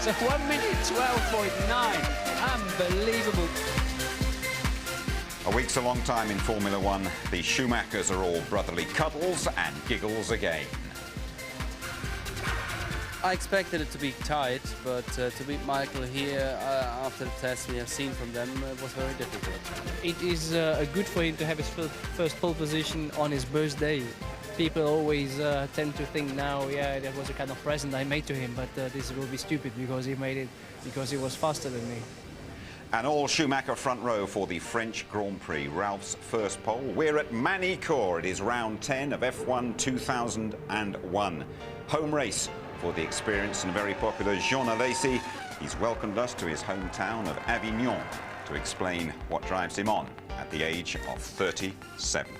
So 1 minute 12.9. Unbelievable. A week's a long time in Formula One. The Schumachers are all brotherly cuddles and giggles again. I expected it to be tight, but to beat Michael here after the test we have seen from them was very difficult. It is good for him to have his first pole position on his birthday. People always tend to think now, yeah, that was a kind of present I made to him, but this will be stupid because he made it because he was faster than me. And all Schumacher front row for the French Grand Prix. Ralph's first pole. We're at Manicourt. It is round 10 of F1 2001. Home race for the experienced and very popular Jean Alesi. He's welcomed us to his hometown of Avignon to explain what drives him on at the age of 37.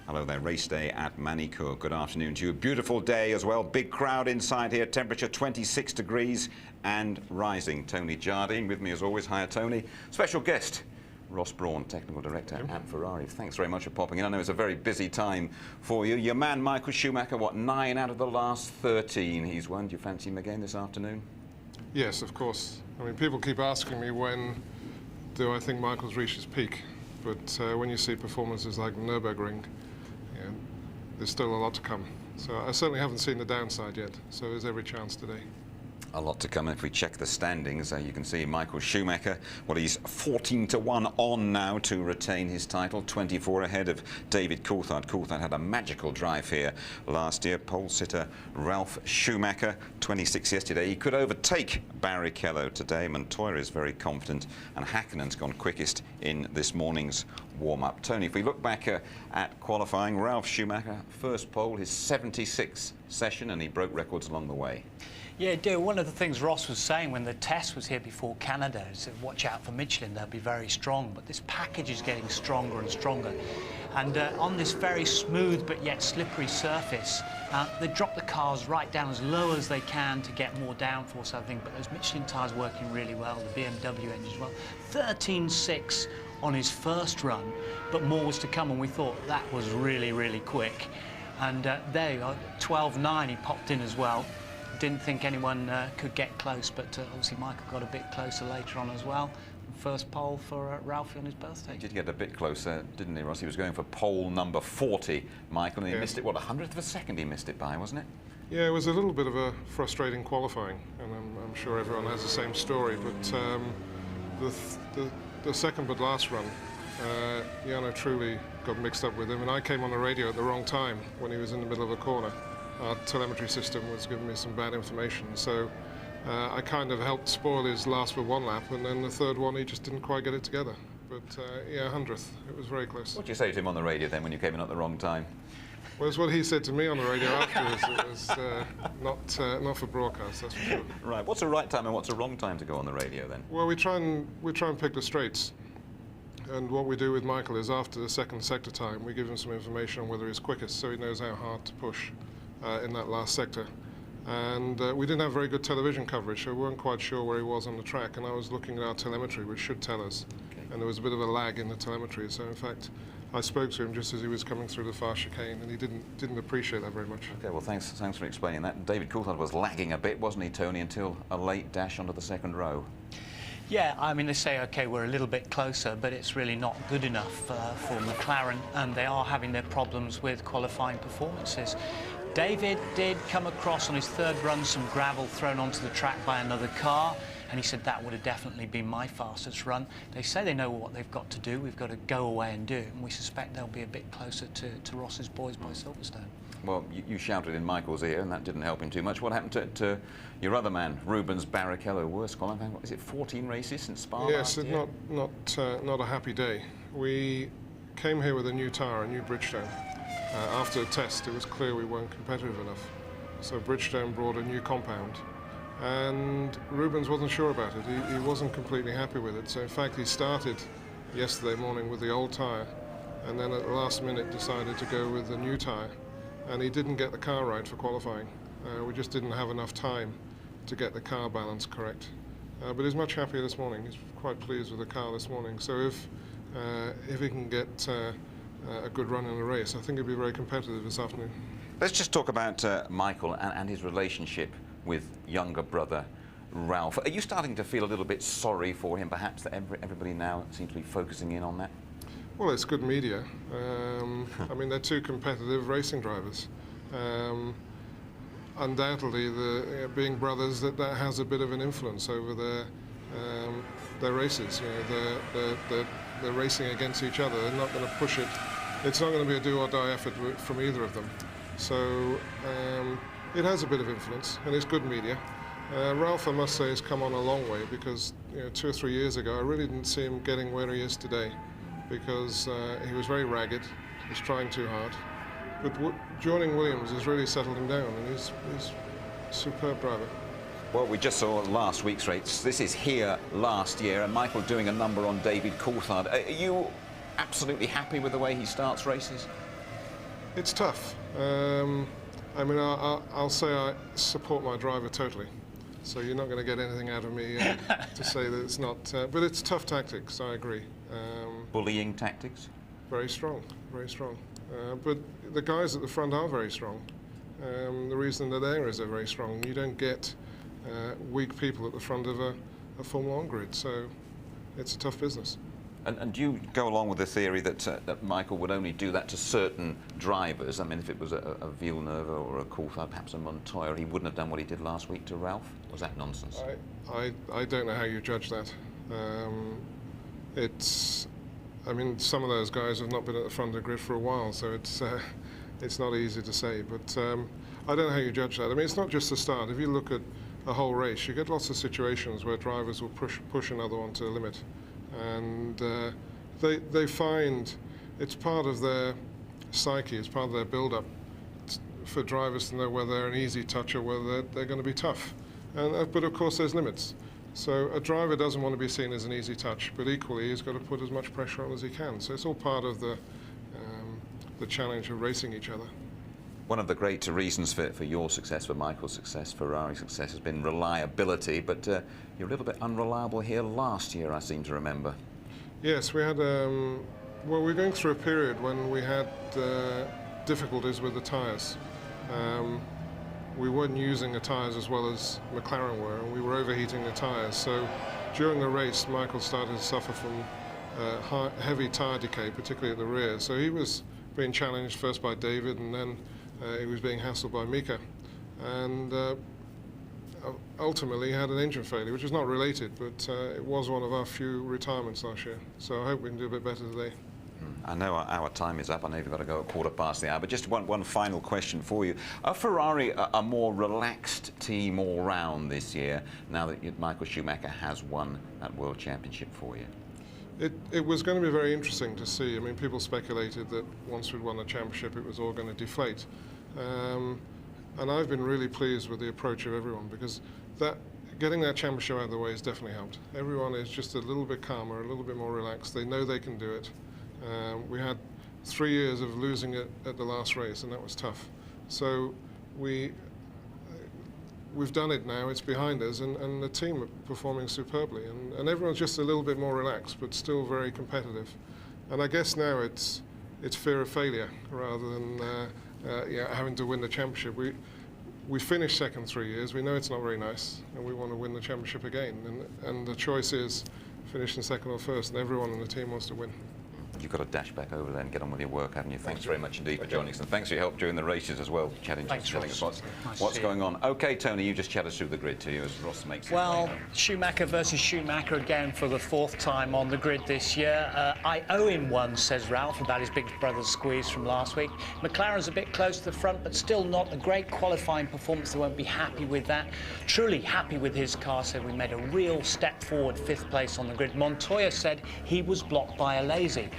Hello there, race day at Manicourt. Good afternoon to you. Beautiful day as well. Big crowd inside here. Temperature 26 degrees and rising. Tony Jardine with me as always. Hiya, Tony. Special guest, Ross Brawn, Technical Director at Ferrari. Thanks very much for popping in. I know it's a very busy time for you. Your man, Michael Schumacher, what, 9 out of the last 13 he's won. Do you fancy him again this afternoon? Yes, of course. I mean, people keep asking me when do I think Michael's reached his peak. But when you see performances like Nürburgring, there's still a lot to come. So I certainly haven't seen the downside yet, so there's every chance today. A lot to come. If we check the standings, you can see Michael Schumacher, well, he's 14-1 on now to retain his title, 24 ahead of David Coulthard. Coulthard had a magical drive here last year. Pole sitter Ralph Schumacher, 26 yesterday. He could overtake Barrichello today. Montoya is very confident, and Häkkönen's gone quickest in this morning's warm-up. Tony, if we look back at qualifying, Ralph Schumacher, first pole, his 76th session, and he broke records along the way. Yeah, dear. One of the things Ross was saying when the test was here before Canada is that watch out for Michelin, they'll be very strong. But this package is getting stronger and stronger. And on this very smooth but yet slippery surface, they drop the cars right down as low as they can to get more downforce, I think. But those Michelin tyres working really well, the BMW engine as well. 13.6 on his first run, but more was to come, and we thought that was really, really quick. And there you go, 12.9 he popped in as well. Didn't think anyone could get close, but obviously Michael got a bit closer later on as well. First pole for Ralphie on his birthday. He did get a bit closer, didn't he, Ross? He was going for pole number 40, Michael, and he missed it, what, 100th of a second he missed it by, wasn't it? Yeah, it was a little bit of a frustrating qualifying, and I'm sure everyone has the same story, but the second but last run, Jarno truly got mixed up with him, and I came on the radio at the wrong time when he was in the middle of the corner. Our telemetry system was giving me some bad information, so I kind of helped spoil his last but one lap, and then the third one he just didn't quite get it together. But yeah, 100th, it was very close. What did you say to him on the radio then when you came in at the wrong time? Well, it's what he said to me on the radio afterwards. It was not for broadcast, that's for sure. Right, what's a right time and what's a wrong time to go on the radio then? Well, we try and pick the straights. And what we do with Michael is after the second sector time, we give him some information on whether he's quickest, so he knows how hard to push in that last sector. And we didn't have very good television coverage, so we weren't quite sure where he was on the track, and I was looking at our telemetry, which should tell us. Okay. And there was a bit of a lag in the telemetry, so in fact I spoke to him just as he was coming through the fast chicane, and he didn't appreciate that very much. Okay, well thanks for explaining that. David Coulthard was lagging a bit, wasn't he, Tony, until a late dash onto the second row. Yeah, I mean, they say, OK, we're a little bit closer, but it's really not good enough for McLaren, and they are having their problems with qualifying performances. David did come across on his third run some gravel thrown onto the track by another car, and he said that would have definitely been my fastest run. They say they know what they've got to do. We've got to go away and do it, and we suspect they'll be a bit closer to Ross's boys by Silverstone. Well, you shouted in Michael's ear, and that didn't help him too much. What happened to your other man, Rubens Barrichello? Worst qualifying, what is it, 14 races since Spa? Yes, not a happy day. We came here with a new tyre, a new Bridgestone. After the test, it was clear we weren't competitive enough. So Bridgestone brought a new compound, and Rubens wasn't sure about it. He wasn't completely happy with it. So in fact, he started yesterday morning with the old tyre, and then at the last minute decided to go with the new tyre. And he didn't get the car right for qualifying. We just didn't have enough time to get the car balance correct. But he's much happier this morning. He's quite pleased with the car this morning. So if he can get a good run in the race, I think he'll be very competitive this afternoon. Let's just talk about Michael and his relationship with younger brother Ralph. Are you starting to feel a little bit sorry for him, perhaps, that everybody now seems to be focusing in on that? Well, it's good media. I mean, they're two competitive racing drivers. Undoubtedly, being brothers, that has a bit of an influence over their races. You know, they're racing against each other. They're not going to push it. It's not going to be a do-or-die effort from either of them. So it has a bit of influence, and it's good media. Ralph, I must say, has come on a long way, because 2 or 3 years ago, I really didn't see him getting where he is today, because he was very ragged. He was trying too hard. But joining Williams has really settled him down, and he's a superb driver. Well, we just saw last week's race. This is here last year, and Michael doing a number on David Coulthard. Are you absolutely happy with the way he starts races? It's tough. I mean, I'll say I support my driver totally. So you're not going to get anything out of me to say that it's not. But it's tough tactics, I agree. Bullying tactics? Very strong, very strong. But the guys at the front are very strong. The reason they're there is they're very strong. You don't get weak people at the front of a Formula 1 grid, so it's a tough business. And do you go along with the theory that Michael would only do that to certain drivers? I mean, if it was a Villeneuve or a Coulthard, perhaps a Montoya, he wouldn't have done what he did last week to Ralph? Was that nonsense? I don't know how you judge that. I mean, some of those guys have not been at the front of the grid for a while, so it's not easy to say. But I don't know how you judge that. I mean, it's not just the start. If you look at a whole race, you get lots of situations where drivers will push another one to the limit. And they find it's part of their psyche, it's part of their build-up for drivers to know whether they're an easy touch or whether they're going to be tough. But of course there's limits. So a driver doesn't want to be seen as an easy touch, but equally he's got to put as much pressure on as he can. So it's all part of the challenge of racing each other. One of the great reasons for your success, for Michael's success, Ferrari's success has been reliability, but you're a little bit unreliable here last year, I seem to remember. Yes, we had, well, we were going through a period when we had difficulties with the tyres. We weren't using the tyres as well as McLaren were, and we were overheating the tyres. So during the race, Michael started to suffer from heavy tyre decay, particularly at the rear. So he was being challenged first by David, and then he was being hassled by Mika, and ultimately had an engine failure, which is not related, but it was one of our few retirements last year. So I hope we can do a bit better today. I know our time is up. I know you've got to go at 1:15, but just one final question for you. Are Ferrari a more relaxed team all round this year, now that Michael Schumacher has won that World Championship for you? It was going to be very interesting to see. I mean, people speculated that once we'd won the championship, it was all going to deflate. And I've been really pleased with the approach of everyone, because getting that championship out of the way has definitely helped. Everyone is just a little bit calmer, a little bit more relaxed. They know they can do it. We had 3 years of losing it at the last race, and that was tough. So we've done it now, it's behind us, and the team are performing superbly. And everyone's just a little bit more relaxed, but still very competitive. And I guess now it's fear of failure rather than having to win the championship. We finished second 3 years, we know it's not very nice, and we want to win the championship again. And the choice is finishing second or first, and everyone in the team wants to win. You've got to dash back over there and get on with your work, haven't you? Thanks very much indeed for joining us, and thanks for your help during the races as well, telling us what's going on. OK, Tony, you just chat us through the grid to you as Ross makes it. Well, Schumacher versus Schumacher again for the 4th time on the grid this year. I owe him one, says Ralph, about his big brother's squeeze from last week. McLaren's a bit close to the front, but still not a great qualifying performance. They won't be happy with that. Truly happy with his car, said we made a real step forward, 5th place on the grid. Montoya said he was blocked by a lazy.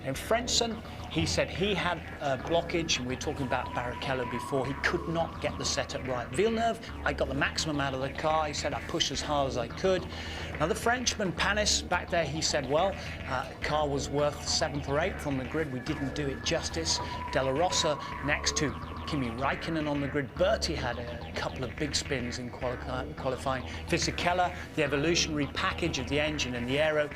In Frentzen, he said he had a blockage, and we were talking about Barrichello before. He could not get the setup right. Villeneuve, I got the maximum out of the car. He said I pushed as hard as I could. Now the Frenchman, Panis, back there, he said, well, the car was worth 7th or 8th on the grid. We didn't do it justice. De La Rosa next to Kimi Räikkönen on the grid. Bertie had a couple of big spins in qualifying. Fisichella, the evolutionary package of the engine and the aero,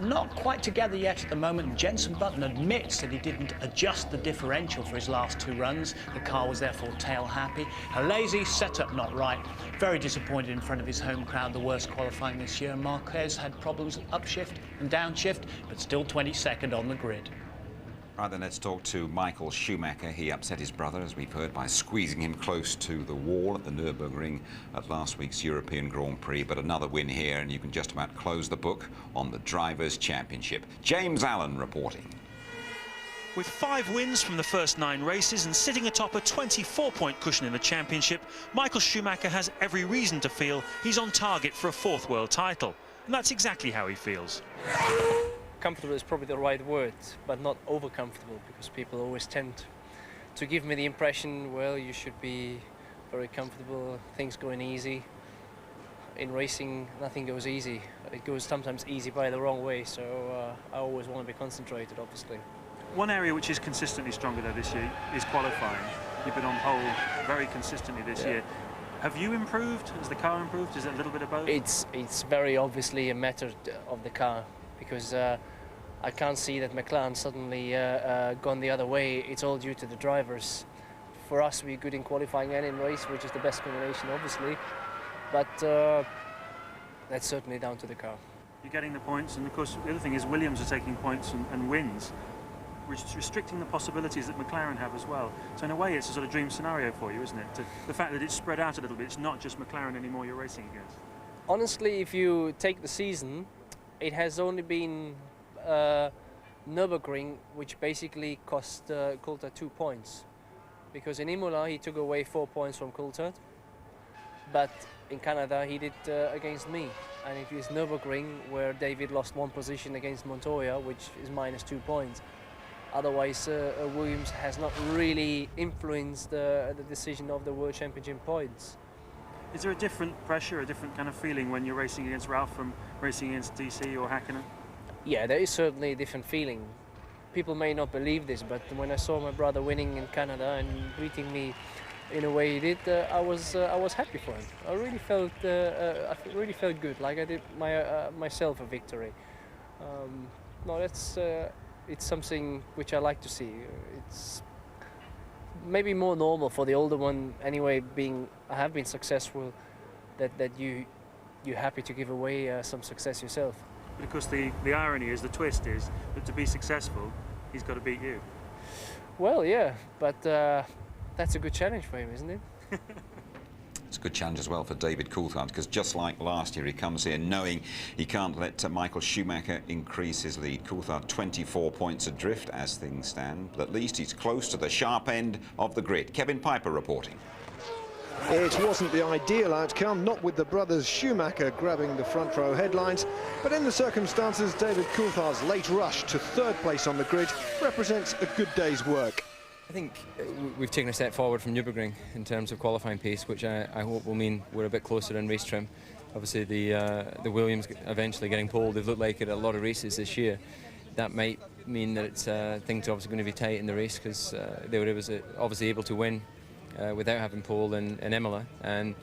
not quite together yet at the moment. Jenson Button admits that he didn't adjust the differential for his last 2 runs. The car was therefore tail happy. A lazy setup not right. Very disappointed in front of his home crowd, the worst qualifying this year. Marquez had problems with upshift and downshift, but still 22nd on the grid. Right, then let's talk to Michael Schumacher. He upset his brother, as we've heard, by squeezing him close to the wall at the Nürburgring at last week's European Grand Prix. But another win here, and you can just about close the book on the Drivers' Championship. James Allen reporting. With 5 wins from the first 9 races and sitting atop a 24-point cushion in the championship, Michael Schumacher has every reason to feel he's on target for a 4th world title. And that's exactly how he feels. Comfortable is probably the right word, but not over-comfortable, because people always tend to give me the impression, well, you should be very comfortable, things going easy. In racing, nothing goes easy. It goes sometimes easy by the wrong way, so I always want to be concentrated, obviously. One area which is consistently stronger though this year is qualifying. You've been on pole very consistently this year. Have you improved? Has the car improved? Is it a little bit of both? It's very obviously a matter of the car, because I can't see that McLaren suddenly gone the other way. It's all due to the drivers. For us, we're good in qualifying and in race, which is the best combination, obviously. But that's certainly down to the car. You're getting the points, and of course the other thing is Williams are taking points and wins, which is restricting the possibilities that McLaren have as well. So in a way it's a sort of dream scenario for you, isn't it? The fact that it's spread out a little bit, it's not just McLaren anymore you're racing against. Honestly, if you take the season, it has only been Nürburgring which basically cost Coulthard 2 points. Because in Imola he took away 4 points from Coulthard, but in Canada he did against me. And it is Nürburgring where David lost 1 position against Montoya, which is minus 2 points. Otherwise, Williams has not really influenced the decision of the World Championship points. Is there a different pressure, a different kind of feeling when you're racing against Ralph from racing against DC or Hakkinen? Yeah, there is certainly a different feeling. People may not believe this, but when I saw my brother winning in Canada and greeting me in a way he did, I was happy for him. I really felt good, like I did myself a victory. No, that's. It's something which I like to see. It's maybe more normal for the older one anyway, I have been successful, that you're happy to give away some success yourself. But of course the irony is, the twist is, that to be successful, he's got to beat you. Well, yeah, but that's a good challenge for him, isn't it? It's a good challenge as well for David Coulthard, because just like last year, he comes here knowing he can't let Michael Schumacher increase his lead. Coulthard 24 points adrift as things stand, but at least he's close to the sharp end of the grid. Kevin Piper reporting. It wasn't the ideal outcome, not with the brothers Schumacher grabbing the front row headlines, but in the circumstances, David Coulthard's late rush to 3rd place on the grid represents a good day's work. I think we've taken a step forward from Nürburgring in terms of qualifying pace, which I hope will mean we're a bit closer in race trim. Obviously the Williams eventually getting pole, they've looked like it at a lot of races this year. That might mean that things are obviously going to be tight in the race, because they were obviously able to win without having pole in Imola, and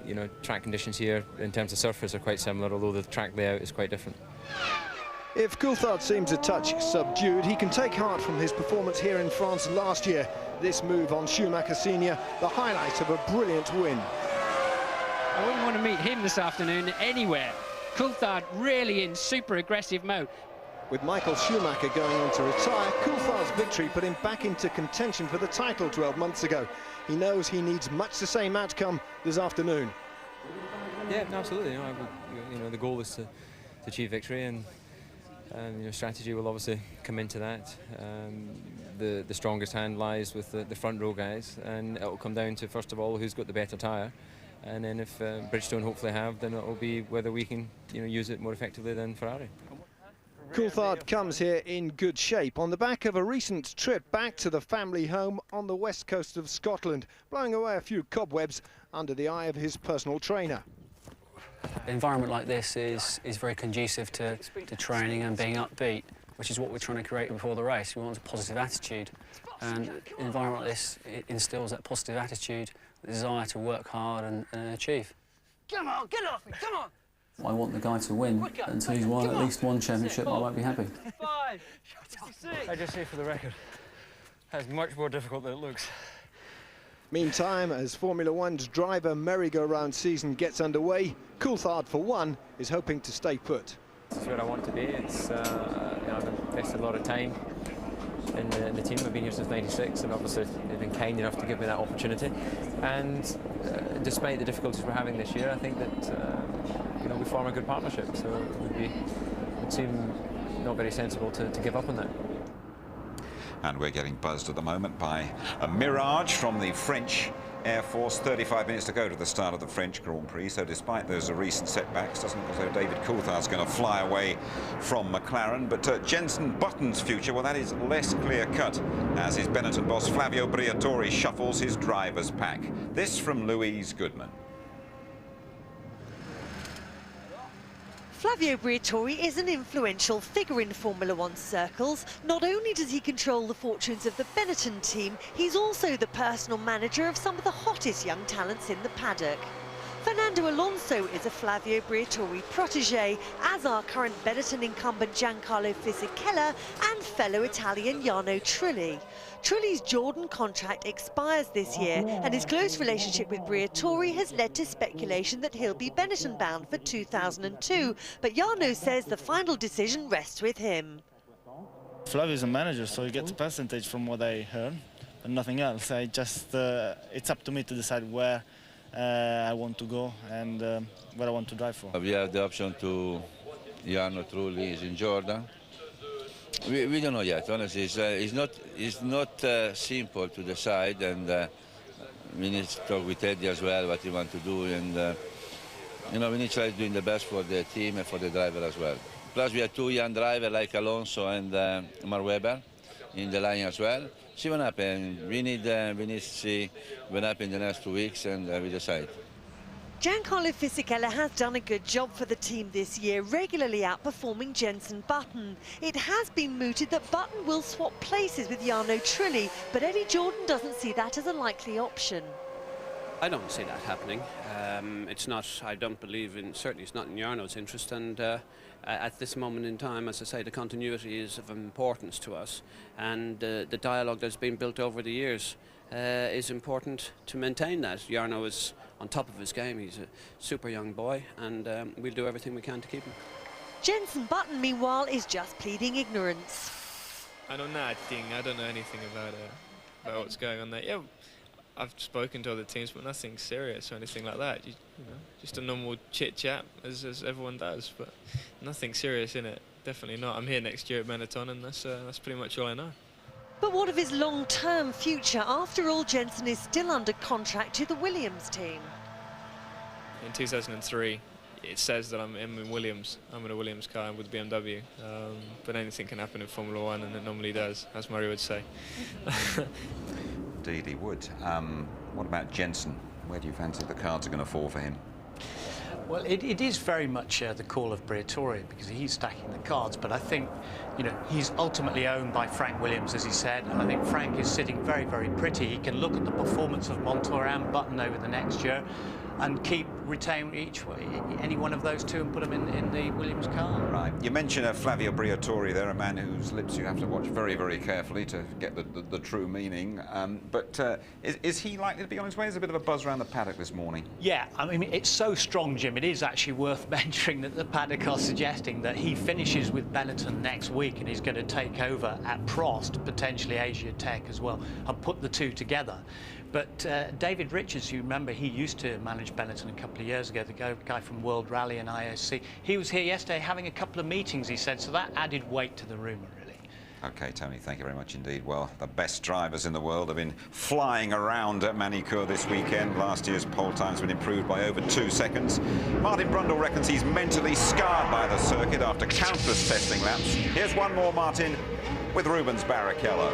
you know, track conditions here in terms of surface are quite similar, although the track layout is quite different. If Coulthard seems a touch subdued, he can take heart from his performance here in France last year. This move on Schumacher Senior, the highlight of a brilliant win. I wouldn't want to meet him this afternoon anywhere. Coulthard really in super aggressive mode. With Michael Schumacher going on to retire, Coulthard's victory put him back into contention for the title 12 months ago. He knows he needs much the same outcome this afternoon. Yeah, absolutely. You know, the goal is to achieve victory, and you know, strategy will obviously come into that. The strongest hand lies with the front row guys, and it will come down to, first of all, who's got the better tyre, and then if Bridgestone hopefully have, then it will be whether we can, you know, use it more effectively than Ferrari. Coulthard comes here in good shape on the back of a recent trip back to the family home on the west coast of Scotland, blowing away a few cobwebs under the eye of his personal trainer. An environment like this is very conducive to training and being upbeat. which is what we're trying to create before the race. We want a positive attitude, and an environment like this, it instills that positive attitude, the desire to work hard and achieve. Come on, get off me, come on! I want the guy to win. Until he's won at least one championship, I won't be happy. 5, 6. I just say for the record, that's much more difficult than it looks. Meantime, as Formula One's driver merry-go-round season gets underway, Coulthard, for one, is hoping to stay put. It's where I want to be. It's, you know, I've invested a lot of time in the team. I've been here since '96, and obviously they've been kind enough to give me that opportunity. And despite the difficulties we're having this year, I think that you know, we form a good partnership. So it would seem not very sensible to give up on that. And we're getting buzzed at the moment by a mirage from the French Air Force. 35 minutes to go to the start of the French Grand Prix. So despite those recent setbacks, doesn't look as though David Coulthard's going to fly away from McLaren. But Jenson Button's future, well, that is less clear-cut as his Benetton boss Flavio Briatore shuffles his driver's pack. This from Louise Goodman. Flavio Briatore is an influential figure in Formula One circles. Not only does he control the fortunes of the Benetton team, he's also the personal manager of some of the hottest young talents in the paddock. Fernando Alonso is a Flavio Briatore protégé, as are current Benetton incumbent Giancarlo Fisichella and fellow Italian Jarno Trulli. Trulli's Jordan contract expires this year, and his close relationship with Briatore has led to speculation that he'll be Benetton bound for 2002, but Jarno says the final decision rests with him. Flavio's a manager, so he gets a percentage from what I earn and nothing else. I just, it's up to me to decide where I want to go and what I want to drive for. We have the option to Jarno Trulli is in Jordan. We don't know yet, honestly. It's not simple to decide, and we need to talk with Eddie as well what he wants to do, and you know, we need to try doing the best for the team and for the driver as well. Plus we have two young drivers like Alonso and Mark Webber in the line as well. See what happens. We need to see what happens in the next 2 weeks, and we decide. Giancarlo Fisichella has done a good job for the team this year, regularly outperforming Jenson Button. It has been mooted that Button will swap places with Jarno Trulli, but Eddie Jordan doesn't see that as a likely option. I don't see that happening. It's not, I don't believe in, certainly it's not in Jarno's interest, and at this moment in time, as I say, the continuity is of importance to us, and the dialogue that's been built over the years is important to maintain that. Jarno is on top of his game. He's a super young boy, and we'll do everything we can to keep him. Jenson Button, meanwhile, is just pleading ignorance. I don't know anything about what's going on there. Yeah, I've spoken to other teams, but nothing serious or anything like that. You know, just a normal chit-chat, as everyone does, but nothing serious in it. Definitely not. I'm here next year at Benetton, and that's pretty much all I know. But what of his long-term future? After all, Jenson is still under contract to the Williams team. In 2003, it says that I'm in Williams. I'm in a Williams car with BMW. But anything can happen in Formula One, and it normally does, as Murray would say. Indeed, he would. What about Jenson? Where do you fancy the cards are going to fall for him? Well, it is very much the call of Briatore, because he's stacking the cards, but I think, you know, he's ultimately owned by Frank Williams, as he said, and I think Frank is sitting very, very pretty. He can look at the performance of Montour and Button over the next year and retain any one of those two and put them in the Williams car. Right. You mentioned Flavio Briatore there, a man whose lips you have to watch very, very carefully to get the true meaning. But is he likely to be on his way? There's a bit of a buzz around the paddock this morning. Yeah, I mean, it's so strong, Jim. It is actually worth mentioning that the paddock are suggesting that he finishes with Benetton next week and he's going to take over at Prost, potentially Asia Tech as well, and put the two together. But David Richards, you remember, he used to manage Benetton a couple of years ago, the guy from World Rally and IOC. He was here yesterday having a couple of meetings, he said, so that added weight to the rumour, really. OK, Tony, thank you very much indeed. Well, the best drivers in the world have been flying around at Manicourt this weekend. Last year's pole time's been improved by over 2 seconds. Martin Brundle reckons he's mentally scarred by the circuit after countless testing laps. Here's one more, Martin, with Rubens Barrichello.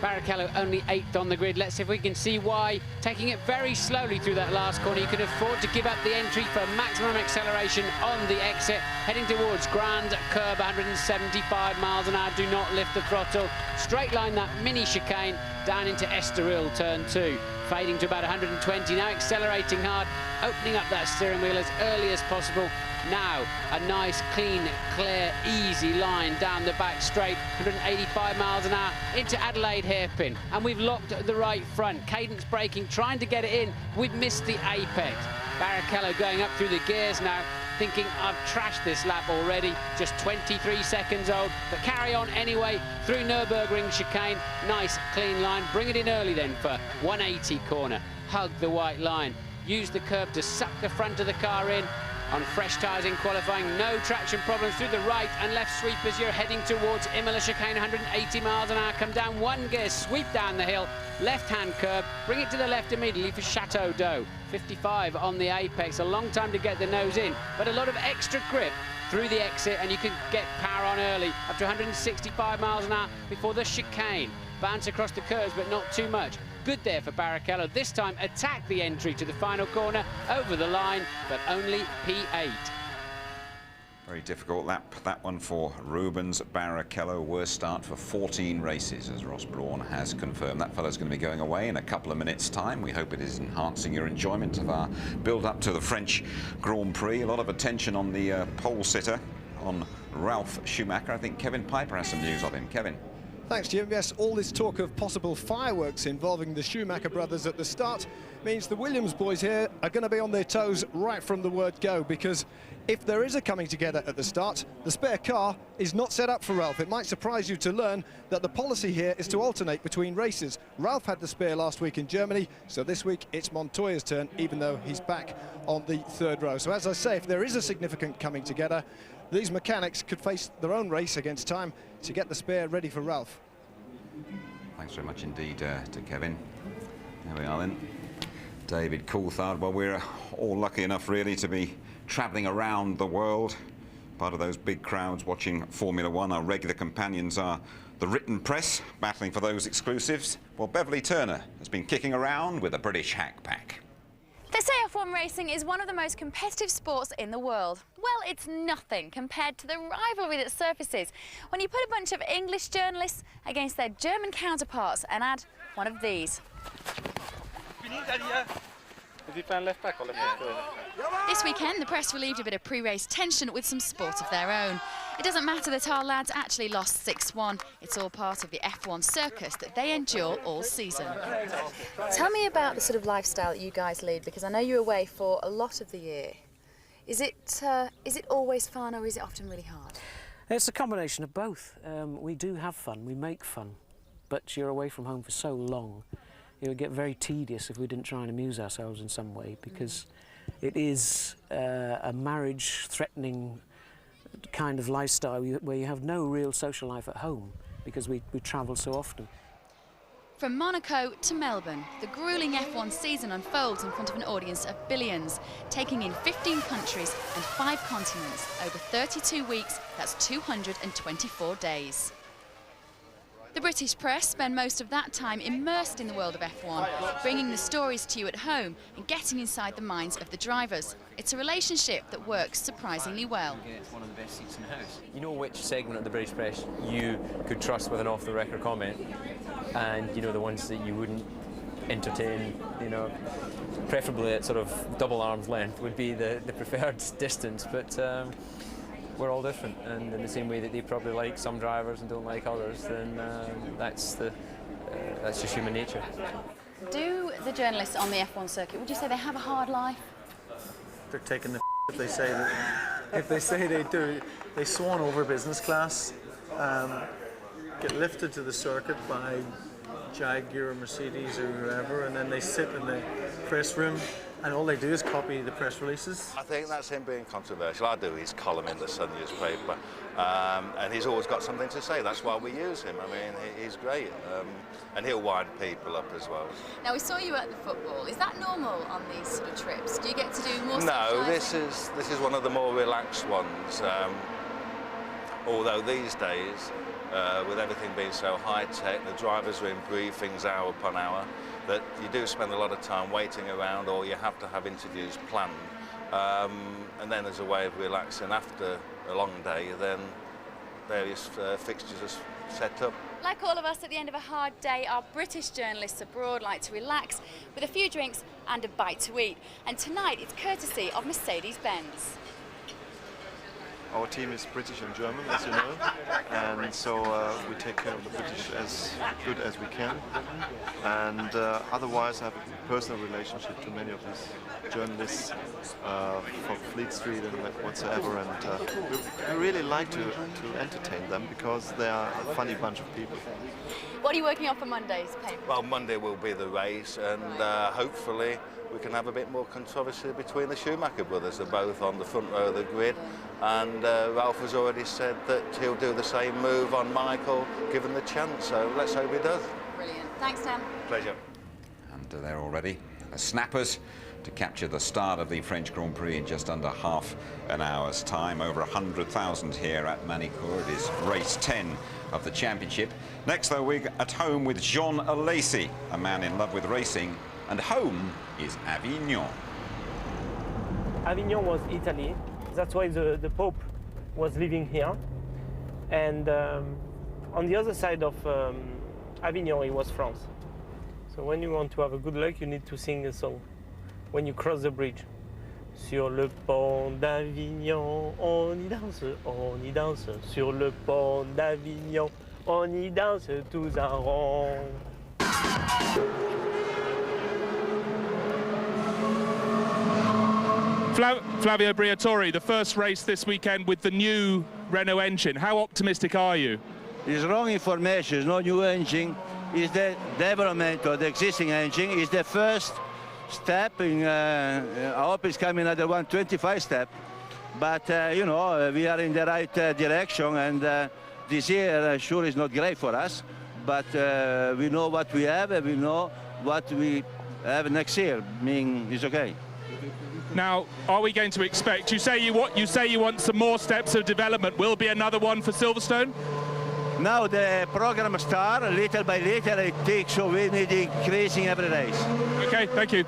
Barrichello only 8th on the grid. Let's see if we can see why. Taking it very slowly through that last corner. You can afford to give up the entry for maximum acceleration on the exit. Heading towards Grand Curb, 175 miles an hour. Do not lift the throttle. Straight line that mini chicane down into Estoril, turn 2. Fading to about 120, now accelerating hard, opening up that steering wheel as early as possible. Now, a nice, clean, clear, easy line down the back straight, 185 miles an hour into Adelaide hairpin. And we've locked the right front. Cadence braking, trying to get it in. We've missed the apex. Barrichello going up through the gears now, thinking I've trashed this lap already, just 23 seconds old, but carry on anyway through Nürburgring chicane. Nice clean line, bring it in early then for 180 corner, hug the white line, use the curb to suck the front of the car in. On fresh tyres in qualifying, no traction problems through the right and left sweep as you're heading towards Imola chicane, 180 miles an hour. Come down one gear, sweep down the hill, left-hand curb, bring it to the left immediately for Chateau d'Eau. 55 on the apex, a long time to get the nose in, but a lot of extra grip through the exit, and you can get power on early, up to 165 miles an hour before the chicane. Bounce across the curves, but not too much. Good there for Barrichello. This time attack the entry to the final corner, over the line, but only P8. Very difficult lap, that one for Rubens Barrichello. Worst start for 14 races, as Ross Brawn has confirmed. That fellow's going to be going away in a couple of minutes' time. We hope it is enhancing your enjoyment of our build-up to the French Grand Prix. A lot of attention on the pole sitter, on Ralf Schumacher. I think Kevin Piper has some news of him. Kevin. Thanks, Jim. Yes, all this talk of possible fireworks involving the Schumacher brothers at the start means the Williams boys here are going to be on their toes right from the word go, because if there is a coming together at the start, the spare car is not set up for Ralf. It might surprise you to learn that the policy here is to alternate between races. Ralf had the spare last week in Germany, so this week it's Montoya's turn, even though he's back on the third row. So as I say, if there is a significant coming together, these mechanics could face their own race against time to get the spare ready for Ralf. Thanks very much indeed to Kevin. There we are then. David Coulthard. Well, we're all lucky enough really to be travelling around the world. Part of those big crowds watching Formula One. Our regular companions are the written press, battling for those exclusives. Well, Beverly Turner has been kicking around with a British hack pack. They say F1 racing is one of the most competitive sports in the world. Well, it's nothing compared to the rivalry that surfaces when you put a bunch of English journalists against their German counterparts and add one of these. Is he playing left back or left back? This weekend, the press relieved a bit of pre-race tension with some sport of their own. It doesn't matter that our lads actually lost 6-1. It's all part of the F1 circus that they endure all season. Tell me about the sort of lifestyle that you guys lead, because I know you're away for a lot of the year. Is it always fun, or is it often really hard? It's a combination of both. We do have fun, we make fun, but you're away from home for so long. It would get very tedious if we didn't try and amuse ourselves in some way, because it is a marriage-threatening kind of lifestyle where you have no real social life at home, because we travel so often. From Monaco to Melbourne, the gruelling F1 season unfolds in front of an audience of billions, taking in 15 countries and 5 continents over 32 weeks. That's 224 days. The British press spend most of that time immersed in the world of F1, bringing the stories to you at home and getting inside the minds of the drivers. It's a relationship that works surprisingly well. It's one of the best seats in the house. You know which segment of the British press you could trust with an off-the-record comment, and you know the ones that you wouldn't entertain, you know, preferably at sort of double arm's length would be the preferred distance, but we're all different, and in the same way that they probably like some drivers and don't like others, then that's just human nature. Do the journalists on the F1 circuit, would you say they have a hard life? They're taking the if they say that. If they say they do, they swan over business class, get lifted to the circuit by Jaguar or Mercedes or whoever, and then they sit in the press room and all they do is copy the press releases. I think that's him being controversial. I do his column in the Sun newspaper, and he's always got something to say. That's why we use him. I mean, he's great, and he'll wind people up as well. Now, we saw you at the football. Is that normal on these sort of trips? Do you get to do more? No, this is one of the more relaxed ones. Although these days, with everything being so high-tech, the drivers are in briefings hour upon hour, that you do spend a lot of time waiting around, or you have to have interviews planned. And then as a way of relaxing after a long day, then various fixtures are set up. Like all of us at the end of a hard day, our British journalists abroad like to relax with a few drinks and a bite to eat. And tonight it's courtesy of Mercedes-Benz. Our team is British and German, as you know, and so we take care of the British as good as we can. And otherwise, I have a personal relationship to many of these journalists from Fleet Street and whatsoever, and we really like to entertain them because they are a funny bunch of people. What are you working on for Monday's paper? Well, Monday will be the race, and hopefully we can have a bit more controversy between the Schumacher brothers. They're both on the front row of the grid, and Ralph has already said that he'll do the same move on Michael given the chance, so let's hope he does. Brilliant. Thanks, Tom. Pleasure. And they're already the snappers to capture the start of the French Grand Prix in just under half an hour's time. Over 100,000 here at Manicourt. It is race 10 of the championship. Next, though, we're at home with Jean Alesi, a man in love with racing, and home is Avignon. Avignon was Italy. That's why the Pope was living here. And on the other side of Avignon, it was France. So when you want to have a good luck, you need to sing a song. When you cross the bridge. Sur le pont d'Avignon, on y danse, on y danse. Sur le pont d'Avignon, on y danse tous en rond. Flavio Briatore, the first race this weekend with the new Renault engine. How optimistic are you? It's wrong information. It's no new engine. It's the development of the existing engine. It's the first step in, I hope it's coming another 125 step. But, you know, we are in the right direction, and this year sure is not great for us, but we know what we have, and we know what we have next year. I mean, it's okay. Now, are we going to expect, you say you want some more steps of development. Will be another one for Silverstone? Now the program starts, little by little it takes, so we need increasing every race. Okay, thank you.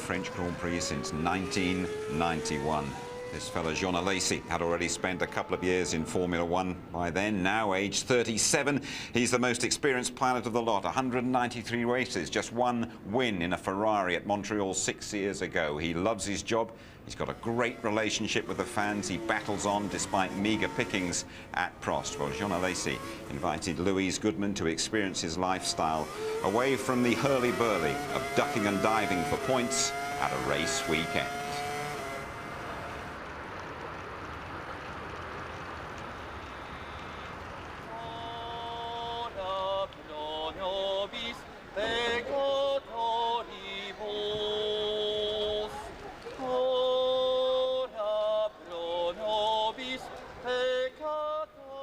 French Grand Prix since 1991. This fella, Jean Alesi, had already spent a couple of years in Formula One by then. Now, aged 37, he's the most experienced pilot of the lot. 193 races, just one win in a Ferrari at Montreal 6 years ago. He loves his job. He's got a great relationship with the fans. He battles on despite meagre pickings at Prost. Well, Jean Alesi invited Louise Goodman to experience his lifestyle away from the hurly-burly of ducking and diving for points at a race weekend.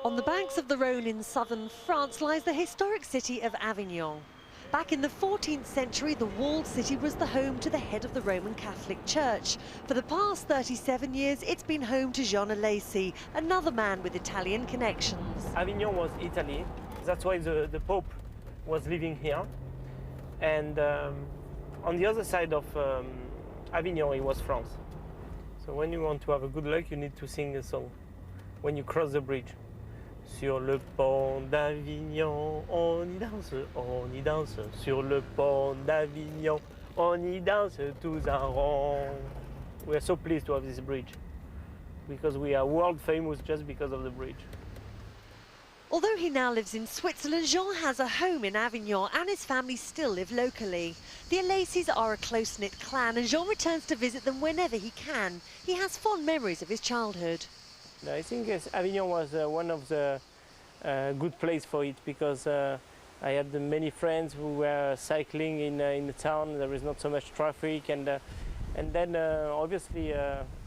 On the banks of the Rhone in southern France lies the historic city of Avignon. Back in the 14th century, the walled city was the home to the head of the Roman Catholic Church. For the past 37 years, it's been home to Jean Alesi, another man with Italian connections. Avignon was Italy. That's why the Pope was living here. And on the other side of Avignon, it was France. So when you want to have a good luck, you need to sing a song when you cross the bridge. Sur le pont d'Avignon, on y danse. Sur le pont d'Avignon, on y danse tous en rond. We are so pleased to have this bridge because we are world famous just because of the bridge. Although he now lives in Switzerland, Jean has a home in Avignon and his family still live locally. The Alesis are a close-knit clan and Jean returns to visit them whenever he can. He has fond memories of his childhood. I think Avignon was one of the good place for it because I had many friends who were cycling in the town. There is not so much traffic, and then obviously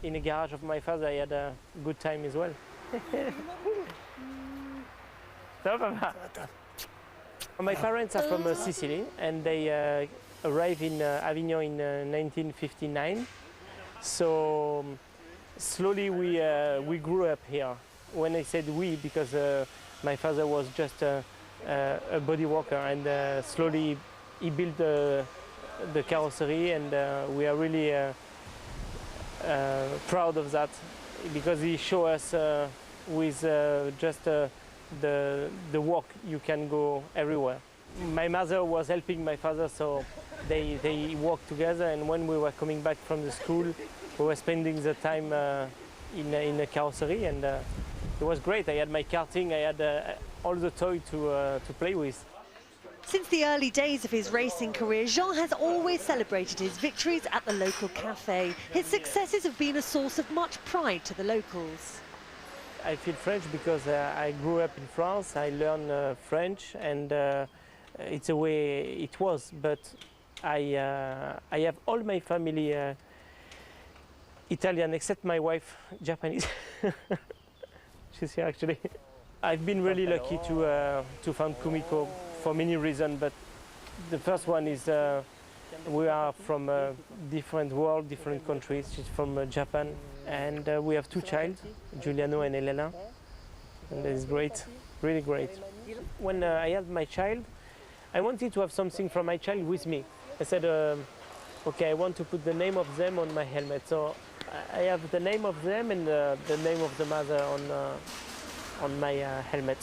in the garage of my father I had a good time as well. My parents are from Sicily and they arrived in Avignon in 1959. So slowly we grew up here. When I said we, because my father was just a body worker, and slowly he built the carrosserie, and we are really proud of that because he showed us with just the work you can go everywhere. My mother was helping my father, so they worked together, and when we were coming back from the school, we were spending the time in the carrosserie, and it was great. I had my karting, I had all the toys to play with. Since the early days of his racing career, Jean has always celebrated his victories at the local cafe. His successes have been a source of much pride to the locals. I feel French because I grew up in France, I learned French, and it's the way it was, but I have all my family Italian, except my wife, Japanese. She's here actually. I've been really lucky to find Kumiko for many reasons, but the first one is we are from a different world, different countries. She's from Japan, and we have two children, Giuliano and Elena, and that is great, really great. When I had my child, I wanted to have something from my child with me. I said, okay, I want to put the name of them on my helmet. So I have the name of them and the name of the mother on my helmet.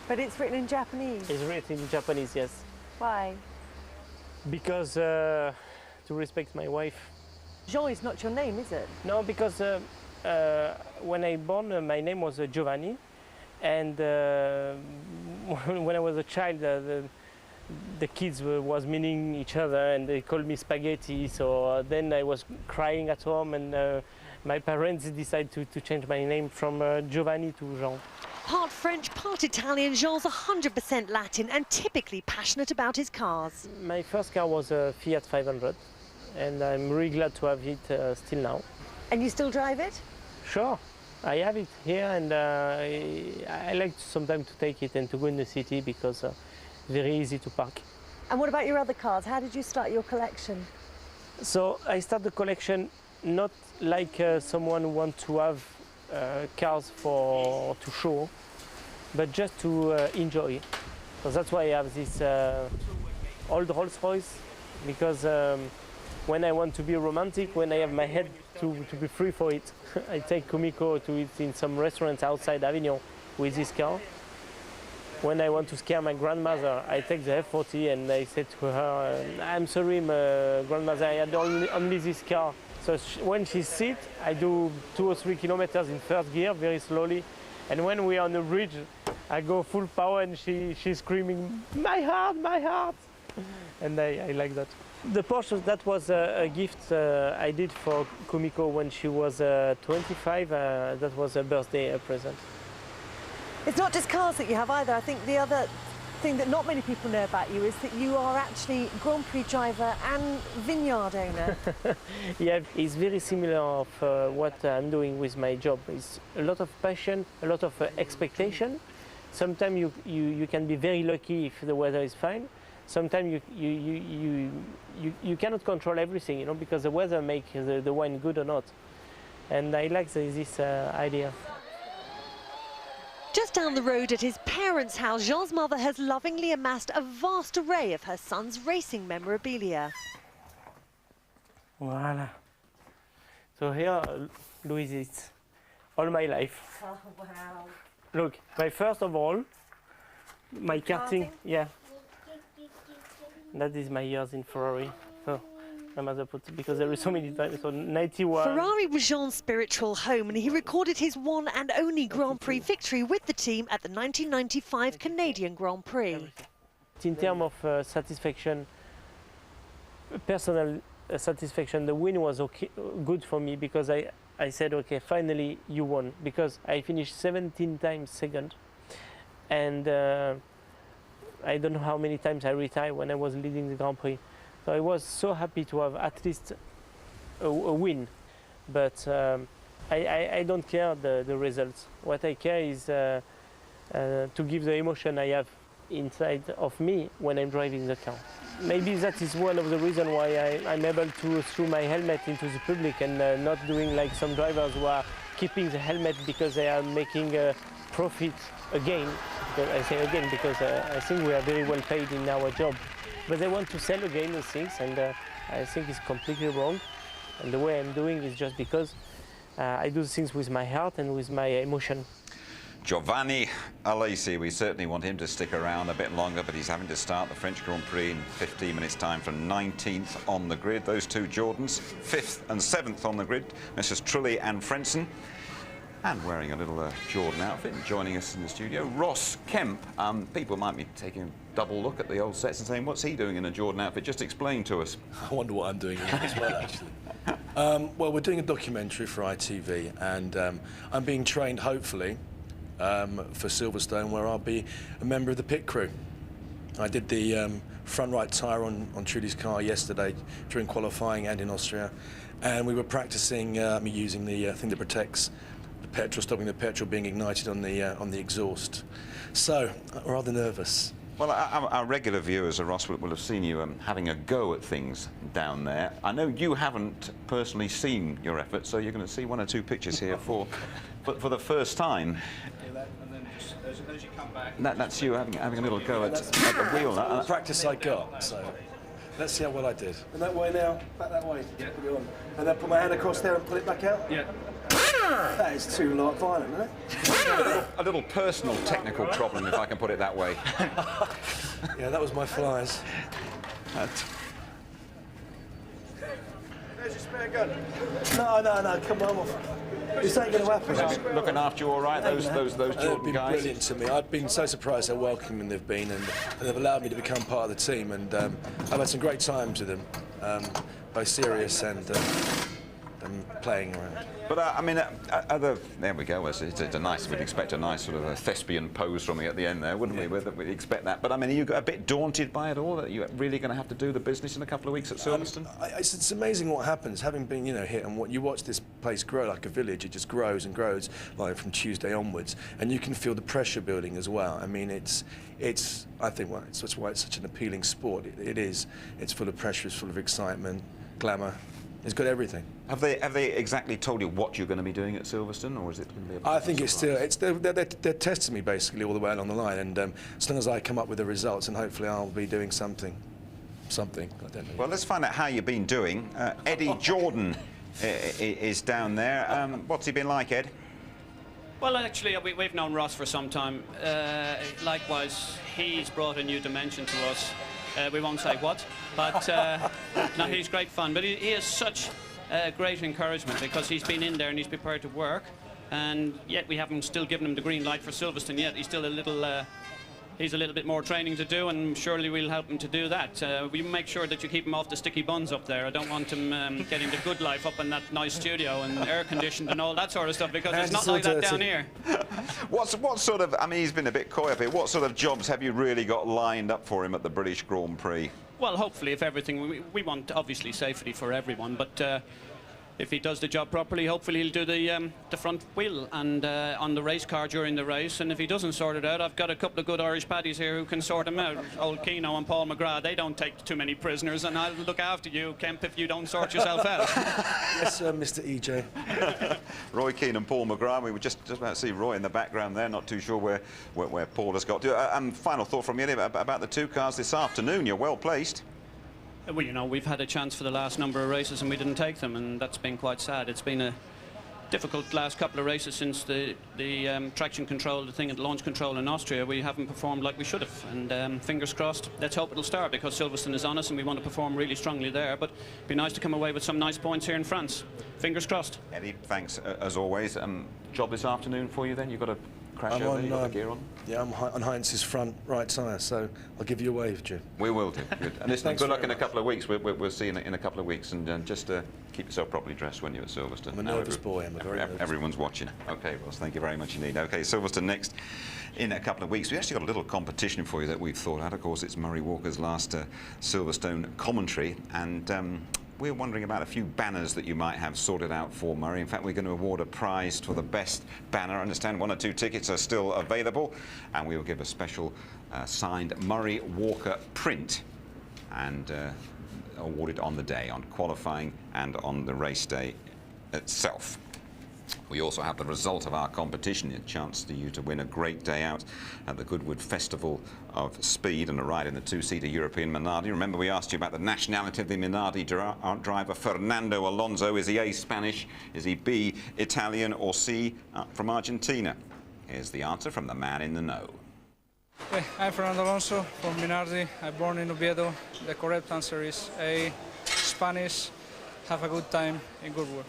But it's written in Japanese? It's written in Japanese, yes. Why? Because to respect my wife. Jean is not your name, is it? No, because when I born, my name was Giovanni, and when I was a child, the kids was meaning each other, and they called me spaghetti. So then I was crying at home, and my parents decided to change my name from Giovanni to Jean. Part French, part Italian, Jean's 100% Latin and typically passionate about his cars. My first car was a Fiat 500, and I'm really glad to have it still now. And you still drive it? Sure. I have it here, and I like sometimes to take it and to go in the city because very easy to park. And what about your other cars? How did you start your collection? So I start the collection not like someone who wants to have cars to show, but just to enjoy. So that's why I have this old Rolls-Royce, because When I want to be romantic, when I have my head to be free for it, I take Kumiko to eat in some restaurants outside Avignon with this car. When I want to scare my grandmother, I take the F40 and I say to her, I'm sorry, grandmother, I had only this car. So when she sits, I do 2 or 3 kilometers in first gear, very slowly. And when we are on the bridge, I go full power and she's screaming, my heart, my heart. And I like that. The Porsche, that was a gift I did for Kumiko when she was 25. That was a birthday present. It's not just cars that you have either. I think the other thing that not many people know about you is that you are actually Grand Prix driver and vineyard owner. Yeah, it's very similar of what I'm doing with my job. It's a lot of passion, a lot of expectation. Sometimes you can be very lucky if the weather is fine. Sometimes you cannot control everything, you know, because the weather makes the wine good or not. And I like this idea. Just down the road at his parents' house, Jean's mother has lovingly amassed a vast array of her son's racing memorabilia. Voila. So here, Louis, is all my life. Oh, wow. Look, first of all, my karting, yeah. That is my years in Ferrari. Oh. My mother put, because there were so many times, so 91. Ferrari was Jean's spiritual home, and he recorded his one and only Grand Prix victory with the team at the 1995 Canadian Grand Prix. In terms of satisfaction, personal satisfaction, the win was okay, good for me, because I said, okay, finally you won, because I finished 17 times second, and I don't know how many times I retired when I was leading the Grand Prix. So I was so happy to have at least a win, but I don't care the results. What I care is to give the emotion I have inside of me when I'm driving the car. Maybe that is one of the reasons why I'm able to throw my helmet into the public and not doing like some drivers who are keeping the helmet because they are making a profit again. I say again because I think we are very well paid in our job. But they want to sell again the things, and I think it's completely wrong. And the way I'm doing is just because I do things with my heart and with my emotion. Giovanni Alesi, we certainly want him to stick around a bit longer, but he's having to start the French Grand Prix in 15 minutes' time from 19th on the grid. Those two Jordans, 5th and 7th on the grid, Messrs. Trulli and Frentzen. And wearing a little Jordan outfit, joining us in the studio, Ross Kemp. People might be taking a double look at the old sets and saying, what's he doing in a Jordan outfit? Just explain to us. I wonder what I'm doing in it as well, actually. Well, we're doing a documentary for ITV, and I'm being trained, hopefully, for Silverstone, where I'll be a member of the pit crew. I did the front right tyre on Trudy's car yesterday during qualifying and in Austria, and we were practicing using the thing that protects petrol, stopping the petrol being ignited on the exhaust. So, rather nervous. Well, our regular viewers, Ross, will have seen you having a go at things down there. I know you haven't personally seen your effort, so you're going to see 1 or 2 pictures here for the first time. And then just, as you come back... That's you having a little go at the wheel. The practice I got, so let's see how well I did. And that way now, back that way. Yeah. Put it on. And then put my hand across there and pull it back out? Yeah. That is too violent, isn't it? A little personal technical problem, if I can put it that way. Yeah, that was my flies. There's your spare gun. No, come on. This ain't going to happen. Looking after you all right, those Jordan been guys? Brilliant to me. I've been so surprised how welcoming they've been, and they've allowed me to become part of the team, and I've had some great times with them, both serious and playing around. But I mean, there we go. It's a nice. We'd expect a nice sort of a thespian pose from me at the end there, wouldn't we? We'd expect that. But I mean, are you a bit daunted by it all? That you're really going to have to do the business in a couple of weeks at Silverstone? It's amazing what happens, having been here, and what you watch this place grow like a village. It just grows and grows, like from Tuesday onwards, and you can feel the pressure building as well. I mean, it's. I think that's why it's such an appealing sport. It is. It's full of pressure. It's full of excitement, glamour. It's got everything. Have they exactly told you what you're going to be doing at Silverstone, or is it going to be? I think it's still. They're testing me basically all the way along the line, and as long as I come up with the results, and hopefully I'll be doing something something. I don't know. Well, let's find out how you've been doing. Eddie Jordan is down there. What's he been like, Ed? Well, actually, we've known Ross for some time. Likewise, he's brought a new dimension to us. We won't say what, but no, he's great fun. But he is such great encouragement because he's been in there and he's prepared to work. And yet we haven't still given him the green light for Silverstone yet. He's still a little... He's a little bit more training to do, and surely we'll help him to do that. We make sure that you keep him off the sticky buns up there. I don't want him getting the good life up in that nice studio and air-conditioned and all that sort of stuff, because it's not like that down here. What sort of... I mean, he's been a bit coy up here. What sort of jobs have you really got lined up for him at the British Grand Prix? Well, hopefully, if everything... We want, obviously, safety for everyone, but... if he does the job properly, hopefully he'll do the front wheel and on the race car during the race. And if he doesn't sort it out, I've got a couple of good Irish paddies here who can sort him out. Old Keno and Paul McGrath, they don't take too many prisoners, and I'll look after you, Kemp, if you don't sort yourself out. Yes, Mr. EJ. Roy Keane and Paul McGrath. We were just about to see Roy in the background there. Not too sure where Paul has got to. Final thought from you about the two cars this afternoon. You're well placed. Well, you know, we've had a chance for the last number of races and we didn't take them, and that's been quite sad. It's been a difficult last couple of races since the traction control, the thing at launch control in Austria. We haven't performed like we should have, and fingers crossed, let's hope it'll start, because Silverstone is on us and we want to perform really strongly there, but it'd be nice to come away with some nice points here in France. Fingers crossed. Eddie, thanks as always. Job this afternoon for you then? You've got to crash over, you've got the gear on? Yeah, I'm on Heinz's front right tyre, so I'll give you a wave, Jim. We will do. Good. And listen, good luck in a couple of weeks. We'll see you in a couple of weeks, and just keep yourself properly dressed when you're at Silverstone. I'm a nervous boy. I'm a very nervous Everyone's watching. Okay, Ross, thank you very much indeed. Okay, Silverstone next in a couple of weeks. We actually got a little competition for you that we've thought out. Of course, it's Murray Walker's last Silverstone commentary, and we're wondering about a few banners that you might have sorted out for Murray. In fact, we're going to award a prize for the best banner. I understand 1 or 2 tickets are still available, and we will give a special signed Murray Walker print and awarded on the day, on qualifying and on the race day itself. We also have the result of our competition, a chance for you to win a great day out at the Goodwood Festival of Speed and a ride in the 2-seater European Minardi. Remember, we asked you about the nationality of the Minardi driver, Fernando Alonso. Is he A, Spanish? Is he B, Italian? Or C, from Argentina? Here's the answer from the man in the know. Hey, I'm Fernando Alonso from Minardi. I'm born in Oviedo. The correct answer is A, Spanish. Have a good time in Goodwood.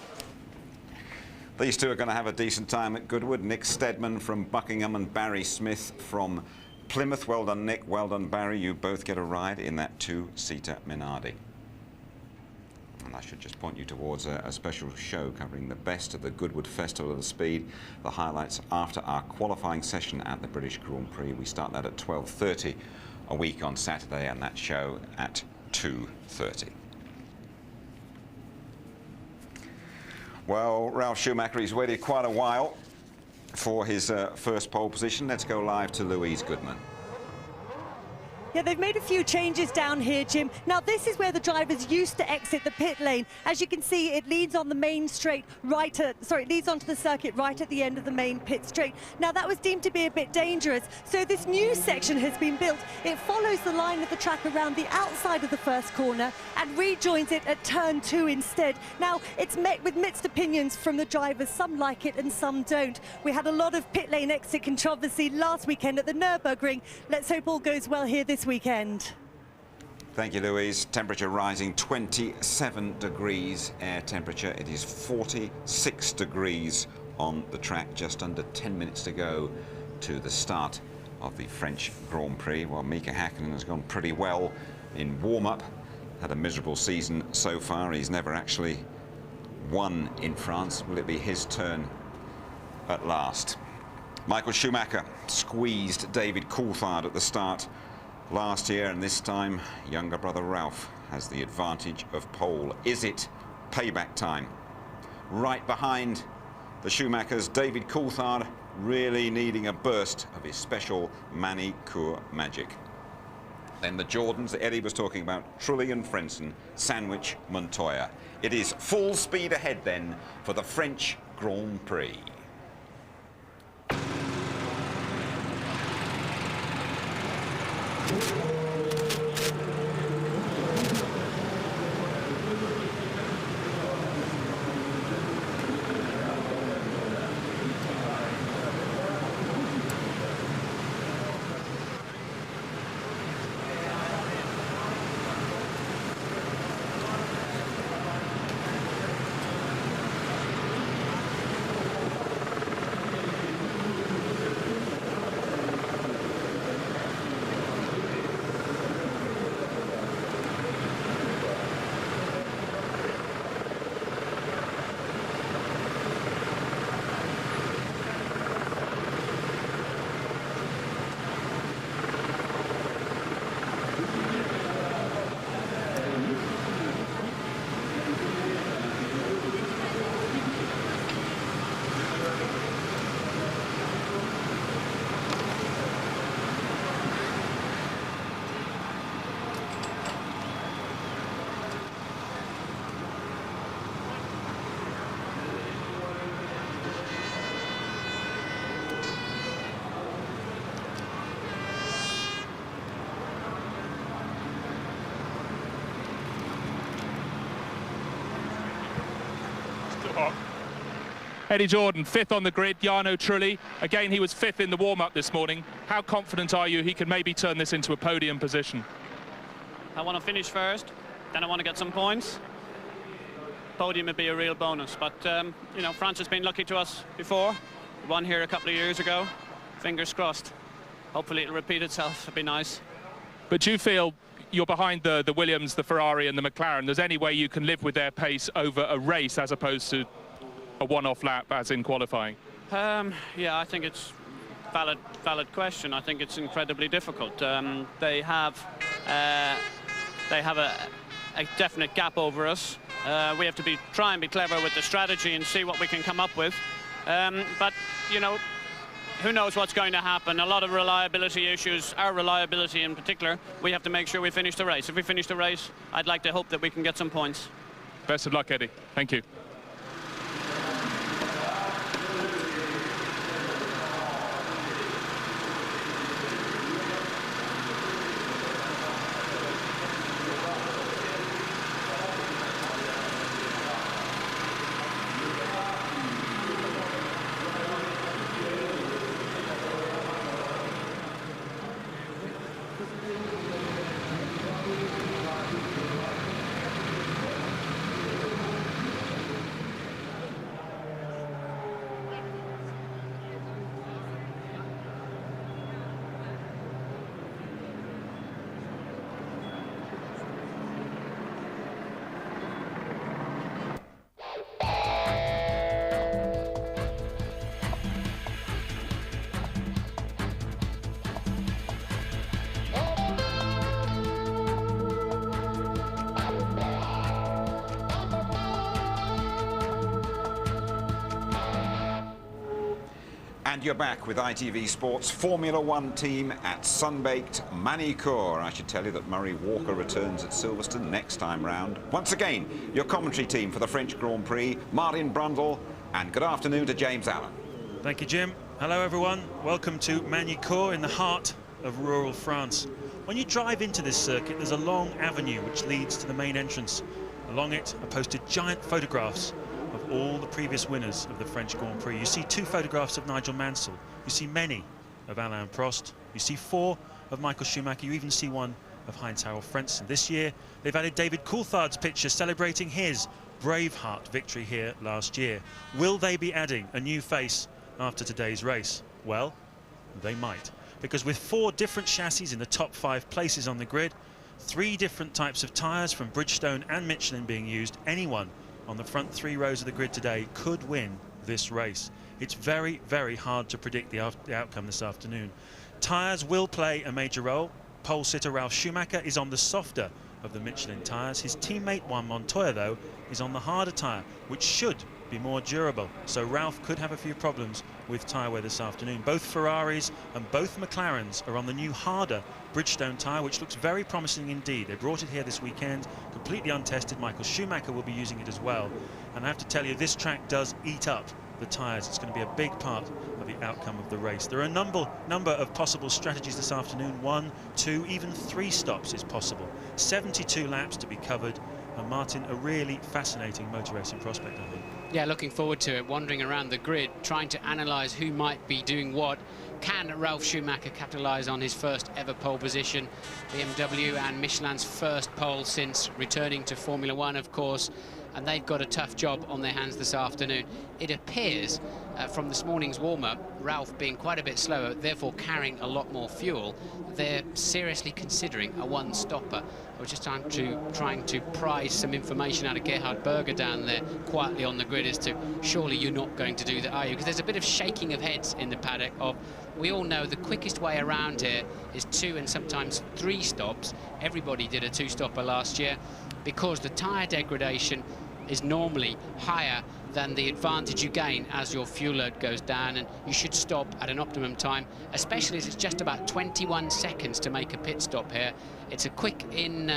These two are going to have a decent time at Goodwood. Nick Steadman from Buckingham and Barry Smith from Plymouth. Well done, Nick. Well done, Barry. You both get a ride in that 2-seater Minardi. And I should just point you towards a special show covering the best of the Goodwood Festival of the Speed. The highlights after our qualifying session at the British Grand Prix. We start that at 12:30 a week on Saturday, and that show at 2:30. Well, Ralf Schumacher, he's waited quite a while for his first pole position. Let's go live to Louise Goodman. Yeah, they've made a few changes down here, Jim. Now, this is where the drivers used to exit the pit lane. As you can see, it leads on the main straight it leads onto the circuit right at the end of the main pit straight. Now, that was deemed to be a bit dangerous, so this new section has been built. It follows the line of the track around the outside of the first corner and rejoins it at turn 2 instead. Now, it's met with mixed opinions from the drivers. Some like it and some don't. We had a lot of pit lane exit controversy last weekend at the Nürburgring. Let's hope all goes well here this weekend. Thank you, Louise. Temperature rising 27 degrees air temperature. It is 46 degrees on the track. Just under 10 minutes to go to the start of the French Grand Prix. Well, Mika Häkkinen has gone pretty well in warm-up. Had a miserable season so far. He's never actually won in France. Will it be his turn at last? Michael Schumacher squeezed David Coulthard at the start last year, and this time younger brother Ralph has the advantage of pole. Is it payback time? Right behind the Schumachers, David Coulthard really needing a burst of his special manicure magic. Then the Jordans that Eddie was talking about, Trulli and Frentzen, Sandwich, Montoya. It is full speed ahead then for the French Grand Prix. Eddie Jordan, 5th on the grid. Jarno Trulli, again, he was 5th in the warm-up this morning. How confident are you he can maybe turn this into a podium position? I want to finish first, then I want to get some points. Podium would be a real bonus, but you know, France has been lucky to us before. We won here a couple of years ago. Fingers crossed. Hopefully it'll repeat itself. It'd be nice. But do you feel you're behind the Williams, the Ferrari and the McLaren? There's any way you can live with their pace over a race as opposed to a one-off lap as in qualifying? Yeah, I think it's valid question. I think it's incredibly difficult. They have a definite gap over us. We have to try and be clever with the strategy and see what we can come up with. But you know, who knows what's going to happen? A lot of reliability issues, our reliability in particular. We have to make sure we finish the race. If we finish the race, I'd like to hope that we can get some points. Best of luck, Eddie. Thank you. And you're back with ITV Sports Formula One team at Sunbaked Manicourt. I should tell you that Murray Walker returns at Silverstone next time round. Once again, your commentary team for the French Grand Prix, Martin Brundle, and good afternoon to James Allen. Thank you, Jim. Hello, everyone. Welcome to Manicourt in the heart of rural France. When you drive into this circuit, there's a long avenue which leads to the main entrance. Along it are posted giant photographs of all the previous winners of the French Grand Prix. You see 2 photographs of Nigel Mansell. You see many of Alain Prost. You see 4 of Michael Schumacher. You even see 1 of Heinz-Harald Frentzen. This year, they've added David Coulthard's picture celebrating his Braveheart victory here last year. Will they be adding a new face after today's race? Well, they might. Because with 4 different chassis in the top 5 places on the grid, 3 different types of tyres from Bridgestone and Michelin being used, anyone on the front 3 rows of the grid today could win this race. It's very, very hard to predict the outcome this afternoon. Tyres will play a major role. Pole sitter Ralf Schumacher is on the softer of the Michelin tyres. His teammate Juan Montoya, though, is on the harder tyre, which should be more durable. So Ralf could have a few problems with tyre wear this afternoon. Both Ferraris and both McLarens are on the new harder Bridgestone tyre, which looks very promising indeed. They brought it here this weekend, completely untested. Michael Schumacher will be using it as well. And I have to tell you, this track does eat up the tyres. It's going to be a big part of the outcome of the race. There are a number of possible strategies this afternoon. 1, 2, even 3 stops is possible. 72 laps to be covered. And Martin, a really fascinating motor racing prospect, I think. Yeah, looking forward to it, wandering around the grid, trying to analyse who might be doing what. Can Ralf Schumacher capitalise on his first ever pole position? BMW and Michelin's first pole since returning to Formula One, of course, and they've got a tough job on their hands this afternoon. It appears from this morning's warm-up, Ralf being quite a bit slower, therefore carrying a lot more fuel, they're seriously considering a one-stopper. I was just trying to pry some information out of Gerhard Berger down there quietly on the grid as to, surely you're not going to do that, are you? Because there's a bit of shaking of heads in the paddock of, we all know the quickest way around here is 2 and sometimes 3 stops. Everybody did a 2-stopper last year because the tyre degradation is normally higher than the advantage you gain as your fuel load goes down, and you should stop at an optimum time, especially as it's just about 21 seconds to make a pit stop here. It's a quick in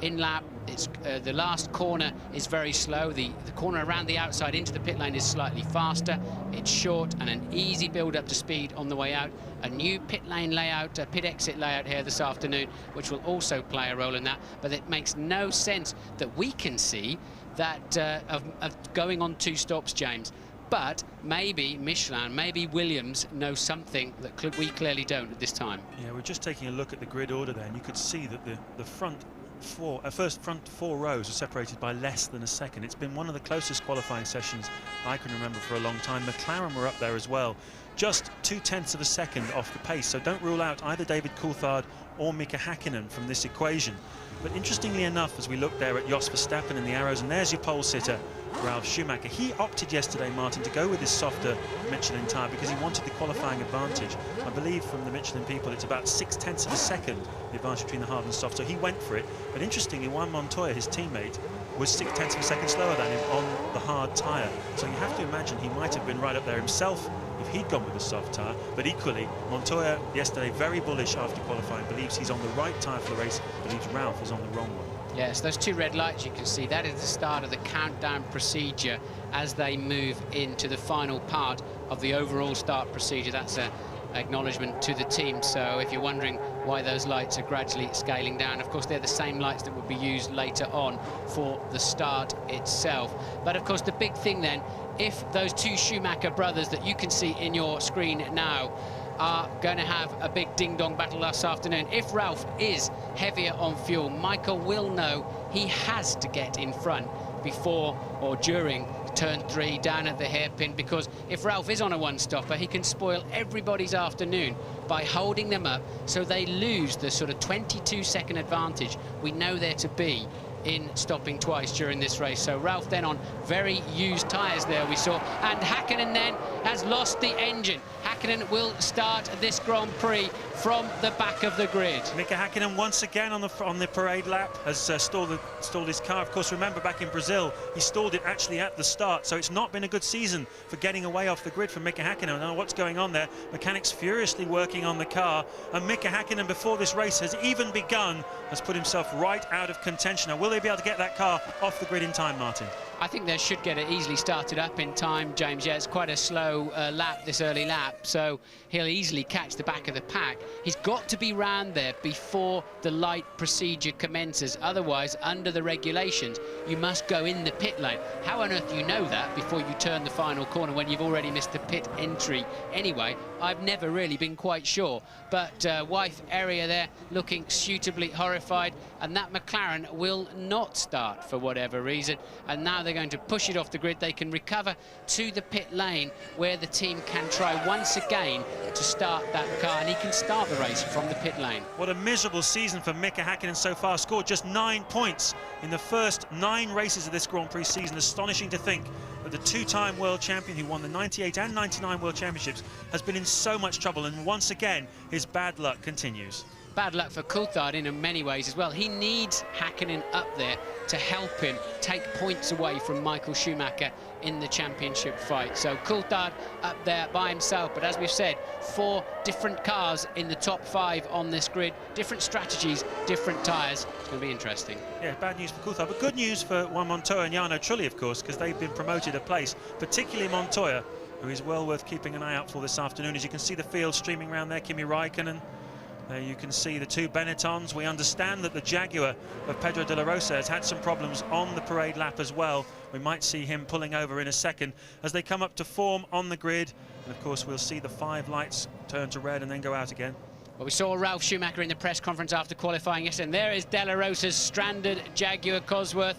lap. It's the last corner is very slow. The corner around the outside into the pit lane is slightly faster. It's short and an easy build up to speed on the way out. A new pit lane layout, pit exit layout here this afternoon, which will also play a role in that. But it makes no sense that we can see that of going on 2 stops, James. But maybe Michelin, maybe Williams know something that we clearly don't at this time. Yeah, we're just taking a look at the grid order there, and you could see that the first front four rows are separated by less than a second. It's been one of the closest qualifying sessions I can remember for a long time. McLaren were up there as well, just 0.2 of a second off the pace. So don't rule out either David Coulthard or Mika Häkkinen from this equation. But interestingly enough, as we look there at Jos Verstappen in the arrows, and there's your pole sitter, Ralf Schumacher. He opted yesterday, Martin, to go with his softer Michelin tyre because he wanted the qualifying advantage. I believe from the Michelin people it's about 0.6 of a second, the advantage between the hard and soft, so he went for it. But interestingly, Juan Montoya, his teammate, was 0.6 of a second slower than him on the hard tyre. So you have to imagine he might have been right up there himself if he'd gone with the soft tyre. But equally, Montoya yesterday very bullish after qualifying, believes he's on the right tyre for the race, believes Ralf is on the wrong one. Yes, those two red lights you can see, that is the start of the countdown procedure as they move into the final part of the overall start procedure. That's an acknowledgement to the team. So if you're wondering why those lights are gradually scaling down, of course they're the same lights that will be used later on for the start itself. But of course the big thing then, if those two Schumacher brothers that you can see in your screen now are going to have a big ding-dong battle this afternoon. If Ralf is heavier on fuel, Michael will know he has to get in front before or during turn 3 down at the hairpin, because if Ralf is on a one-stopper, he can spoil everybody's afternoon by holding them up so they lose the sort of 22-second advantage we know there to be in stopping twice during this race. So Ralf then on very used tyres there we saw, and Häkkinen then has lost the engine. Häkkinen will start this Grand Prix from the back of the grid. Mika Häkkinen once again on the parade lap has stalled his car. Of course, remember back in Brazil, he stalled it actually at the start, so it's not been a good season for getting away off the grid for Mika Häkkinen. I don't know what's going on there. Mechanics furiously working on the car, and Mika Häkkinen, before this race has even begun, has put himself right out of contention. Now, will they be able to get that car off the grid in time, Martin? I think they should get it easily started up in time, James. Yeah, it's quite a slow lap, this early lap, so he'll easily catch the back of the pack. He's got to be round there before the light procedure commences. Otherwise, under the regulations, you must go in the pit lane. How on earth do you know that before you turn the final corner when you've already missed the pit entry? Anyway, I've never really been quite sure. But wife area there looking suitably horrified, and that McLaren will not start for whatever reason. And now they're going to push it off the grid. They can recover to the pit lane where the team can try once again to start that car, and he can start the race from the pit lane. What a miserable season for Mika Häkkinen so far. Scored just 9 points in the first 9 races of this Grand Prix season. Astonishing to think that the two-time world champion who won the 98 and 99 world championships has been in so much trouble, and once again his bad luck continues. Bad luck for Coulthard in many ways as well. He needs Häkkinen up there to help him take points away from Michael Schumacher in the championship fight. So Coulthard up there by himself, but as we've said, 4 different cars in the top 5 on this grid, different strategies, different tyres. It's going to be interesting. Yeah, bad news for Coulthard, but good news for Juan Montoya and Jarno Trulli, of course, because they've been promoted a place, particularly Montoya, who is well worth keeping an eye out for this afternoon. As you can see the field streaming around there, Kimi Räikkönen. There you can see the 2 Benettons. We understand that the Jaguar of Pedro de la Rosa has had some problems on the parade lap as well. We might see him pulling over in a second as they come up to form on the grid. And of course, we'll see the 5 lights turn to red and then go out again. Well, we saw Ralf Schumacher in the press conference after qualifying yesterday, and there is de la Rosa's stranded Jaguar Cosworth.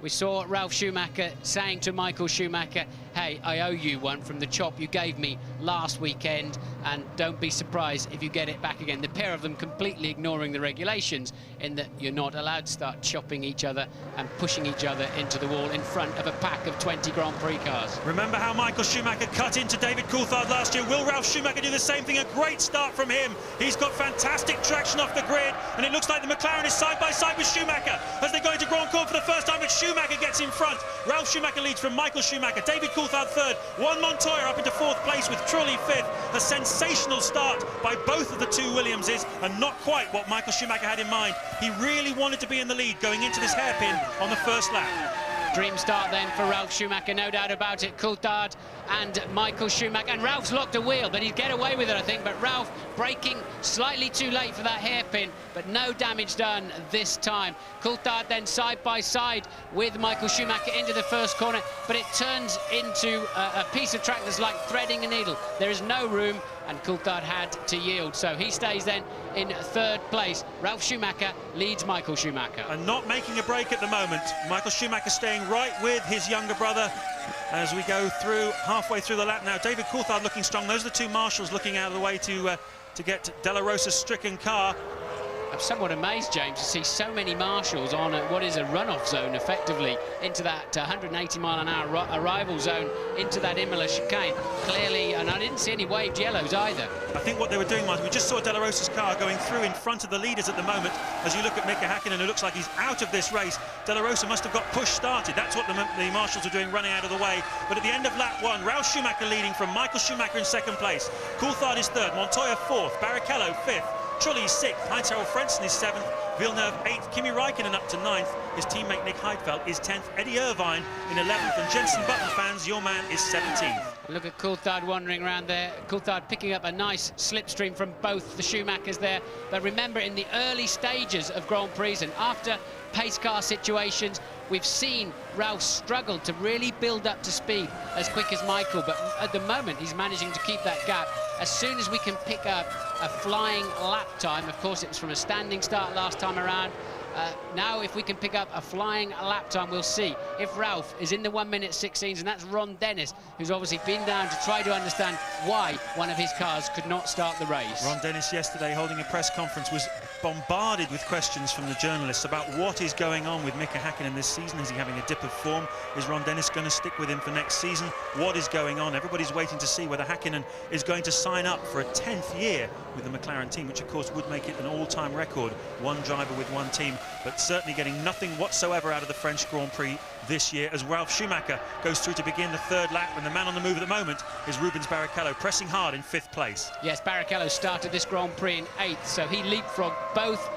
We saw Ralf Schumacher saying to Michael Schumacher, hey, I owe you one from the chop you gave me last weekend, and don't be surprised if you get it back again. The pair of them completely ignoring the regulations in that you're not allowed to start chopping each other and pushing each other into the wall in front of a pack of 20 Grand Prix cars. Remember how Michael Schumacher cut into David Coulthard last year? Will Ralf Schumacher do the same thing? A great start from him. He's got fantastic traction off the grid, and it looks like the McLaren is side by side with Schumacher as they go into Grand Court for the first time, but Schumacher gets in front. Ralf Schumacher leads from Michael Schumacher, David Coulthard third, Juan Montoya up into 4th place with Trulli 5th. A sensational start by both of the 2 Williamses, and not quite what Michael Schumacher had in mind. He really wanted to be in the lead going into this hairpin on the first lap. Dream start then for Ralf Schumacher, no doubt about it. Coulthard and Michael Schumacher. And Ralph's locked a wheel, but he'd get away with it, I think. But Ralph braking slightly too late for that hairpin, but no damage done this time. Coulthard then side by side with Michael Schumacher into the first corner, but it turns into a piece of track that's like threading a needle. There is no room, and Coulthard had to yield. So he stays then in third place. Ralf Schumacher leads Michael Schumacher. And not making a break at the moment. Michael Schumacher staying right with his younger brother as we go through, halfway through the lap now. David Coulthard looking strong. Those are the two marshals looking out of the way to get De La Rosa's stricken car. I'm somewhat amazed, James, to see so many marshals on what is a runoff zone, effectively, into that 180-mile-an-hour arrival zone, into that Imola chicane. Clearly, and I didn't see any waved yellows either. I think what they were doing, Martin, we just saw De La Rosa's car going through in front of the leaders at the moment. As you look at Mika Häkkinen, who looks like he's out of this race, De La Rosa must have got push started. That's what the marshals are doing, running out of the way. But at the end of lap 1, Ralf Schumacher leading from Michael Schumacher in second place. Coulthard is third, Montoya fourth, Barrichello fifth. Trulli is 6th, Heinz-Harald Frentzen is 7th, Villeneuve 8th, Kimi Räikkönen up to 9th, his teammate Nick Heidfeld is 10th, Eddie Irvine in 11th, and Jenson Button fans, your man is 17th. Look at Coulthard wandering around there. Coulthard picking up a nice slipstream from both the Schumachers there. But remember, in the early stages of Grand Prix and after pace car situations, we've seen Ralf struggle to really build up to speed as quick as Michael, but at the moment he's managing to keep that gap. As soon as we can pick up a flying lap time, of course it was from a standing start last time around, now if we can pick up a flying lap time, we'll see if Ralf is in the 1:16s, and that's Ron Dennis, who's obviously been down to try to understand why one of his cars could not start the race. Ron Dennis yesterday holding a press conference was bombarded with questions from the journalists about what is going on with Mika Häkkinen this season. Is he having a dip of form? Is Ron Dennis going to stick with him for next season? What is going on? Everybody's waiting to see whether Häkkinen is going to sign up for a 10th year with the McLaren team, which of course would make it an all-time record, one driver with one team, but certainly getting nothing whatsoever out of the French Grand Prix this year as Ralf Schumacher goes through to begin the third lap, and the man on the move at the moment is Rubens Barrichello, pressing hard in 5th place. Yes, Barrichello started this Grand Prix in 8th, so he leapfrogged both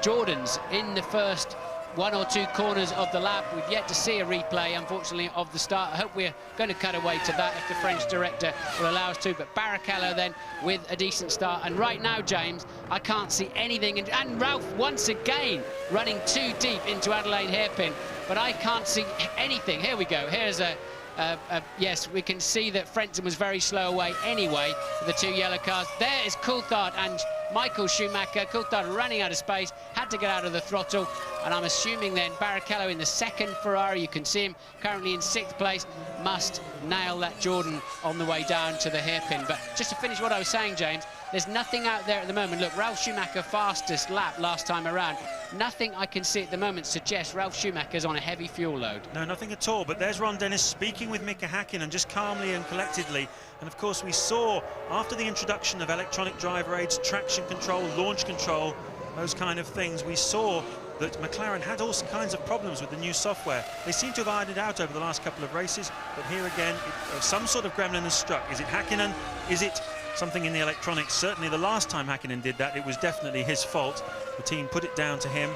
Jordans in the first 1 or 2 corners of the lap. We've yet to see a replay, unfortunately, of the start. I hope we're going to cut away to that if the French director will allow us to. But Barrichello then with a decent start. And right now, James, I can't see anything. And Ralf once again running too deep into Adelaide hairpin. But I can't see anything. Here we go. Here's yes, we can see that Frentzen was very slow away anyway with the 2 yellow cars. There is Coulthard and Michael Schumacher. Coulthard running out of space, had to get out of the throttle, and I'm assuming then Barrichello in the 2nd Ferrari, you can see him currently in 6th place, must nail that Jordan on the way down to the hairpin. But just to finish what I was saying, James, there's nothing out there at the moment. Look, Ralf Schumacher fastest lap last time around. Nothing I can see at the moment suggests Ralf Schumacher's on a heavy fuel load. No, nothing at all. But there's Ron Dennis speaking with Mika Häkkinen just calmly and collectedly. And of course we saw after the introduction of electronic driver aids, traction control, launch control, those kind of things, we saw that McLaren had all kinds of problems with the new software. They seem to have ironed it out over the last couple of races, but here again, some sort of gremlin has struck. Is it Häkkinen? Is it something in the electronics? Certainly the last time Häkkinen did that, it was definitely his fault. The team put it down to him,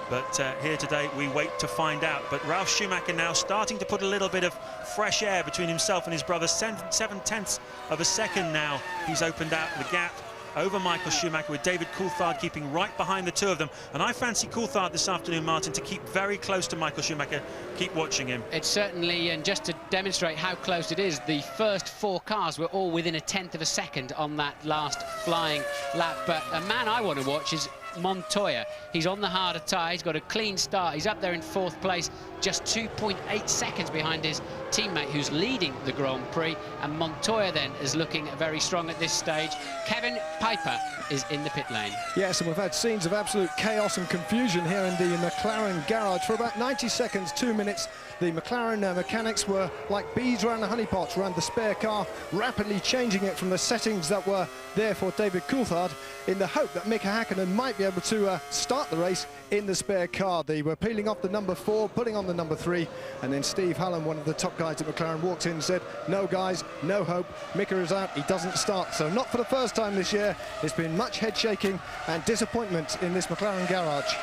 but here today we wait to find out. But Ralf Schumacher now starting to put a little bit of fresh air between himself and his brother. 7/10 of a second now he's opened out the gap over Michael Schumacher, with David Coulthard keeping right behind the 2 of them. And I fancy Coulthard this afternoon, Martin, to keep very close to Michael Schumacher, keep watching him. It's certainly, and just to demonstrate how close it is, the first 4 cars were all within a 1/10 of a second on that last flying lap. But a man I want to watch is Montoya. He's on the harder tyre, he's got a clean start, he's up there in 4th place, just 2.8 seconds behind his teammate who's leading the Grand Prix, and Montoya then is looking very strong at this stage. Kevin Piper is in the pit lane. Yes, and we've had scenes of absolute chaos and confusion here in the McLaren garage for about 90 seconds, 2 minutes. The McLaren mechanics were like bees around the honeypots around the spare car, rapidly changing it from the settings that were there for David Coulthard in the hope that Mika Häkkinen might be able to start the race in the spare car. They were peeling off the number 4, putting on the number 3, and then Steve Hallam, one of the top guys at McLaren, walked in and said, no guys, no hope, Mika is out, he doesn't start. So not for the first time this year. It's been much head shaking and disappointment in this McLaren garage.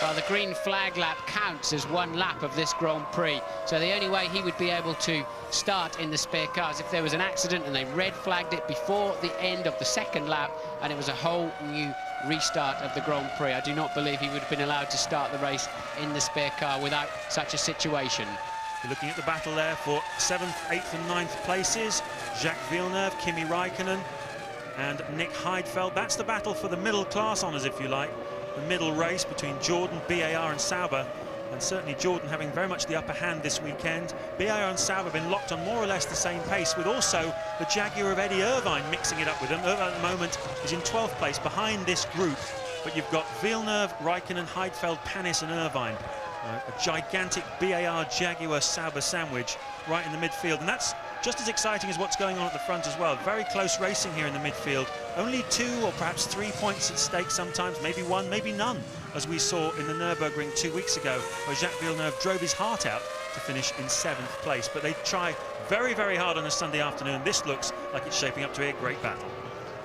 Well, the green flag lap counts as one lap of this Grand Prix, so the only way he would be able to start in the spare car is if there was an accident and they red flagged it before the end of the second lap and it was a whole new restart of the Grand Prix. I do not believe he would have been allowed to start the race in the spare car without such a situation. You're looking at the battle there for 7th, 8th and 9th places. Jacques Villeneuve, Kimi Räikkönen and Nick Heidfeld. That's the battle for the middle class honours, if you like. The middle race between Jordan, BAR and Sauber, and certainly Jordan having very much the upper hand this weekend. BAR and Sauber have been locked on more or less the same pace, with also the Jaguar of Eddie Irvine mixing it up with them. Irvine at the moment is in 12th place behind this group, but you've got Villeneuve, Räikkönen, Heidfeld, Panis and Irvine. A gigantic BAR Jaguar Sauber sandwich right in the midfield, and that's just as exciting as what's going on at the front as well. Very close racing here in the midfield. Only 2 or perhaps 3 points at stake sometimes, maybe 1, maybe none, as we saw in the Nürburgring 2 weeks ago, where Jacques Villeneuve drove his heart out to finish in 7th place. But they try very, very hard on a Sunday afternoon. This looks like it's shaping up to be a great battle.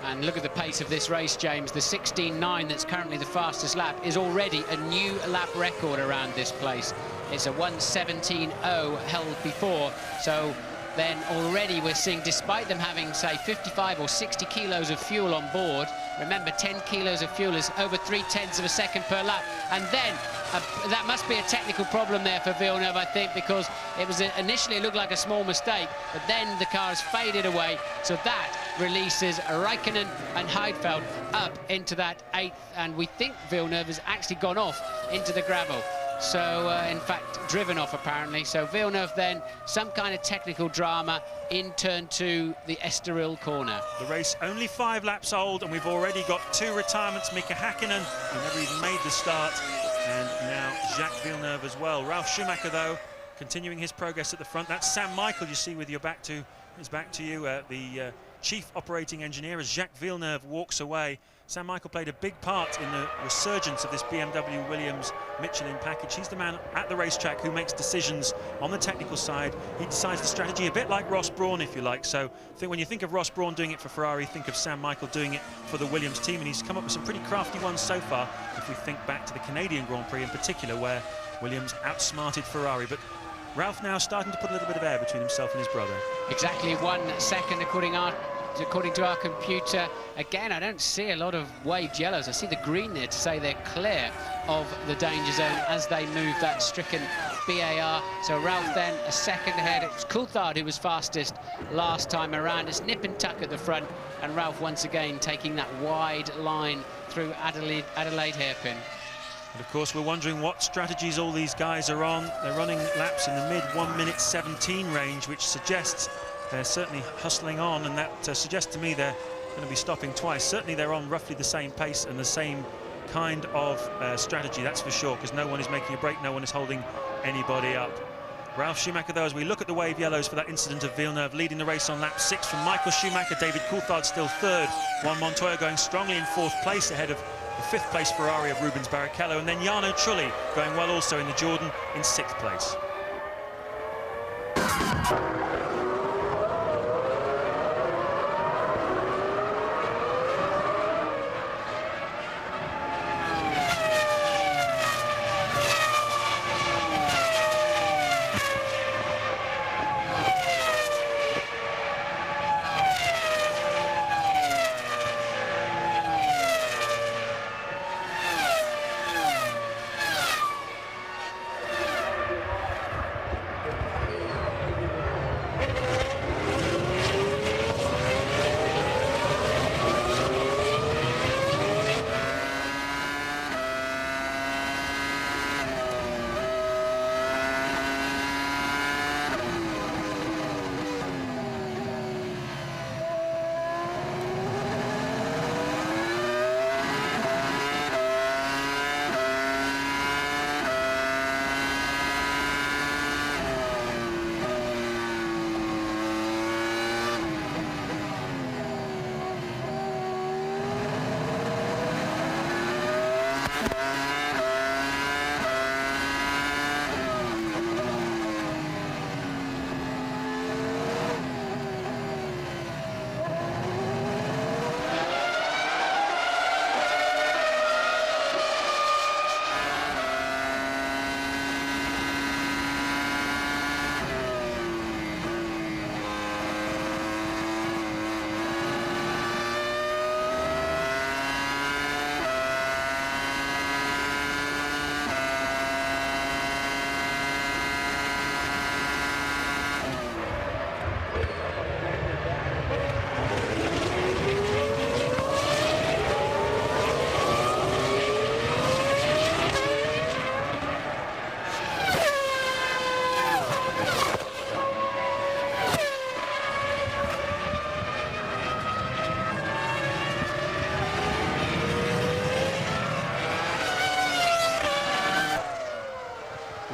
And look at the pace of this race, James. The 16.9 that's currently the fastest lap is already a new lap record around this place. It's a 1:17.0 held before, so then already we're seeing, despite them having, say, 55 or 60 kilos of fuel on board, remember 10 kilos of fuel is over 0.3 of a second per lap, and then that must be a technical problem there for Villeneuve, I think, because it was initially, it looked like a small mistake, but then the car has faded away, so that releases Räikkönen and Heidfeld up into that 8th, and we think Villeneuve has actually gone off into the gravel. So, in fact, driven off, apparently. So Villeneuve then, some kind of technical drama in turn 2, the Estoril corner. The race only 5 laps old, and we've already got 2 retirements. Mika Häkkinen, who never even made the start, and now Jacques Villeneuve as well. Ralf Schumacher, though, continuing his progress at the front. That's Sam Michael, you see, with your back to you, the chief operating engineer, as Jacques Villeneuve walks away. Sam Michael played a big part in the resurgence of this BMW Williams Michelin package. He's the man at the racetrack who makes decisions on the technical side. He decides the strategy, a bit like Ross Brawn, if you like. So I think when you think of Ross Brawn doing it for Ferrari, think of Sam Michael doing it for the Williams team, and he's come up with some pretty crafty ones so far, if we think back to the Canadian Grand Prix in particular, where Williams outsmarted Ferrari. But Ralph now starting to put a little bit of air between himself and his brother. Exactly 1 second, according to our computer. Again, I don't see a lot of waved yellows. I see the green there to say they're clear of the danger zone as they move that stricken BAR. So Ralph then a second ahead. It was Coulthard who was fastest last time around. It's nip and tuck at the front, and Ralph once again taking that wide line through Adelaide hairpin. And of course, we're wondering what strategies all these guys are on. They're running laps in the mid 1:17 range, which suggests they're certainly hustling on, and that suggests to me they're going to be stopping twice. Certainly they're on roughly the same pace and the same kind of strategy, that's for sure, because no one is making a break, no one is holding anybody up. Ralf Schumacher, though, as we look at the wave yellows for that incident of Villeneuve, leading the race on lap 6 from Michael Schumacher. David Coulthard still 3rd. Juan Montoya going strongly in 4th place ahead of the 5th place Ferrari of Rubens Barrichello, and then Jarno Trulli going well also in the Jordan in 6th place.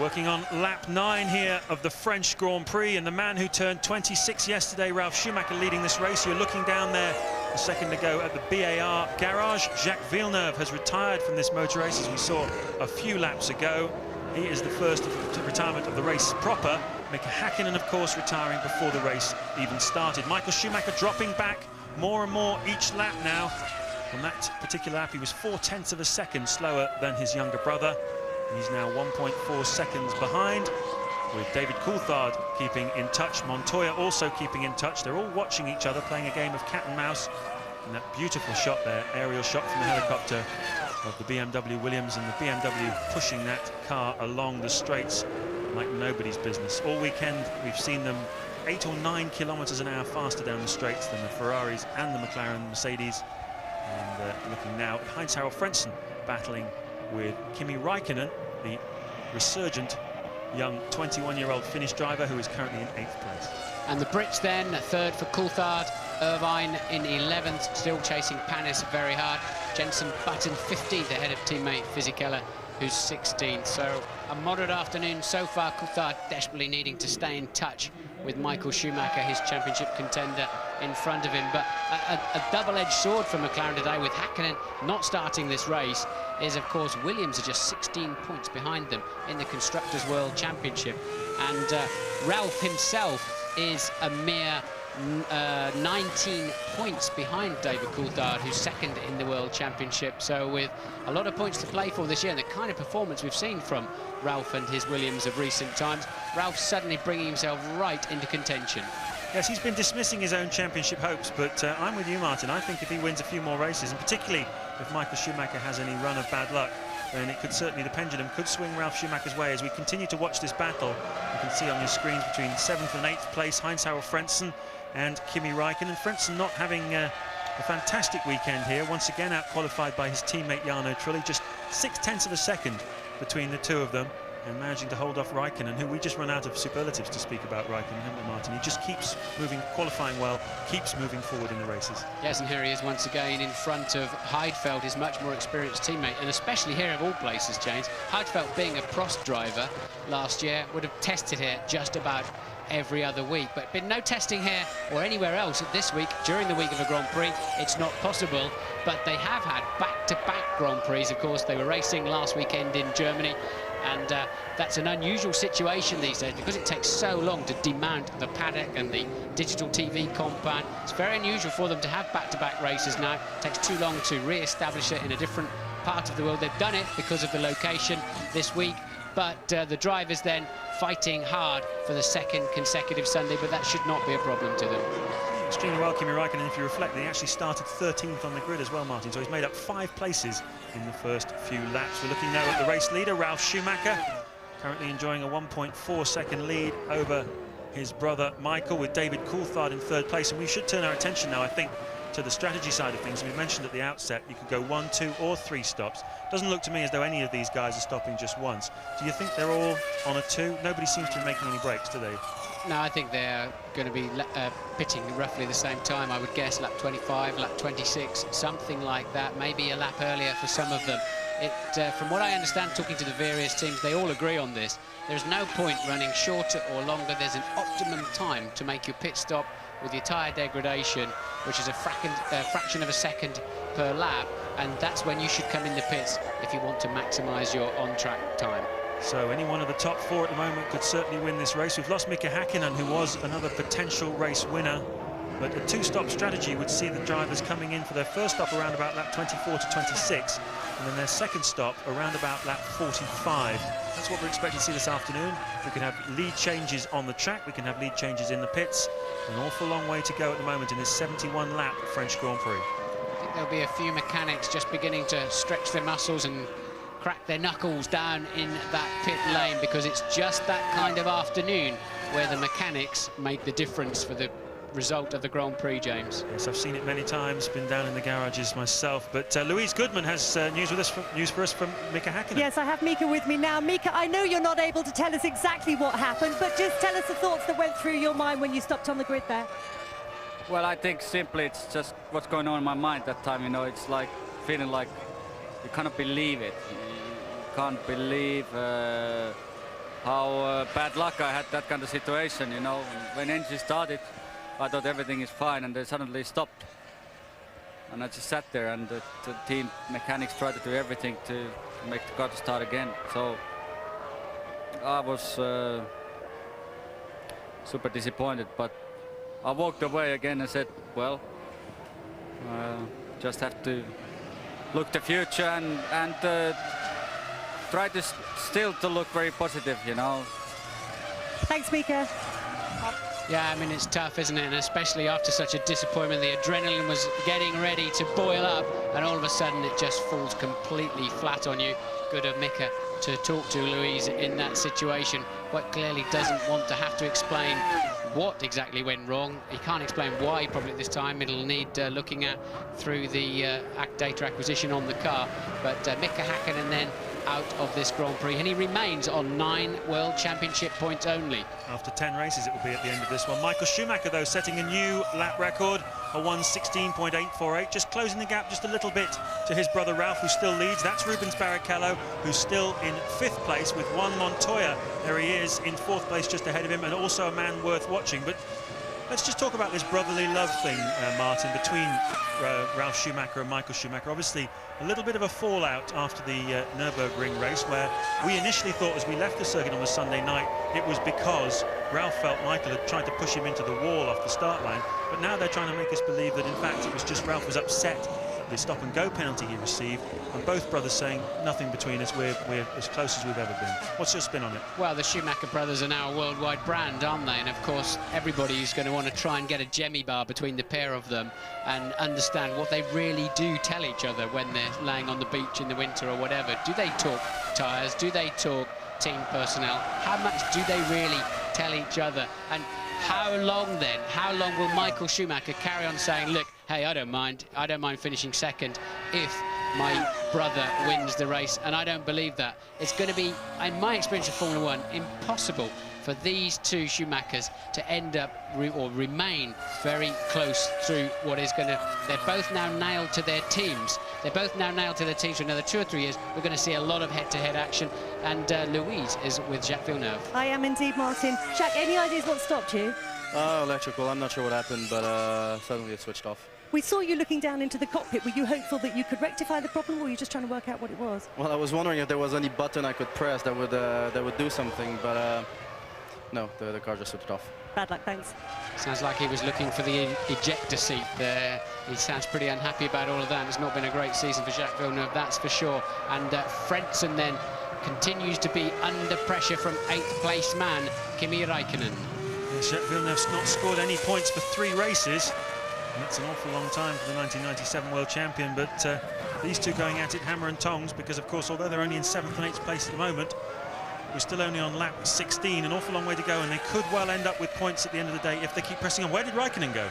Working on lap 9 here of the French Grand Prix, and the man who turned 26 yesterday, Ralf Schumacher, leading this race. You're looking down there a second ago at the BAR garage. Jacques Villeneuve has retired from this motor race, as we saw a few laps ago. He is the first retirement of the race proper. Mika Häkkinen, of course, retiring before the race even started. Michael Schumacher dropping back more and more each lap now. On that particular lap, he was 0.4 of a second slower than his younger brother. He's now 1.4 seconds behind, with David Coulthard keeping in touch. Montoya also keeping in touch. They're all watching each other, playing a game of cat and mouse. And that beautiful shot there, aerial shot from the helicopter of the BMW Williams, and the BMW pushing that car along the straights like nobody's business. All weekend we've seen them 8 or 9 kilometers an hour faster down the straights than the Ferraris and the McLaren Mercedes. And looking now at Heinz-Harald Frentzen battling with Kimi Räikkönen, the resurgent young 21-year-old Finnish driver who is currently in 8th place. And the Brits then, 3rd for Coulthard, Irvine in 11th, still chasing Panis very hard. Jenson Button 15th ahead of teammate Fisichella, who's 16th. So a moderate afternoon so far. Coulthard desperately needing to stay in touch with Michael Schumacher, his championship contender, in front of him. But a double-edged sword for McLaren today, with Häkkinen not starting this race, is of course Williams are just 16 points behind them in the Constructors' World Championship. And Ralf himself is a mere 19 points behind David Coulthard, who's 2nd in the World Championship. So with a lot of points to play for this year, and the kind of performance we've seen from Ralf and his Williams of recent times, Ralf suddenly bringing himself right into contention. Yes, he's been dismissing his own championship hopes, but I'm with you, Martin. I think if he wins a few more races, and particularly if Michael Schumacher has any run of bad luck, then it could certainly, the pendulum could swing Ralf Schumacher's way. As we continue to watch this battle, you can see on your screens between 7th and 8th place, Heinz-Harald Frentzen and Kimi Räikkönen. Frentzen not having a fantastic weekend here, once again out-qualified by his teammate Jarno Trulli, just 0.6 of a second between the two of them, and managing to hold off Räikkönen, who we just run out of superlatives to speak about Räikkönen, haven't we, Martin? He just keeps moving, qualifying well, keeps moving forward in the races. Yes, and here he is once again in front of Heidfeld, his much more experienced teammate, and especially here of all places, James. Heidfeld, being a Prost driver last year, would have tested here just about every other week, but been no testing here or anywhere else this week. During the week of a Grand Prix, it's not possible, but they have had back-to-back Grand Prix. Of course, they were racing last weekend in Germany, and that's an unusual situation these days because it takes so long to demount the paddock and the digital TV compound. It's very unusual for them to have back-to-back races now. It takes too long to re-establish it in a different part of the world. They've done it because of the location this week, but the drivers then fighting hard for the 2nd consecutive Sunday, but that should not be a problem to them. Extremely well, Kimi Räikkönen. If you reflect, he actually started 13th on the grid as well, Martin, so he's made up 5 places in the first few laps. We're looking now at the race leader, Ralf Schumacher, currently enjoying a 1.4 second lead over his brother Michael, with David Coulthard in 3rd place. And we should turn our attention now, I think, to the strategy side of things. We mentioned at the outset you could go 1, 2 or 3 stops. Doesn't look to me as though any of these guys are stopping just once. Do you think they're all on a 2? Nobody seems to be making any breaks, do they? No, I think they're going to be pitting roughly the same time. I would guess lap 25, lap 26, something like that. Maybe a lap earlier for some of them. From what I understand, talking to the various teams, they all agree on this. There's no point running shorter or longer. There's an optimum time to make your pit stop with your tyre degradation, which is a fraction of a second per lap, and that's when you should come in the pits if you want to maximise your on-track time. So any one of the top 4 at the moment could certainly win this race. We've lost Mika Häkkinen, who was another potential race winner, but a 2-stop strategy would see the drivers coming in for their first stop around about lap 24 to 26, and then their second stop around about lap 45. That's what we're expecting to see this afternoon. We can have lead changes on the track, we can have lead changes in the pits. An awful long way to go at the moment in this 71-lap French Grand Prix. I think there'll be a few mechanics just beginning to stretch their muscles and crack their knuckles down in that pit lane, because it's just that kind of afternoon where the mechanics make the difference for the result of the Grand Prix, James. Yes, I've seen it many times, been down in the garages myself, but Louise Goodman has news for us from Mika Häkkinen. Yes, I have Mika with me now. Mika, I know you're not able to tell us exactly what happened, but just tell us the thoughts that went through your mind when you stopped on the grid there. Well, I think simply it's just what's going on in my mind that time, you know. It's like feeling like you cannot believe it. You can't believe how bad luck I had that kind of situation, you know. When engine started, I thought everything is fine, and they suddenly stopped. And I just sat there, and the team mechanics tried to do everything to make the car to start again. So I was super disappointed, but I walked away again and said, well, just have to look the future and try to still to look very positive, you know. Thanks, Mika. Yeah, I mean, it's tough, isn't it? And especially after such a disappointment, the adrenaline was getting ready to boil up, and all of a sudden it just falls completely flat on you. Good of Mika to talk to Louise in that situation. Quite clearly doesn't want to have to explain what exactly went wrong. He can't explain why probably at this time. It'll need looking at through the data acquisition on the car. But Mika Häkkinen then out of this Grand Prix, and he remains on 9 World Championship points only. After 10 races it will be at the end of this one. Michael Schumacher though setting a new lap record, a 1:16.848, just closing the gap just a little bit to his brother Ralph, who still leads. That's Rubens Barrichello, who's still in 5th place with Juan Montoya. There he is in 4th place just ahead of him, and also a man worth watching. But let's just talk about this brotherly love thing, Martin, between Ralf Schumacher and Michael Schumacher. Obviously, a little bit of a fallout after the Nürburgring race, where we initially thought as we left the circuit on the Sunday night, it was because Ralf felt Michael had tried to push him into the wall off the start line. But now they're trying to make us believe that, in fact, it was just Ralf was upset the stop-and-go penalty he received, and both brothers saying nothing between us, we're as close as we've ever been. What's your spin on it? Well, the Schumacher brothers are now a worldwide brand, aren't they? And of course everybody's going to want to try and get a Jemmy bar between the pair of them and understand what they really do tell each other when they're laying on the beach in the winter or whatever. Do they talk tyres? Do they talk team personnel? How much do they really tell each other? And how long then? How long will Michael Schumacher carry on saying, look, hey, I don't mind finishing second if my brother wins the race? And I don't believe that. It's going to be, in my experience of Formula One, impossible for these two Schumachers to end up or remain very close through what is going to... They're both now nailed to their teams. They're both now nailed to their teams for another 2 or 3 years. We're going to see a lot of head-to-head action. And Louise is with Jacques Villeneuve. I am indeed, Martin. Jacques, any ideas what stopped you? Electrical. I'm not sure what happened, but suddenly it switched off. We saw you looking down into the cockpit. Were you hopeful that you could rectify the problem, or were you just trying to work out what it was? Well, I was wondering if there was any button I could press that would do something, but no, the car just switched off. Bad luck, thanks. Sounds like he was looking for the ejector seat there. He sounds pretty unhappy about all of that. It's not been a great season for Jacques Villeneuve, that's for sure. And Frentzen then continues to be under pressure from 8th place man, Kimi Räikkönen. Yeah, Jacques Villeneuve's not scored any points for 3 races. And that's an awful long time for the 1997 world champion, but these two going at it hammer and tongs, because of course, although they're only in 7th and 8th place at the moment, we're still only on lap 16, an awful long way to go, and they could well end up with points at the end of the day if they keep pressing on. Where did Räikkönen go?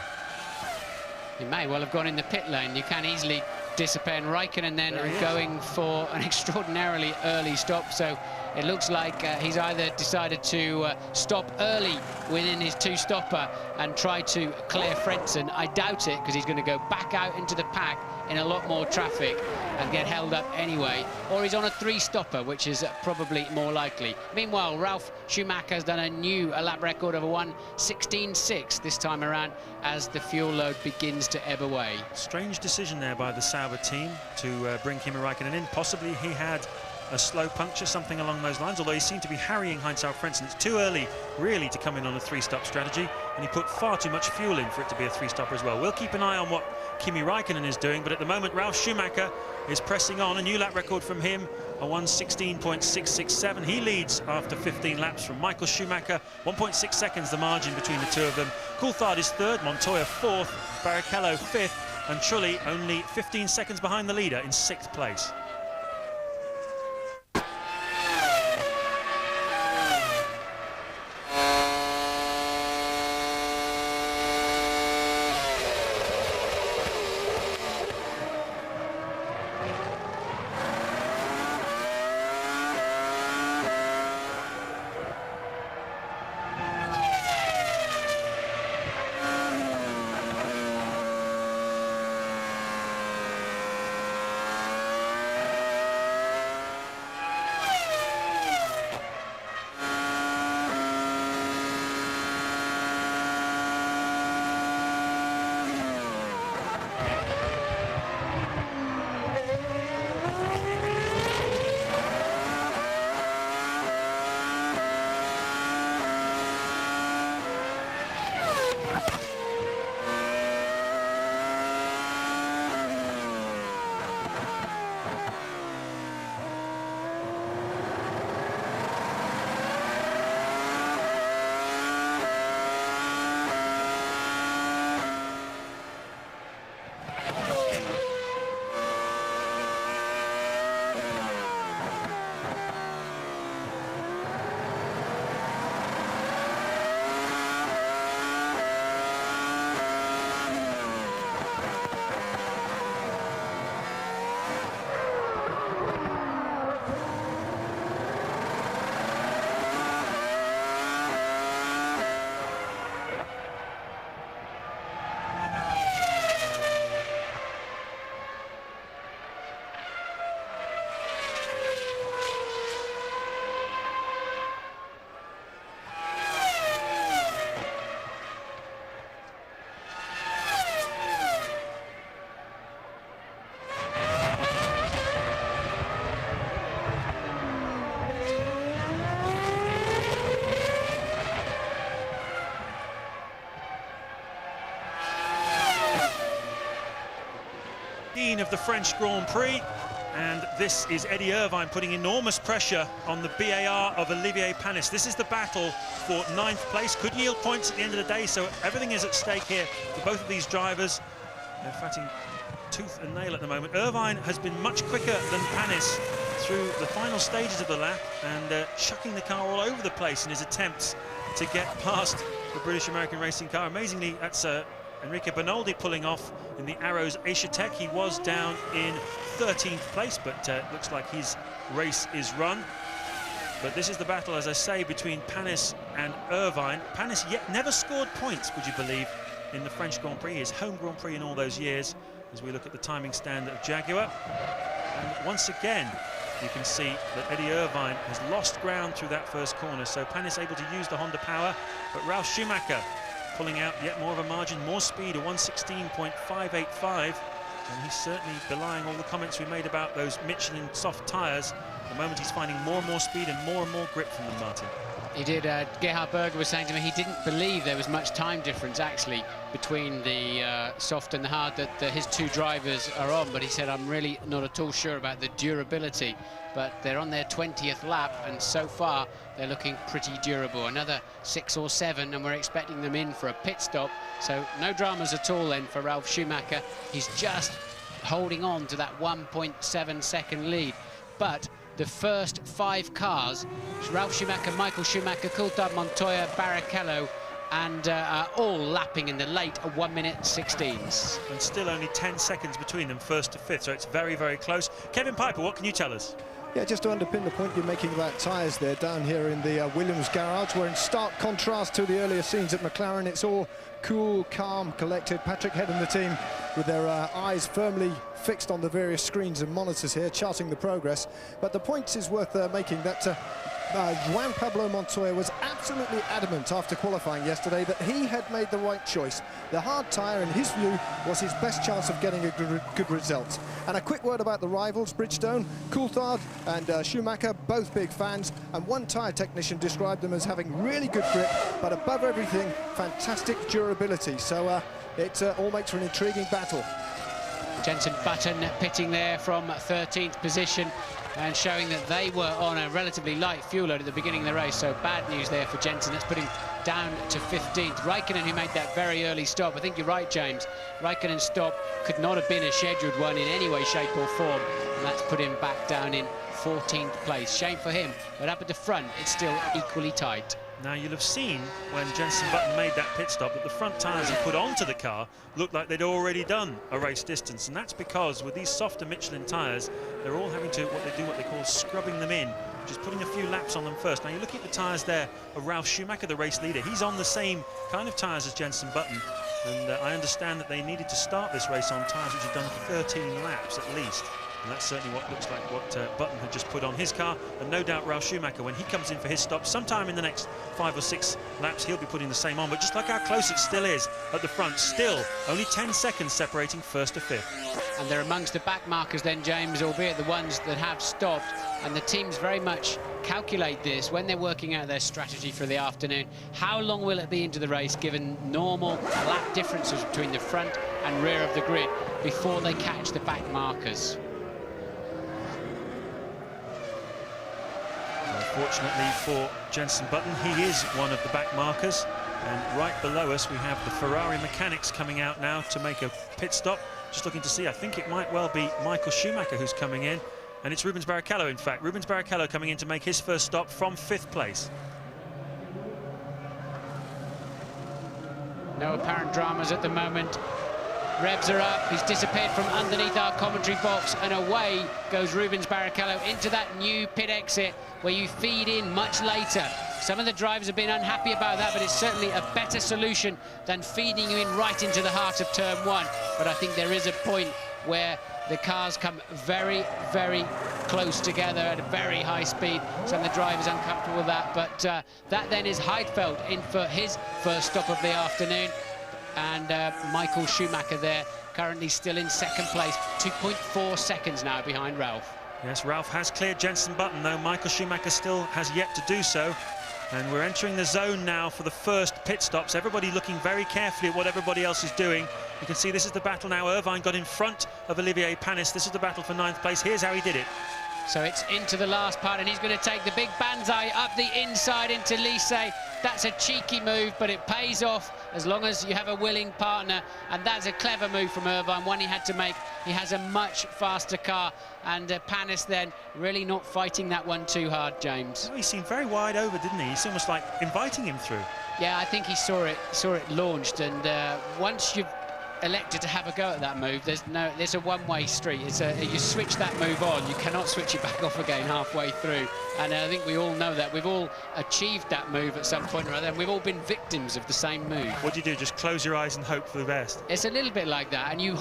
He may well have gone in the pit lane. You can easily disappear, and Räikkönen then going for an extraordinarily early stop, so it looks like he's either decided to stop early within his 2-stopper and try to clear Frentzen. I doubt it, because he's going to go back out into the pack in a lot more traffic and get held up anyway, or he's on a 3-stopper, which is probably more likely. Meanwhile, Ralf Schumacher has done a lap record of a 1:16.6 this time around as the fuel load begins to ebb away. Strange decision there by the Sauber team to bring Kimi Räikkönen in. Possibly he had a slow puncture, something along those lines, although he seemed to be harrying Heinz-Harald Frentzen. It's too early, really, to come in on a 3-stop strategy, and he put far too much fuel in for it to be a 3-stopper as well. We'll keep an eye on what Kimi Räikkönen is doing, but at the moment, Ralf Schumacher is pressing on. A new lap record from him, a 1:16.667. He leads after 15 laps from Michael Schumacher. 1.6 seconds the margin between the two of them. Coulthard is 3rd, Montoya 4th, Barrichello 5th, and Trulli only 15 seconds behind the leader in 6th place. Of the French Grand Prix, and this is Eddie Irvine putting enormous pressure on the BAR of Olivier Panis. This is the battle for 9th place. Could yield points at the end of the day, so everything is at stake here for both of these drivers. They're fighting tooth and nail at the moment. Irvine has been much quicker than Panis through the final stages of the lap, and chucking the car all over the place in his attempts to get past the British-American racing car. Amazingly, that's Enrique Bernoldi pulling off in the Arrows Asia Tech. He was down in 13th place, but looks like his race is run. But this is the battle, as I say, between Panis and Irvine. Panis yet never scored points, would you believe, in the French Grand Prix, his home Grand Prix in all those years, as we look at the timing stand of Jaguar. And once again, you can see that Eddie Irvine has lost ground through that first corner, so Panis able to use the Honda power, but Ralf Schumacher pulling out yet more of a margin, more speed, a 1:16.585, and he's certainly belying all the comments we made about those Michelin soft tyres. At the moment he's finding more and more speed and more grip from them, Martin. He did. Gerhard Berger was saying to me he didn't believe there was much time difference actually between the soft and the hard that his two drivers are on, but he said, I'm really not at all sure about the durability, but they're on their 20th lap and so far they're looking pretty durable. Another 6 or 7 and we're expecting them in for a pit stop, so no dramas at all then for Ralf Schumacher. He's just holding on to that 1.7 second lead, but the first 5 cars, Ralf Schumacher, Michael Schumacher, Coulthard, Montoya, Barrichello, and are all lapping in the late 1:16. And still only 10 seconds between them, first to fifth, so it's very close. Kevin Piper, what can you tell us? Yeah, just to underpin the point you're making about tyres there, down here in the Williams garage, we're in stark contrast to the earlier scenes at McLaren. It's all cool, calm, collected. Patrick Head and the team with their eyes firmly fixed on the various screens and monitors here, charting the progress. But the point is worth making that Juan Pablo Montoya was absolutely adamant after qualifying yesterday that he had made the right choice. The hard tyre, in his view, was his best chance of getting a good result. And a quick word about the rivals, Bridgestone, Coulthard and Schumacher, both big fans, and one tyre technician described them as having really good grip, but above everything, fantastic durability. So it all makes for an intriguing battle. Jenson Button pitting there from 13th position and showing that they were on a relatively light fuel load at the beginning of the race, so bad news there for Jenson. That's put him down to 15th. Raikkonen, who made that very early stop, I think you're right, James, Raikkonen's stop could not have been a scheduled one in any way, shape or form, and that's put him back down in 14th place. Shame for him, but up at the front it's still equally tight. Now, you'll have seen when Jenson Button made that pit stop that the front tyres he put onto the car looked like they'd already done a race distance, and that's because with these softer Michelin tyres, they're all having to what they call scrubbing them in, just putting a few laps on them first. Now, you look at the tyres there of Ralf Schumacher, the race leader. He's on the same kind of tyres as Jenson Button, and I understand that they needed to start this race on tyres which have done 13 laps at least. And that's certainly what looks like what Button had just put on his car. And no doubt Ralf Schumacher, when he comes in for his stop, sometime in the next 5 or 6 laps, he'll be putting the same on. But just look how close it still is at the front. Still, only 10 seconds separating first to fifth. And they're amongst the back markers then, James, albeit the ones that have stopped. And the teams very much calculate this when they're working out their strategy for the afternoon. How long will it be into the race, given normal lap differences between the front and rear of the grid, before they catch the back markers? Fortunately for Jenson Button, he is one of the back markers, and right below us we have the Ferrari mechanics coming out now to make a pit stop. Just looking to see, I think it might well be Michael Schumacher who's coming in, and it's Rubens Barrichello, in fact. Rubens Barrichello coming in to make his first stop from 5th place. No apparent dramas at the moment. Revs are up, he's disappeared from underneath our commentary box, and away goes Rubens Barrichello into that new pit exit where you feed in much later. Some of the drivers have been unhappy about that, but it's certainly a better solution than feeding you in right into the heart of turn 1. But I think there is a point where the cars come very close together at a very high speed. Some of the drivers uncomfortable with that, but that then is Heidfeld in for his first stop of the afternoon. And Michael Schumacher there, currently still in 2nd place, 2.4 seconds now behind Ralf. Yes, Ralf has cleared Jenson Button, though Michael Schumacher still has yet to do so. And we're entering the zone now for the first pit stops. Everybody looking very carefully at what everybody else is doing. You can see this is the battle now. Irvine got in front of Olivier Panis. This is the battle for 9th place. Here's how he did it. So it's into the last part, and he's going to take the big banzai up the inside into Lise. That's a cheeky move, but it pays off as long as you have a willing partner, and that's a clever move from Irvine, one he had to make. He has a much faster car, and Panis then really not fighting that one too hard, James. Oh, he seemed very wide over, didn't he? It's almost like inviting him through. Yeah, I think he saw it launched, and once you've elected to have a go at that move, there's a one-way street. You switch that move on, you cannot switch it back off again halfway through, and I think we all know that. We've all achieved that move at some point or other, and we've all been victims of the same move. What do? Just close your eyes and hope for the best? It's a little bit like that, and you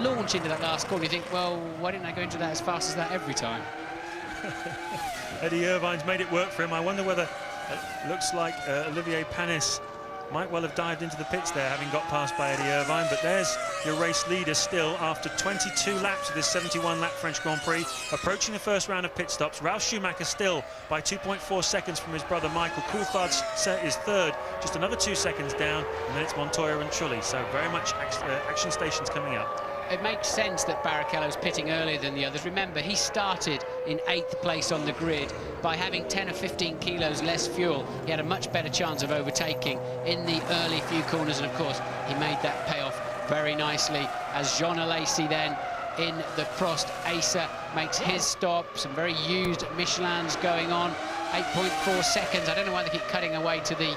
launch into that last corner, you think, well, why didn't I go into that as fast as that every time? Eddie Irvine's made it work for him. I wonder whether it looks like Olivier Panis might well have dived into the pits there, having got past by Eddie Irvine, but there's your race leader still after 22 laps of this 71-lap French Grand Prix, approaching the first round of pit stops. Ralf Schumacher still by 2.4 seconds from his brother Michael. Coulthard is third, just another 2 seconds down, and then it's Montoya and Trulli, so very much action stations coming up. It makes sense that Barrichello's pitting earlier than the others. Remember, he started in 8th place on the grid. By having 10 or 15 kilos less fuel, he had a much better chance of overtaking in the early few corners, and of course, he made that pay off very nicely as Jean Alesi then in the Prost Acer makes his stop. Some very used Michelins going on. 8.4 seconds. I don't know why they keep cutting away to the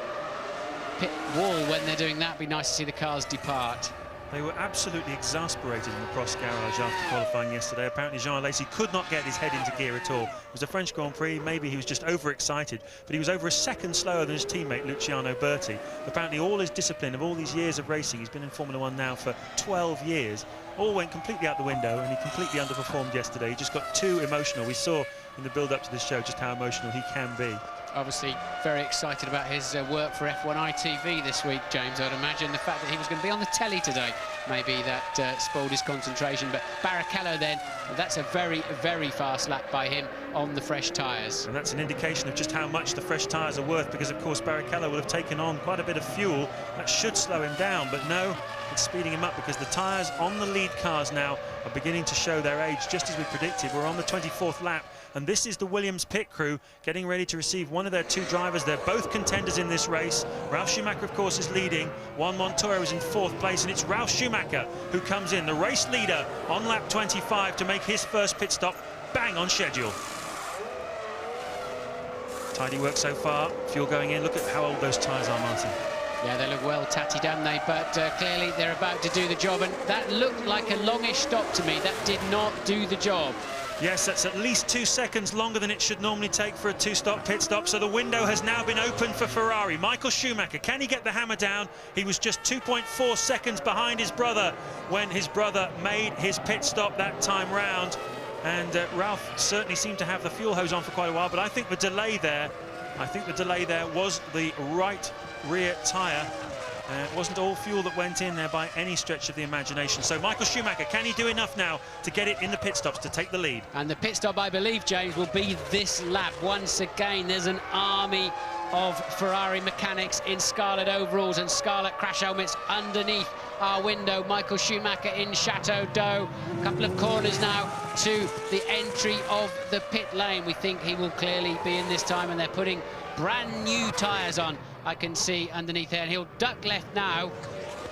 pit wall when they're doing that. It'd be nice to see the cars depart. They were absolutely exasperated in the Prost garage after qualifying yesterday. Apparently Jean Alesi could not get his head into gear at all. It was a French Grand Prix, maybe he was just overexcited, but he was over a second slower than his teammate Luciano Berti. Apparently all his discipline of all these years of racing, he's been in Formula 1 now for 12 years, all went completely out the window, and he completely underperformed yesterday. He just got too emotional. We saw in the build-up to this show just how emotional he can be. Obviously very excited about his work for F1 ITV this week, James. I'd imagine the fact that he was going to be on the telly today, maybe that spoiled his concentration. But Barrichello then, that's a very, very fast lap by him on the fresh tyres. And that's an indication of just how much the fresh tyres are worth, because of course Barrichello will have taken on quite a bit of fuel. That should slow him down, but no, it's speeding him up because the tyres on the lead cars now are beginning to show their age, just as we predicted. We're on the 24th lap. And this is the Williams pit crew getting ready to receive one of their two drivers. They're both contenders in this race. Ralf Schumacher, of course, is leading. Juan Montoya is in 4th place, and it's Ralf Schumacher who comes in, the race leader, on lap 25 to make his first pit stop, bang on schedule. Tidy work so far. Fuel going in. Look at how old those tyres are, Martin. Yeah, they look well tatty, don't they? But clearly they're about to do the job, and that looked like a longish stop to me. That did not do the job. Yes, that's at least 2 seconds longer than it should normally take for a two-stop pit stop, so the window has now been opened for Ferrari. Michael Schumacher, can he get the hammer down? He was just 2.4 seconds behind his brother when his brother made his pit stop that time round. And Ralf certainly seemed to have the fuel hose on for quite a while, but I think the delay there was the right rear tyre. It wasn't all fuel that went in there by any stretch of the imagination. So Michael Schumacher, can he do enough now to get it in the pit stops to take the lead? And the pit stop, I believe, James, will be this lap. Once again, there's an army of Ferrari mechanics in scarlet overalls and scarlet crash helmets underneath our window. Michael Schumacher in Chateau d'Eau. A couple of corners now to the entry of the pit lane. We think he will clearly be in this time, and they're putting brand new tyres on, I can see underneath there, and he'll duck left now,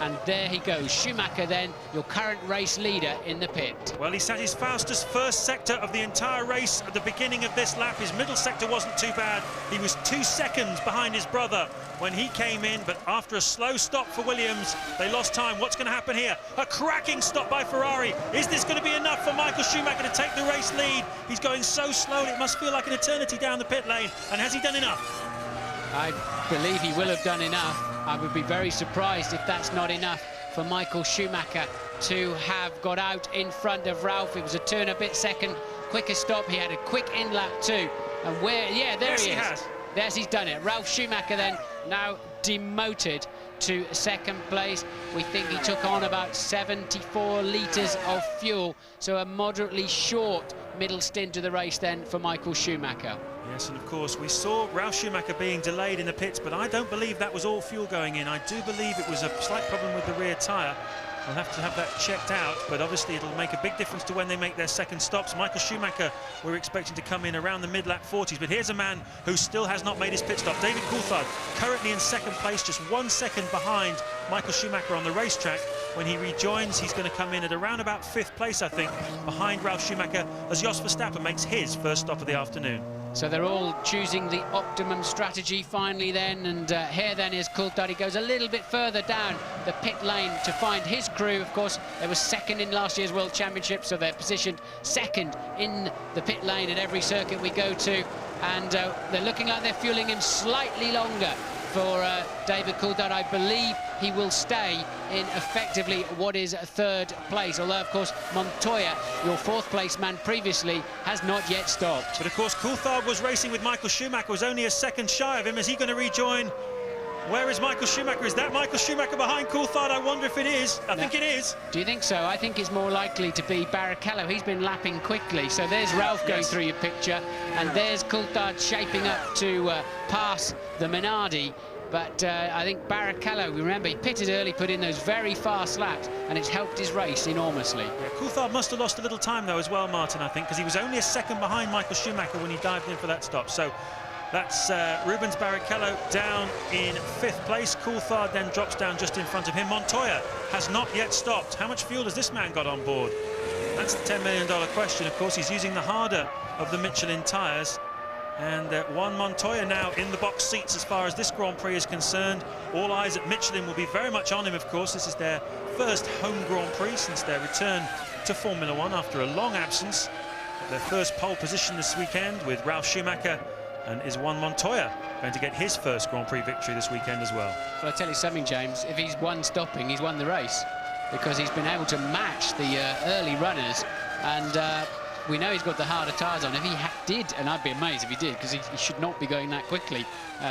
and there he goes. Schumacher then, your current race leader in the pit. Well, he sat his fastest first sector of the entire race at the beginning of this lap. His middle sector wasn't too bad. He was 2 seconds behind his brother when he came in, but after a slow stop for Williams, they lost time. What's going to happen here? A cracking stop by Ferrari. Is this going to be enough for Michael Schumacher to take the race lead? He's going so slowly, it must feel like an eternity down the pit lane. And has he done enough? I believe he will have done enough. I would be very surprised if that's not enough for Michael Schumacher to have got out in front of Ralf. It was a turn a bit second, quicker stop. He had a quick in lap too. And where, yeah, there he is. Yes, he's done it. Ralf Schumacher then now demoted to 2nd place. We think he took on about 74 litres of fuel, so a moderately short middle stint of the race then for Michael Schumacher. Yes, and of course we saw Ralf Schumacher being delayed in the pits, but I don't believe that was all fuel going in. I do believe it was a slight problem with the rear tyre. We'll have to have that checked out, but obviously it'll make a big difference to when they make their second stops. Michael Schumacher, we're expecting to come in around the mid-lap 40s, but here's a man who still has not made his pit stop. David Coulthard, currently in second place, just 1 second behind Michael Schumacher on the racetrack. When he rejoins, he's going to come in at around about 5th place, I think, behind Ralf Schumacher, as Jos Verstappen makes his first stop of the afternoon. So they're all choosing the optimum strategy finally then, and here then is Coulthard. He goes a little bit further down the pit lane to find his crew. Of course, they were second in last year's World Championship, so they're positioned second in the pit lane at every circuit we go to, and they're looking like they're fueling him slightly longer for David Coulthard. I believe he will stay in effectively what is 3rd place, although of course Montoya, your 4th place man previously, has not yet stopped. But of course Coulthard was racing with Michael Schumacher, was only a second shy of him. Is he going to rejoin? Where is Michael Schumacher? Is that Michael Schumacher behind Coulthard? I wonder if it is. I think it is. Do you think so? I think it's more likely to be Barrichello. He's been lapping quickly. So there's Ralf going through your picture, and there's Coulthard shaping up to pass the Minardi. But I think Barrichello, remember, he pitted early, put in those very fast laps, and it's helped his race enormously. Yeah, Coulthard must have lost a little time, though, as well, Martin, I think, because he was only a second behind Michael Schumacher when he dived in for that stop. So that's Rubens Barrichello down in 5th place. Coulthard then drops down just in front of him. Montoya has not yet stopped. How much fuel has this man got on board? That's the $10 million question. Of course, he's using the harder of the Michelin tyres. And Juan Montoya now in the box seats as far as this Grand Prix is concerned. All eyes at Michelin will be very much on him, of course. This is their first home Grand Prix since their return to Formula One after a long absence. Their first pole position this weekend with Ralf Schumacher, and is Juan Montoya going to get his first Grand Prix victory this weekend as well? Well, I tell you something, James, if he's won stopping, he's won the race, because he's been able to match the early runners, and we know he's got the harder tyres on. If he did, and I'd be amazed if he did, because he should not be going that quickly,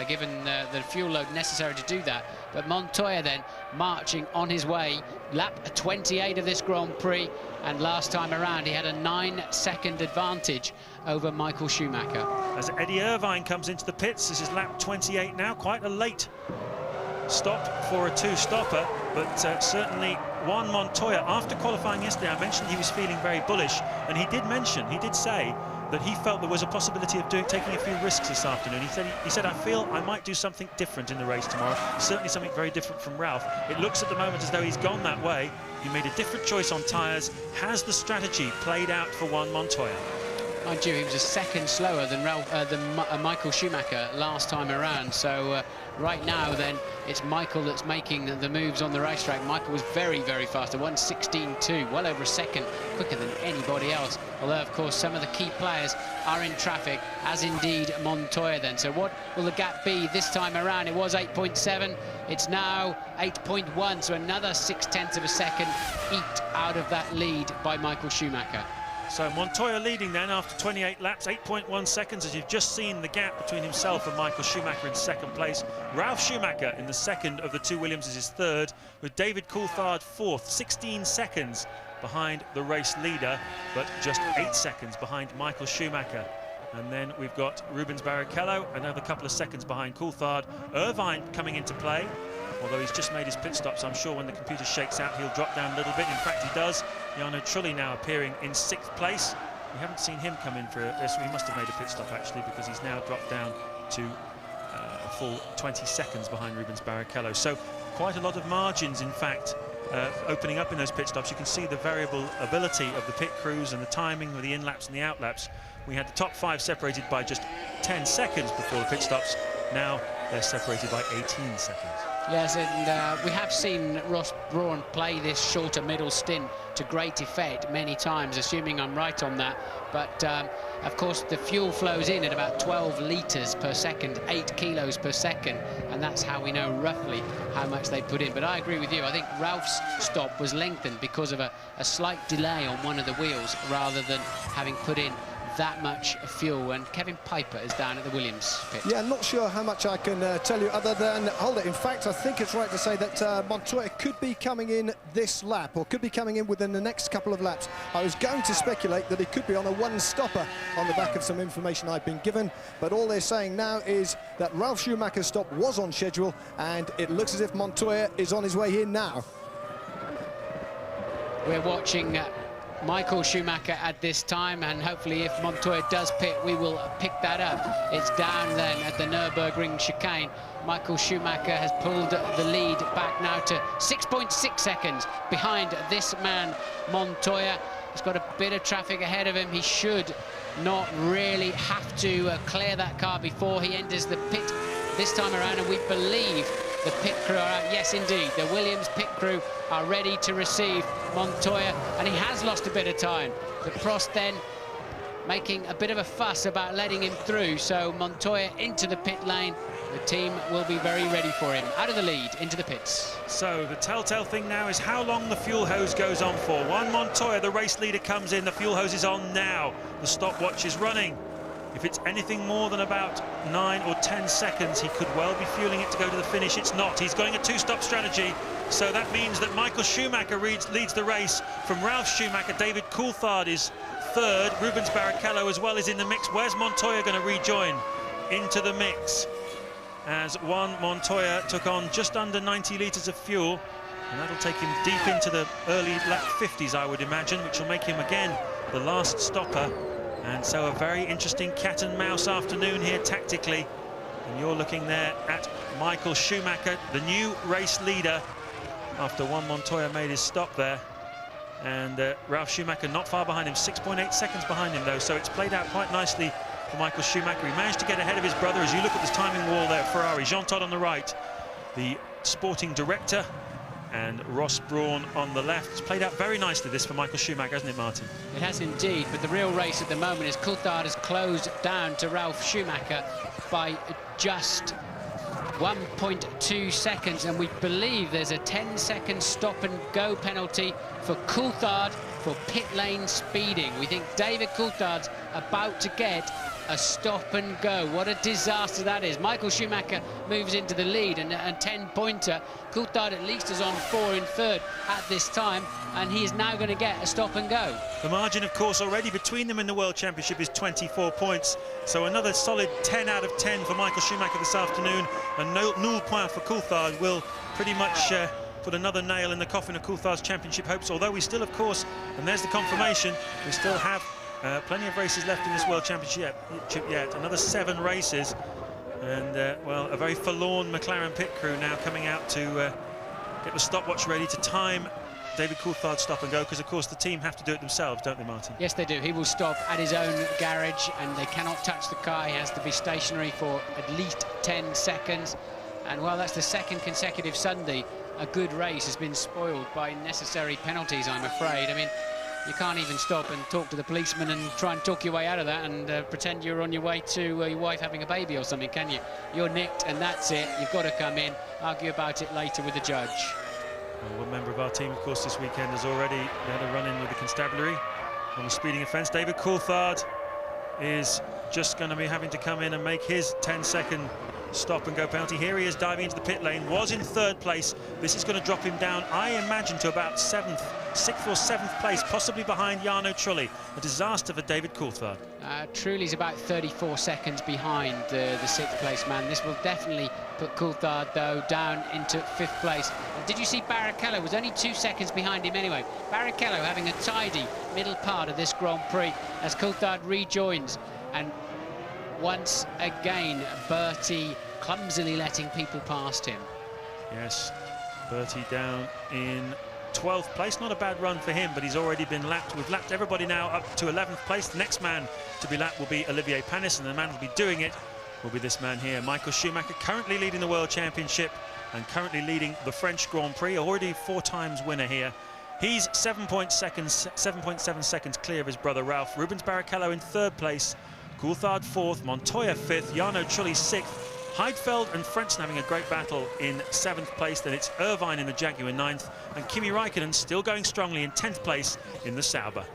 given the fuel load necessary to do that. But Montoya then marching on his way, lap 28 of this Grand Prix, and last time around he had a 9-second advantage over Michael Schumacher. As Eddie Irvine comes into the pits, this is lap 28 now, quite a late stop for a two-stopper, but certainly Juan Montoya, after qualifying yesterday, I mentioned he was feeling very bullish, and he did say that he felt there was a possibility of taking a few risks this afternoon. He said, I feel I might do something different in the race tomorrow, certainly something very different from Ralf. It looks at the moment as though he's gone that way. He made a different choice on tyres. Has the strategy played out for Juan Montoya? Mind you, he was a second slower than Michael Schumacher last time around. So right now, then, it's Michael that's making the moves on the racetrack. Michael was very, very fast. A 1:16.2, well over a second quicker than anybody else. Although, of course, some of the key players are in traffic, as indeed Montoya then. So what will the gap be this time around? It was 8.7. It's now 8.1. So another 0.6 of a second eked out of that lead by Michael Schumacher. So Montoya leading then after 28 laps, 8.1 seconds, as you've just seen the gap between himself and Michael Schumacher in second place. Ralf Schumacher in the second of the two Williamses is third, with David Coulthard fourth, 16 seconds behind the race leader, but just 8 seconds behind Michael Schumacher. And then we've got Rubens Barrichello, another couple of seconds behind Coulthard. Irvine coming into play, although he's just made his pit stop, so I'm sure when the computer shakes out he'll drop down a little bit. In fact, he does. Jarno Trulli now appearing in 6th place. We haven't seen him come in for this. He must have made a pit stop actually, because he's now dropped down to a full 20 seconds behind Rubens Barrichello. So quite a lot of margins, in fact, opening up in those pit stops. You can see the variable ability of the pit crews and the timing of the in-laps and the out-laps. We had the top 5 separated by just 10 seconds before the pit stops. Now they're separated by 18 seconds. Yes, and we have seen Ross Brawn play this shorter middle stint to great effect many times, assuming I'm right on that. But, of course, the fuel flows in at about 12 litres per second, 8 kilos per second, and that's how we know roughly how much they put in. But I agree with you. I think Ralph's stop was lengthened because of a slight delay on one of the wheels rather than having put in that much fuel. And Kevin Piper is down at the Williams pit. Yeah, not sure how much I can tell you other than, hold it, in fact I think it's right to say that Montoya could be coming in this lap, or could be coming in within the next couple of laps. I was going to speculate that he could be on a one-stopper on the back of some information I've been given, but all they're saying now is that Ralf Schumacher's stop was on schedule, and it looks as if Montoya is on his way here now. We're watching Michael Schumacher at this time, and hopefully if Montoya does pit, we will pick that up. It's down then at the Nürburgring chicane. Michael Schumacher has pulled the lead back now to 6.6 seconds behind this man, Montoya. He's got a bit of traffic ahead of him. He should not really have to clear that car before he enters the pit this time around, and we believe the pit crew are out. Yes, indeed, the Williams pit crew are ready to receive Montoya, and he has lost a bit of time. The Prost then making a bit of a fuss about letting him through, so Montoya into the pit lane. The team will be very ready for him. Out of the lead, into the pits. So the telltale thing now is how long the fuel hose goes on for. Juan Montoya, the race leader, comes in. The fuel hose is on now. The stopwatch is running. If it's anything more than about 9 or 10 seconds, he could well be fueling it to go to the finish. It's not. He's going a two-stop strategy. So that means that Michael Schumacher leads the race. From Ralf Schumacher, David Coulthard is third. Rubens Barrichello as well is in the mix. Where's Montoya going to rejoin into the mix? As Juan Montoya took on just under 90 litres of fuel, and that'll take him deep into the early lap 50s, I would imagine, which will make him again the last stopper. And so a very interesting cat and mouse afternoon here tactically, and you're looking there at Michael Schumacher, the new race leader, after Juan Montoya made his stop there. And Ralf Schumacher not far behind him, 6.8 seconds behind him though, so it's played out quite nicely for Michael Schumacher. He managed to get ahead of his brother. As you look at this timing wall there, Ferrari, Jean Todt on the right, the sporting director, and Ross Brawn on the left. It's played out very nicely, this, for Michael Schumacher, hasn't it, Martin? It has indeed, but the real race at the moment is Coulthard has closed down to Ralf Schumacher by just 1.2 seconds, and we believe there's a 10-second stop-and-go penalty for Coulthard for pit lane speeding. We think David Coulthard's about to get a stop-and-go. What a disaster that is. Michael Schumacher moves into the lead, and a 10-pointer. Coulthard at least is on 4 in third at this time, and he is now going to get a stop-and-go. The margin, of course, already between them in the World Championship is 24 points. So another solid 10 out of 10 for Michael Schumacher this afternoon. And null point for Coulthard will pretty much put another nail in the coffin of Coulthard's championship hopes. Although we still, of course, and there's the confirmation, we still have plenty of races left in this World Championship yet. Another 7 races. And, well, a very forlorn McLaren pit crew now coming out to get the stopwatch ready to time David Coulthard's stop and go, because, of course, the team have to do it themselves, don't they, Martin? Yes, they do. He will stop at his own garage, and they cannot touch the car. He has to be stationary for at least 10 seconds. And, well, that's the second consecutive Sunday a good race has been spoiled by necessary penalties, I'm afraid. I mean, you can't even stop and talk to the policeman and try and talk your way out of that and pretend you're on your way to your wife having a baby or something, can you? You're nicked and that's it. You've got to come in, argue about it later with the judge. Well, one member of our team, of course, this weekend has already had a run-in with the constabulary on the speeding offence. David Coulthard is just going to be having to come in and make his 10-second stop-and-go penalty. Here he is diving into the pit lane, was in third place. This is going to drop him down, I imagine, to about 6th or 7th place, possibly behind Jarno Trulli. A disaster for David Coulthard. Trulli's about 34 seconds behind the 6th place man. This will definitely put Coulthard, though, down into 5th place. And did you see Barrichello was only 2 seconds behind him anyway. Barrichello having a tidy middle part of this Grand Prix as Coulthard rejoins. And once again, Bertie clumsily letting people past him. Yes, Bertie down in 12th place. Not a bad run for him, but he's already been lapped. We've lapped everybody now up to 11th place. The next man to be lapped will be Olivier Panis, and the man who will be doing it will be this man here, Michael Schumacher, currently leading the World Championship and currently leading the French Grand Prix, already 4 times winner here. He's 7.7 seconds clear of his brother Ralf. Rubens Barrichello in 3rd place, Coulthard 4th, Montoya 5th, Jarno Trulli 6th. Heidfeld and Frentzen having a great battle in 7th place. Then it's Irvine in the Jaguar 9th, and Kimi Räikkönen still going strongly in 10th place in the Sauber.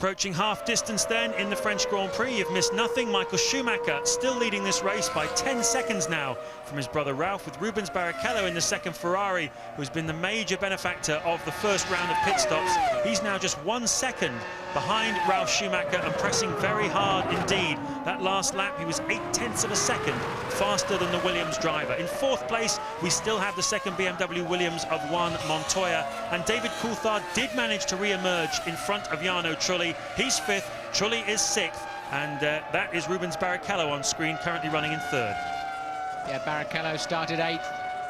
Approaching half distance then in the French Grand Prix. You've missed nothing. Michael Schumacher still leading this race by 10 seconds now from his brother Ralph, with Rubens Barrichello in the second Ferrari, who's been the major benefactor of the first round of pit stops. He's now just 1 second behind Ralf Schumacher and pressing very hard indeed. That last lap, he was 0.8 of a second faster than the Williams driver. In fourth place, we still have the second BMW Williams of Juan Montoya, and David Coulthard did manage to re-emerge in front of Jarno Trulli. He's fifth, Trulli is sixth, and that is Rubens Barrichello on screen, currently running in third. Yeah, Barrichello started eighth,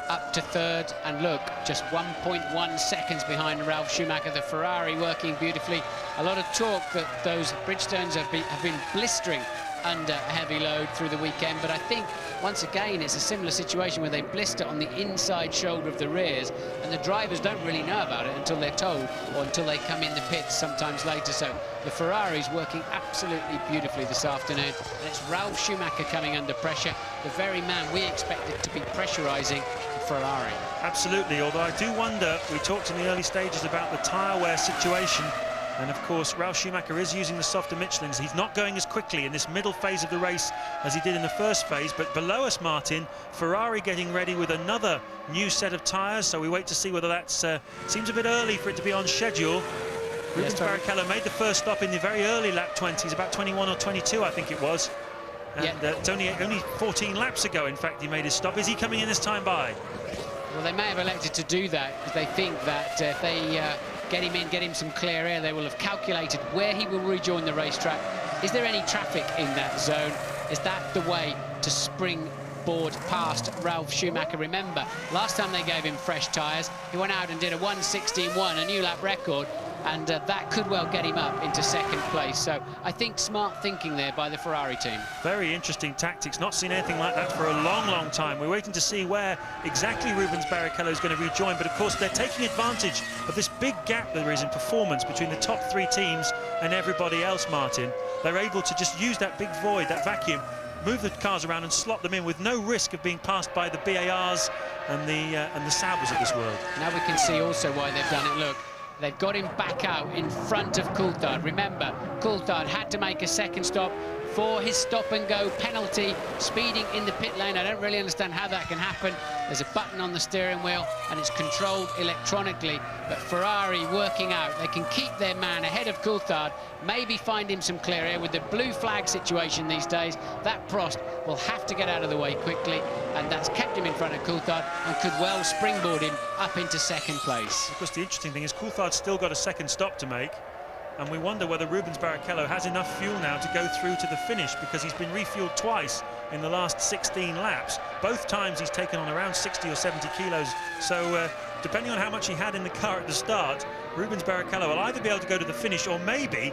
up to third, and look, just 1.1 seconds behind Ralf Schumacher. The Ferrari working beautifully. A lot of talk that those Bridgestones have been blistering under a heavy load through the weekend, but I think once again it's a similar situation where they blister on the inside shoulder of the rears, and the drivers don't really know about it until they're told, or until they come in the pits sometimes later. So the Ferrari's working absolutely beautifully this afternoon, and it's Ralf Schumacher coming under pressure, the very man we expected to be pressurising the Ferrari. Absolutely, although I do wonder, we talked in the early stages about the tyre wear situation, and of course Ralf Schumacher is using the softer Michelins. He's not going as quickly in this middle phase of the race as he did in the first phase, but below us, Martin, Ferrari getting ready with another new set of tyres, so we wait to see whether that's seems a bit early for it to be on schedule. Rubens Barrichello made the first stop in the very early lap 20s, about 21 or 22 I think it was, and it's only 14 laps ago in fact he made his stop. Is he coming in this time by? Well, they may have elected to do that because they think that if they get him some clear air, they will have calculated where he will rejoin the racetrack. Is there any traffic in that zone? Is that the way to springboard past Ralf Schumacher? Remember, last time they gave him fresh tyres, he went out and did a 1:16.1, a new lap record, and that could well get him up into second place. So I think smart thinking there by the Ferrari team. Very interesting tactics. Not seen anything like that for a long, long time. We're waiting to see where exactly Rubens Barrichello is going to rejoin, but of course they're taking advantage of this big gap there is in performance between the top three teams and everybody else, Martin. They're able to just use that big void, that vacuum, move the cars around and slot them in with no risk of being passed by the BARs and the Saubers of this world. Now we can see also why they've done it. Look, they've got him back out in front of Coulthard. Remember, Coulthard had to make a second stop for his stop-and-go penalty, speeding in the pit lane. I don't really understand how that can happen. There's a button on the steering wheel, and it's controlled electronically. But Ferrari working out. They can keep their man ahead of Coulthard, maybe find him some clear air. With the blue flag situation these days, that Prost will have to get out of the way quickly, and that's kept him in front of Coulthard and could well springboard him up into second place. Of course, the interesting thing is Coulthard's still got a second stop to make, and we wonder whether Rubens Barrichello has enough fuel now to go through to the finish, because he's been refueled twice in the last 16 laps. Both times he's taken on around 60 or 70 kilos. So depending on how much he had in the car at the start, Rubens Barrichello will either be able to go to the finish or maybe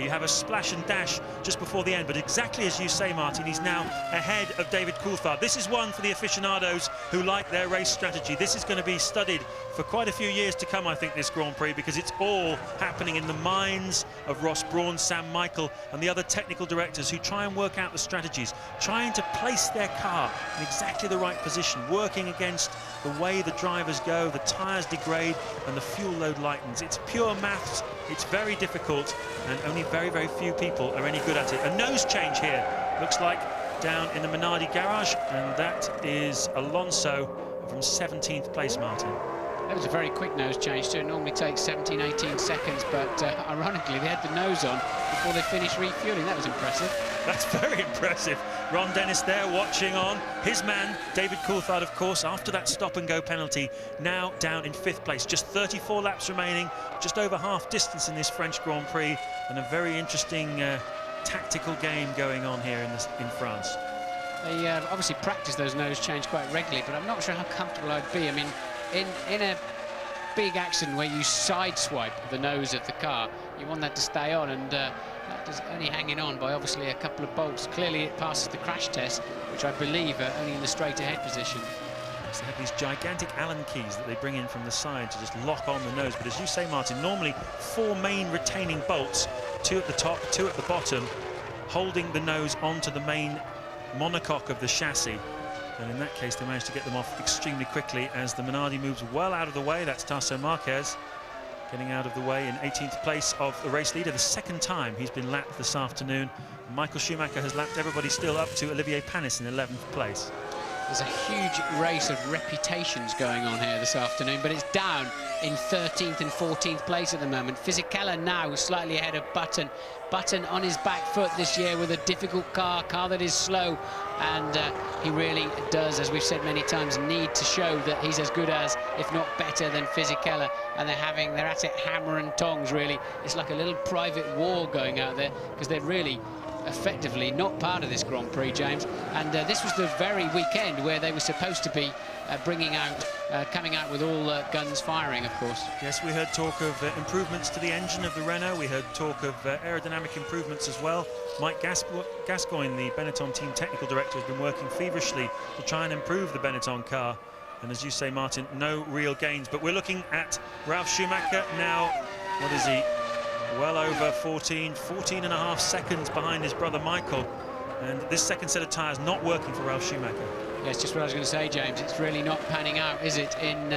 have a splash and dash just before the end. But exactly as you say, Martin, he's now ahead of David Coulthard. This is one for the aficionados who like their race strategy. This is going to be studied for quite a few years to come, I think, this Grand Prix, because it's all happening in the minds of Ross Brawn, Sam Michael and the other technical directors who try and work out the strategies, trying to place their car in exactly the right position, working against the way the drivers go, the tyres degrade and the fuel load lightens. It's pure maths, it's very difficult, and only very, very few people are any good at it. A nose change here, looks like, down in the Minardi garage, and that is Alonso from 17th place, Martin. That was a very quick nose change too. It normally takes 17, 18 seconds, but ironically they had the nose on before they finished refueling. That was impressive. That's very impressive. Ron Dennis there watching on. His man, David Coulthard, of course, after that stop-and-go penalty, now down in 5th place. Just 34 laps remaining, just over half distance in this French Grand Prix, and a very interesting tactical game going on here in France. They obviously practice those nose change quite regularly, but I'm not sure how comfortable I'd be. I mean, in a big accident where you sideswipe the nose of the car, you want that to stay on, and that is only hanging on by obviously a couple of bolts. Clearly it passes the crash test, which I believe are only in the straight ahead position. They have these gigantic Allen keys that they bring in from the side to just lock on the nose, but as you say, Martin, normally 4 main retaining bolts, 2 at the top, 2 at the bottom, holding the nose onto the main monocoque of the chassis. And in that case, they managed to get them off extremely quickly as the Minardi moves well out of the way. That's Tasso Marquez. getting out of the way in 18th place of the race leader, the second time he's been lapped this afternoon. Michael Schumacher has lapped everybody still up to Olivier Panis in 11th place. There's a huge race of reputations going on here this afternoon, but it's down in 13th and 14th place at the moment. Fisichella now slightly ahead of Button. Button on his back foot this year with a difficult car that is slow, and he really does, as we've said many times, need to show that he's as good as, if not better than Fisichella, and they're at it hammer and tongs, really. It's like a little private war going out there, because they're really effectively not part of this Grand Prix, James, and this was the very weekend where they were supposed to be coming out with all guns firing, of course. Yes, we heard talk of improvements to the engine of the Renault. We heard talk of aerodynamic improvements as well. Mike Gascoigne, the Benetton team technical director, has been working feverishly to try and improve the Benetton car, and as you say, Martin, no real gains. But we're looking at Ralf Schumacher now. What is he? Well over 14 and a half seconds behind his brother Michael, and this second set of tyres not working for Ralf Schumacher. Yeah, it's just what I was going to say, James. It's really not panning out, is it, in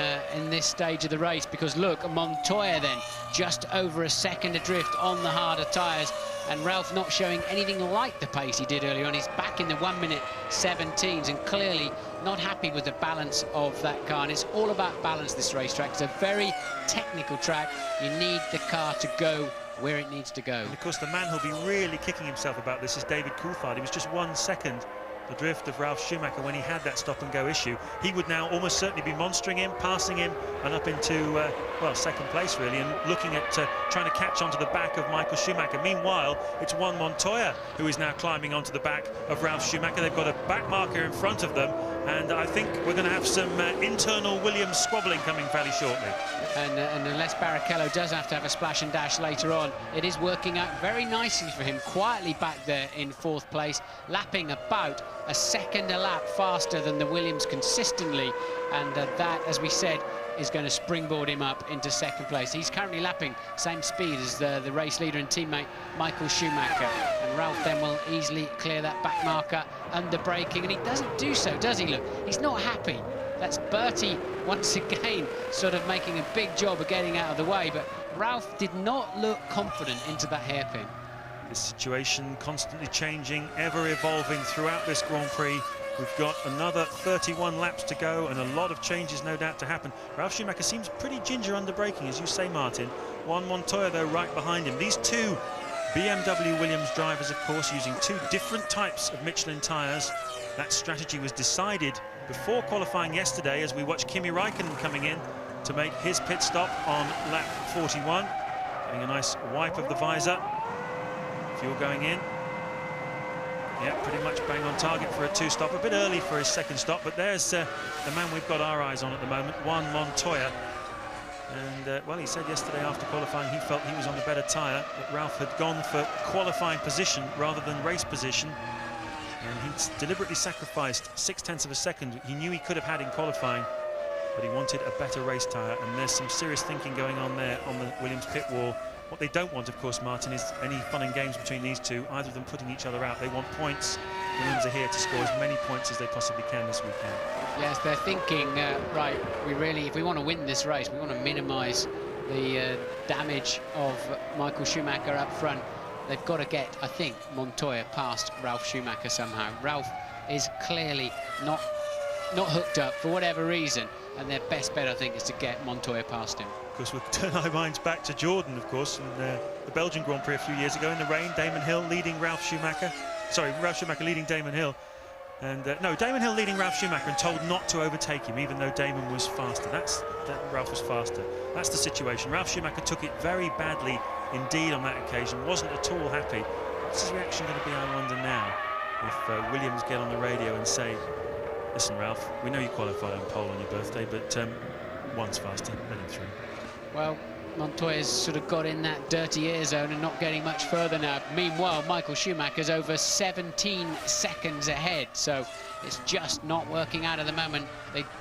this stage of the race? Because look, Montoya then just over a second adrift on the harder tyres, and Ralf not showing anything like the pace he did earlier on. He's back in the 1:17s and clearly not happy with the balance of that car. And it's all about balance, this racetrack. It's a very technical track. You need the car to go where it needs to go. And of course, the man who'll be really kicking himself about this is David Coulthard. He was just 1 second adrift of Ralf Schumacher when he had that stop-and-go issue. He would now almost certainly be monstering him, passing him, and up into, well, second place, really, and looking at trying to catch onto the back of Michael Schumacher. Meanwhile, it's Juan Montoya who is now climbing onto the back of Ralf Schumacher. They've got a back marker in front of them, and I think we're going to have some internal Williams squabbling coming fairly shortly. And unless Barrichello does have to have a splash and dash later on, it is working out very nicely for him, quietly back there in 4th place, lapping about a second a lap faster than the Williams consistently, and that, as we said, is going to springboard him up into 2nd place. He's currently lapping same speed as the race leader and teammate Michael Schumacher, and Ralf then will easily clear that back marker under braking, and he doesn't do so, does he? Look, he's not happy. That's Bertie once again sort of making a big job of getting out of the way, but Ralf did not look confident into that hairpin. The situation constantly changing, ever evolving throughout this Grand Prix. We've got another 31 laps to go and a lot of changes no doubt to happen. Ralf Schumacher seems pretty ginger under braking, as you say, Martin. Juan Montoya, though, right behind him. These two BMW Williams drivers, of course, using 2 different types of Michelin tyres. That strategy was decided before qualifying yesterday as we watched Kimi Räikkönen coming in to make his pit stop on lap 41. Getting a nice wipe of the visor. Fuel going in. Yeah, pretty much bang on target for a 2-stop. A bit early for his 2nd stop, but there's the man we've got our eyes on at the moment, Juan Montoya. And, well, he said yesterday after qualifying he felt he was on a better tyre, that Ralf had gone for qualifying position rather than race position. And he's deliberately sacrificed 0.6 of a second he knew he could have had in qualifying, but he wanted a better race tyre, and there's some serious thinking going on there on the Williams pit wall. What they don't want, of course, Martin, is any fun and games between these two, either of them putting each other out. They want points. Williams are here to score as many points as they possibly can this weekend. Yes, they're thinking, right, if we want to win this race, we want to minimise the damage of Michael Schumacher up front. They've got to get, I think, Montoya past Ralf Schumacher somehow. Ralf is clearly not hooked up for whatever reason, and their best bet, I think, is to get Montoya past him. Of course, we'll turn our minds back to Jordan, of course, in the Belgian Grand Prix a few years ago in the rain. Damon Hill leading Ralf Schumacher. Sorry, Ralf Schumacher leading Damon Hill. And no, Damon Hill leading Ralf Schumacher and told not to overtake him, even though Damon was faster. Ralf was faster. That's the situation. Ralf Schumacher took it very badly indeed on that occasion. Wasn't at all happy. What's his reaction going to be, I wonder now, if Williams get on the radio and say, listen, Ralf, we know you qualified on pole on your birthday, but one's faster, let him through. Well, Montoya's sort of got in that dirty air zone and not getting much further now. Meanwhile, Michael Schumacher's over 17 seconds ahead, so it's just not working out at the moment.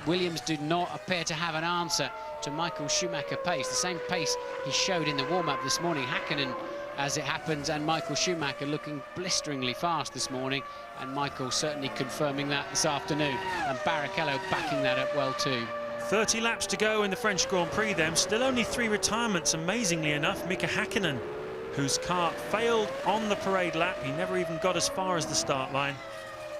Williams do not appear to have an answer to Michael Schumacher pace, the same pace he showed in the warm-up this morning. Häkkinen, as it happens, and Michael Schumacher looking blisteringly fast this morning, and Michael certainly confirming that this afternoon, and Barrichello backing that up well too. 30 laps to go in the French Grand Prix then. Still only 3 retirements, amazingly enough. Mika Häkkinen, whose car failed on the parade lap. He never even got as far as the start line.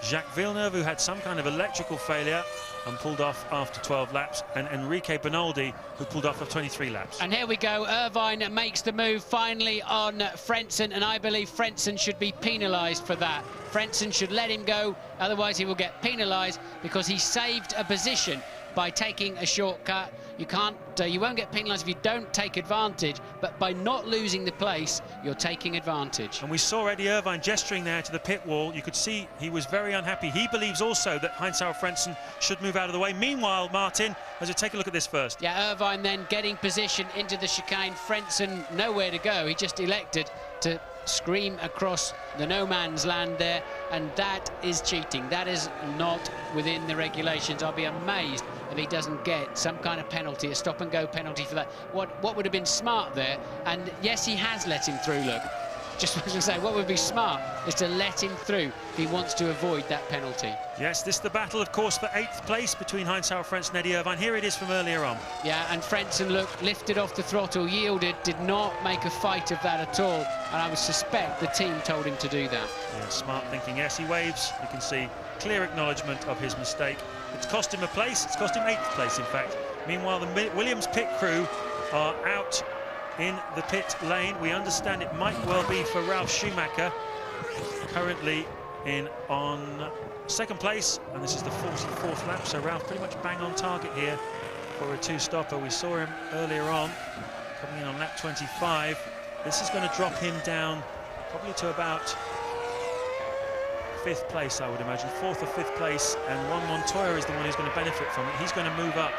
Jacques Villeneuve, who had some kind of electrical failure and pulled off after 12 laps, and Enrique Bernoldi, who pulled off after 23 laps. And here we go, Irvine makes the move finally on Frentzen, and I believe Frentzen should be penalised for that. Frentzen should let him go, otherwise he will get penalised because he saved a position by taking a shortcut. You won't get penalised if you don't take advantage, but by not losing the place, you're taking advantage. And we saw Eddie Irvine gesturing there to the pit wall. You could see he was very unhappy. He believes also that Heinz-Harald Frentzen should move out of the way. Meanwhile, Martin, as we take a look at this first. Yeah, Irvine then getting position into the chicane. Frentzen nowhere to go. He just elected to scream across the no man's land there, and that is cheating. That is not within the regulations. I'll be amazed if he doesn't get some kind of penalty, a stop-and-go penalty for that. What would have been smart there, and yes, he has let him through, look. Just was going to say, what would be smart is to let him through if he wants to avoid that penalty. Yes, this is the battle, of course, for 8th place between Heinz-Harald Frentzen and Eddie Irvine. Here it is from earlier on. Yeah, and Frentzen, look, lifted off the throttle, yielded, did not make a fight of that at all, and I would suspect the team told him to do that. Yeah, smart thinking. Yes, he waves. You can see clear acknowledgement of his mistake. It's cost him a place. It's cost him 8th place, in fact. Meanwhile, the Williams pit crew are out in the pit lane. We understand it might well be for Ralf Schumacher, currently on 2nd place, and this is the 44th lap, so Ralf pretty much bang on target here for a 2-stopper. We saw him earlier on coming in on lap 25. This is going to drop him down probably to about 5th place, I would imagine, 4th or 5th place, and Juan Montoya is the one who's going to benefit from it. He's going to move up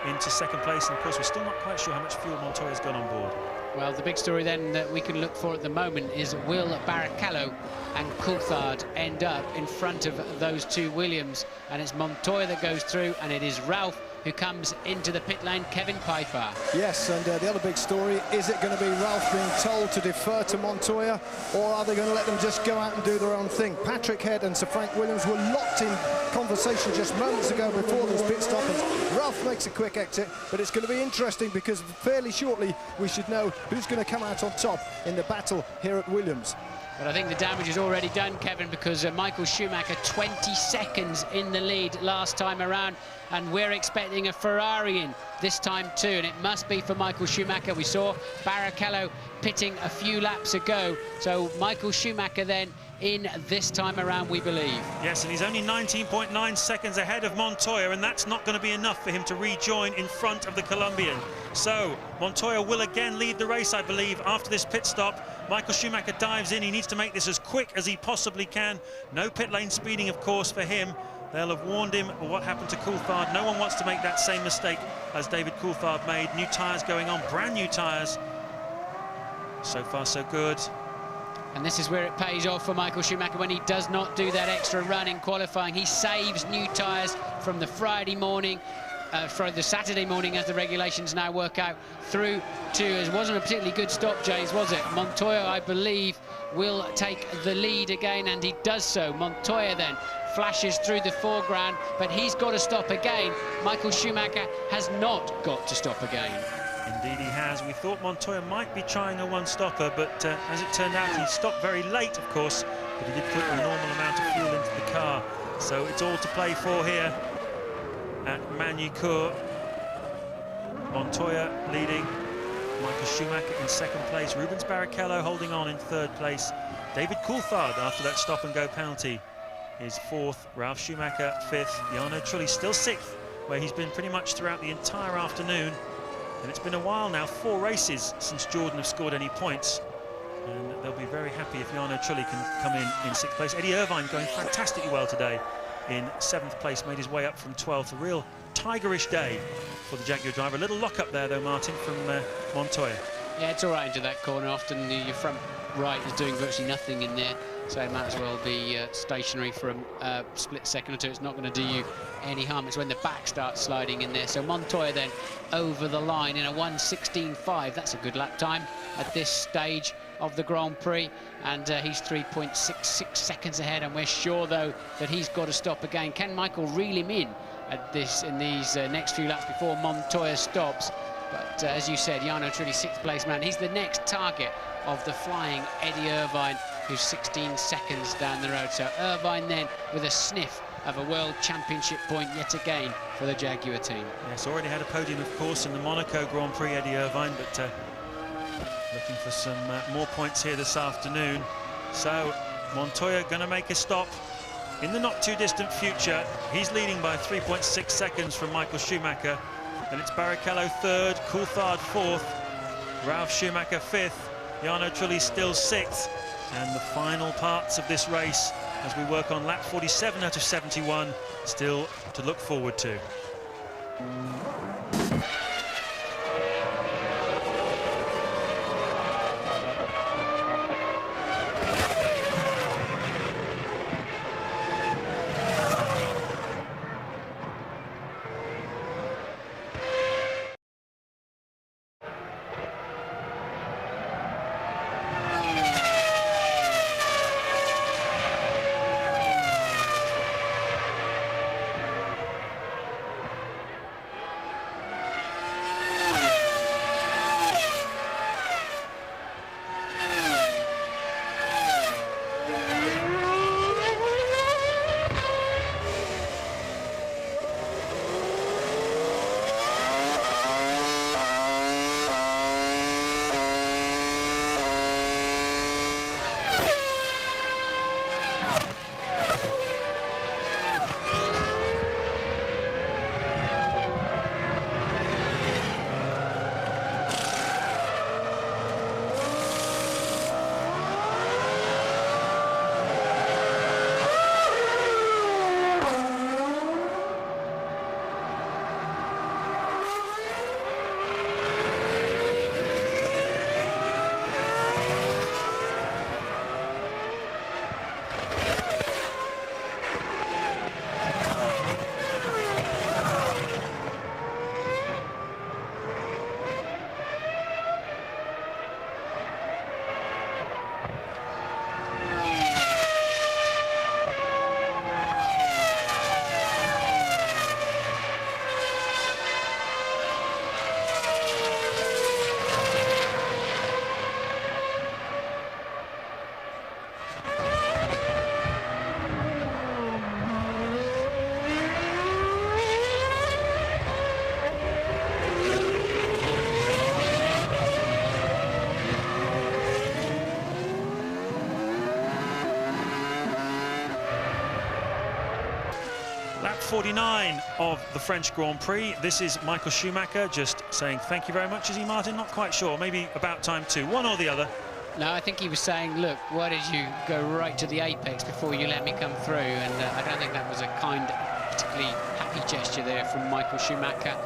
into 2nd place, and of course we're still not quite sure how much fuel Montoya's got on board. Well, the big story then that we can look for at the moment is, will Barrichello and Coulthard end up in front of those 2 Williams? And it's Montoya that goes through, and it is Ralf who comes into the pit lane, Kevin Pfeiffer. Yes, and the other big story, is it going to be Ralf being told to defer to Montoya, or are they going to let them just go out and do their own thing? Patrick Head and Sir Frank Williams were locked in conversation just moments ago before this pit stop, and Ralf makes a quick exit, but it's going to be interesting because fairly shortly we should know who's going to come out on top in the battle here at Williams. But I think the damage is already done, Kevin, because Michael Schumacher 20 seconds in the lead last time around, and we're expecting a Ferrari in this time too, and it must be for Michael Schumacher. We saw Barrichello pitting a few laps ago, so Michael Schumacher then in this time around, we believe. Yes, and he's only 19.9 seconds ahead of Montoya, and that's not going to be enough for him to rejoin in front of the Colombian. So Montoya will again lead the race, I believe, after this pit stop. Michael Schumacher dives in. He needs to make this as quick as he possibly can. No pit lane speeding, of course, for him. They'll have warned him of what happened to Coulthard. No one wants to make that same mistake as David Coulthard made. New tyres going on, brand new tyres. So far, so good. And this is where it pays off for Michael Schumacher when he does not do that extra run in qualifying. He saves new tyres from the Friday morning, for the Saturday morning, as the regulations now work out, through to, it wasn't a particularly good stop, James, was it? Montoya, I believe, will take the lead again, and he does so. Montoya then flashes through the foreground, but he's got to stop again. Michael Schumacher has not got to stop again. Indeed he has. We thought Montoya might be trying a one-stopper, but as it turned out, he stopped very late, of course, but he did put a normal amount of fuel into the car. So it's all to play for here at Magny-Cours. Montoya leading, Michael Schumacher in 2nd place, Rubens Barrichello holding on in 3rd place. David Coulthard, after that stop-and-go penalty, is 4th, Ralf Schumacher 5th, Jarno Trulli still 6th, where he's been pretty much throughout the entire afternoon. And it's been a while now, 4 races since Jordan have scored any points. And they'll be very happy if Jarno Trulli can come in 6th place. Eddie Irvine going fantastically well today in 7th place, made his way up from 12th. A real tigerish day for the Jaguar driver. A little lock-up there, though, Martin, from Montoya. Yeah, it's all right into that corner. Often your front right is doing virtually nothing in there, so it might as well be stationary for a split second or two. It's not going to do you any harm. It's when the back starts sliding in there. So Montoya then over the line in a 1:16.5. That's a good lap time at this stage of the Grand Prix, and he's 3.66 seconds ahead, and we're sure, though, that he's got to stop again. Can Michael reel him in in these next few laps before Montoya stops. But as you said, Jarno Trulli, 6th place man. He's the next target of the flying Eddie Irvine, who's 16 seconds down the road. So Irvine then with a sniff of a World Championship point yet again for the Jaguar team. Yes, already had a podium, of course, in the Monaco Grand Prix, Eddie Irvine, but looking for some more points here this afternoon. So Montoya going to make a stop in the not too distant future. He's leading by 3.6 seconds from Michael Schumacher. Then it's Barrichello 3rd, Coulthard 4th, Ralf Schumacher 5th, Jarno Trulli still 6th. And the final parts of this race, as we work on lap 47 out of 71, still to look forward to. Lap 49 of the French Grand Prix. This is Michael Schumacher just saying thank you very much. Is he, Martin? Not quite sure. Maybe about time too. One or the other. No, I think he was saying, look, why did you go right to the apex before you let me come through? And I don't think that was a kind, particularly happy gesture there from Michael Schumacher,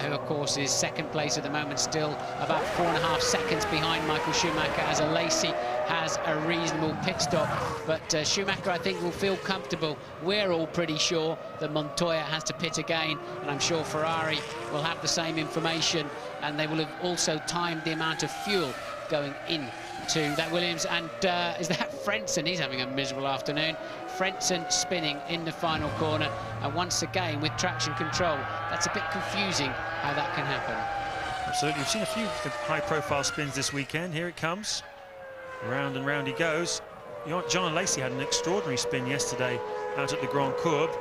who, of course, is 2nd place at the moment, still about 4.5 seconds behind Michael Schumacher, as Alesi has a reasonable pit stop. But Schumacher, I think, will feel comfortable. We're all pretty sure that Montoya has to pit again, and I'm sure Ferrari will have the same information, and they will have also timed the amount of fuel going in to that Williams. And is that Frentzen? He's having a miserable afternoon. Frentzen spinning in the final corner, and once again with traction control. That's a bit confusing how that can happen. Absolutely. We've seen a few high-profile spins this weekend. Here it comes. Round and round he goes. John Lacey had an extraordinary spin yesterday out at the Grand Courbe,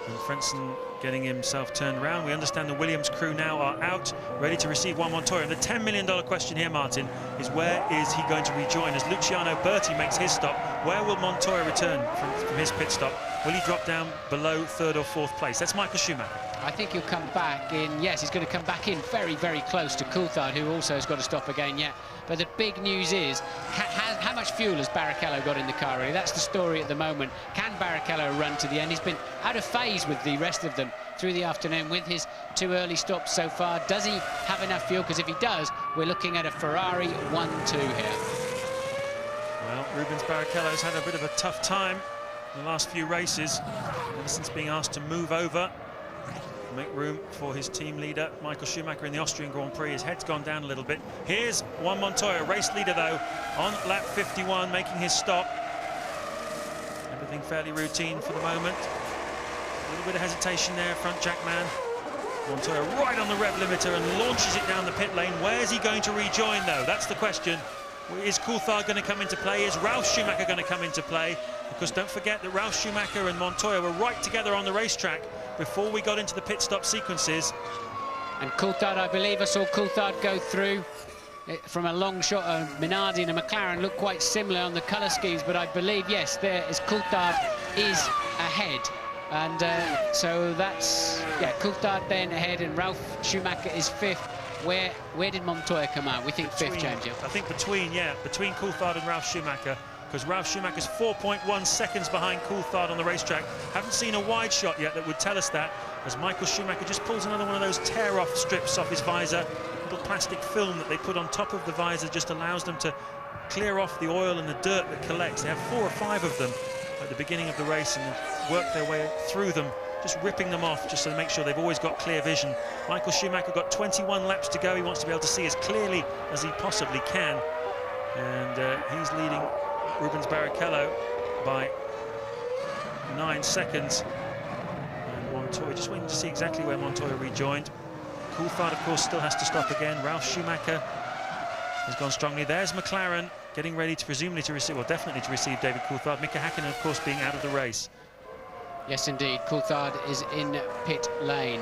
and Frentzen getting himself turned around. We understand the Williams crew now are out, ready to receive Juan Montoya. And the $10 million question here, Martin, is where is he going to rejoin? As Luciano Berti makes his stop, where will Montoya return from his pit stop? Will he drop down below 3rd or 4th place? That's Michael Schumacher. I think he'll come back in. Yes, he's going to come back in very, very close to Coulthard, who also has got to stop again yet. But the big news is, how much fuel has Barrichello got in the car, really? That's the story at the moment. Can Barrichello run to the end? He's been out of phase with the rest of them through the afternoon with his 2 early stops so far. Does he have enough fuel? Because if he does, we're looking at a Ferrari 1-2 here. Well, Rubens Barrichello's had a bit of a tough time in the last few races, ever since being asked to move over, make room for his team leader, Michael Schumacher, in the Austrian Grand Prix. His head's gone down a little bit. Here's Juan Montoya, race leader, though, on lap 51, making his stop. Everything fairly routine for the moment. little bit of hesitation there, front jackman. Montoya right on the rev limiter and launches it down the pit lane. Where's he going to rejoin, though? That's the question. Is Coulthard going to come into play? Is Ralf Schumacher going to come into play? Because don't forget that Ralf Schumacher and Montoya were right together on the racetrack before we got into the pit stop sequences. And Coulthard, I believe I saw Coulthard go through from a long shot. Minardi and a McLaren look quite similar on the colour schemes, but I believe, yes, there is Coulthard is ahead. And so that's, yeah, Coulthard then ahead, and Ralf Schumacher is fifth. Where did Montoya come out? We think fifth, James. I think between Coulthard and Ralf Schumacher, because Ralf Schumacher's 4.1 seconds behind Coulthard on the racetrack. Haven't seen a wide shot yet that would tell us that, as Michael Schumacher just pulls another one of those tear-off strips off his visor. Little plastic film that they put on top of the visor just allows them to clear off the oil and the dirt that collects. They have 4 or 5 of them at the beginning of the race and work their way through them, just ripping them off just to make sure they've always got clear vision. Michael Schumacher got 21 laps to go. He wants to be able to see as clearly as he possibly can. And he's leading Rubens Barrichello by 9 seconds. And Montoya, just waiting to see exactly where Montoya rejoined. Coulthard, of course, still has to stop again. Ralf Schumacher has gone strongly. There's McLaren getting ready to presumably to receive, well, definitely to receive David Coulthard. Mika Häkkinen, of course, being out of the race. Yes, indeed. Coulthard is in pit lane.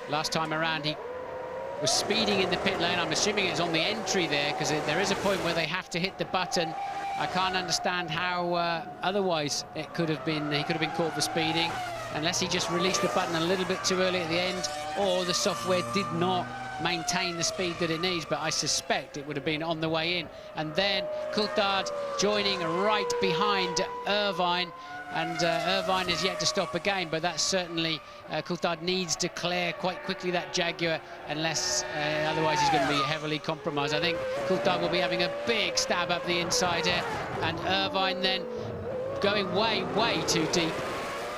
Last time around, he was speeding in the pit lane. I'm assuming it's on the entry there, because there is a point where they have to hit the button. I can't understand how otherwise it could have been. He could have been caught for speeding, unless he just released the button a little bit too early at the end, or the software did not maintain the speed that it needs, but I suspect it would have been on the way in. And then Coulthard joining right behind Irvine, and Irvine is yet to stop again, but that's certainly Coulthard needs to clear quite quickly that Jaguar, unless otherwise he's going to be heavily compromised. I think Coulthard will be having a big stab up the inside here, and Irvine then going way too deep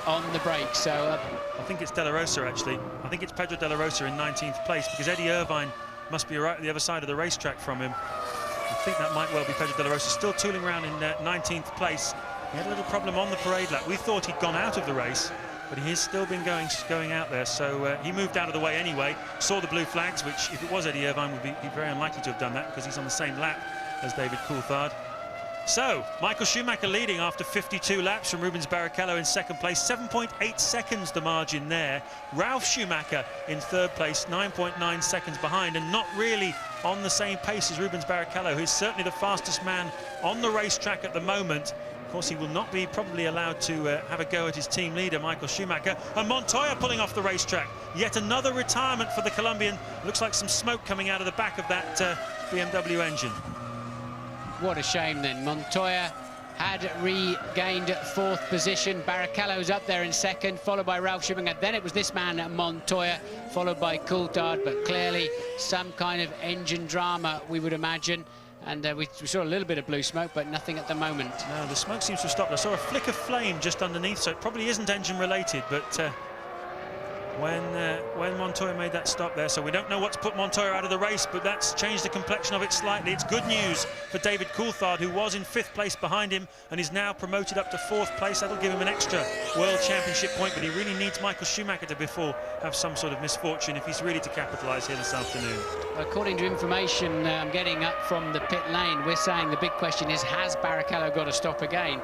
on the brakes. So I think it's De La Rosa, actually. I think it's Pedro De La Rosa in 19th place, because Eddie Irvine must be right at the other side of the racetrack from him. I think that might well be Pedro De La Rosa, still tooling around in 19th place. He had a little problem on the parade lap. We thought he'd gone out of the race, but he has still been going out there. So he moved out of the way anyway, saw the blue flags, which if it was Eddie Irvine would be very unlikely to have done that, because he's on the same lap as David Coulthard. So, Michael Schumacher leading after 52 laps from Rubens Barrichello in second place. 7.8 seconds the margin there. Ralf Schumacher in third place, 9.9 seconds behind, and not really on the same pace as Rubens Barrichello, who's certainly the fastest man on the racetrack at the moment. Of course, he will not be probably allowed to have a go at his team leader, Michael Schumacher. And Montoya pulling off the racetrack. Yet another retirement for the Colombian. Looks like some smoke coming out of the back of that BMW engine. What a shame then. Montoya had regained fourth position. Barrichello's up there in second, followed by Ralf Schumacher. Then it was this man, Montoya, followed by Coulthard, but clearly some kind of engine drama, we would imagine. And we saw a little bit of blue smoke, but nothing at the moment. No, the smoke seems to have stopped. I saw a flick of flame just underneath, so it probably isn't engine related, but when Montoya made that stop there, so we don't know what's put Montoya out of the race, but that's changed the complexion of it slightly. It's good news for David Coulthard, who was in 5th place behind him and is now promoted up to 4th place. That'll give him an extra World Championship point, but he really needs Michael Schumacher to before have some sort of misfortune if he's really to capitalise here this afternoon. According to information I'm getting up from the pit lane, we're saying the big question is, has Barrichello got to stop again?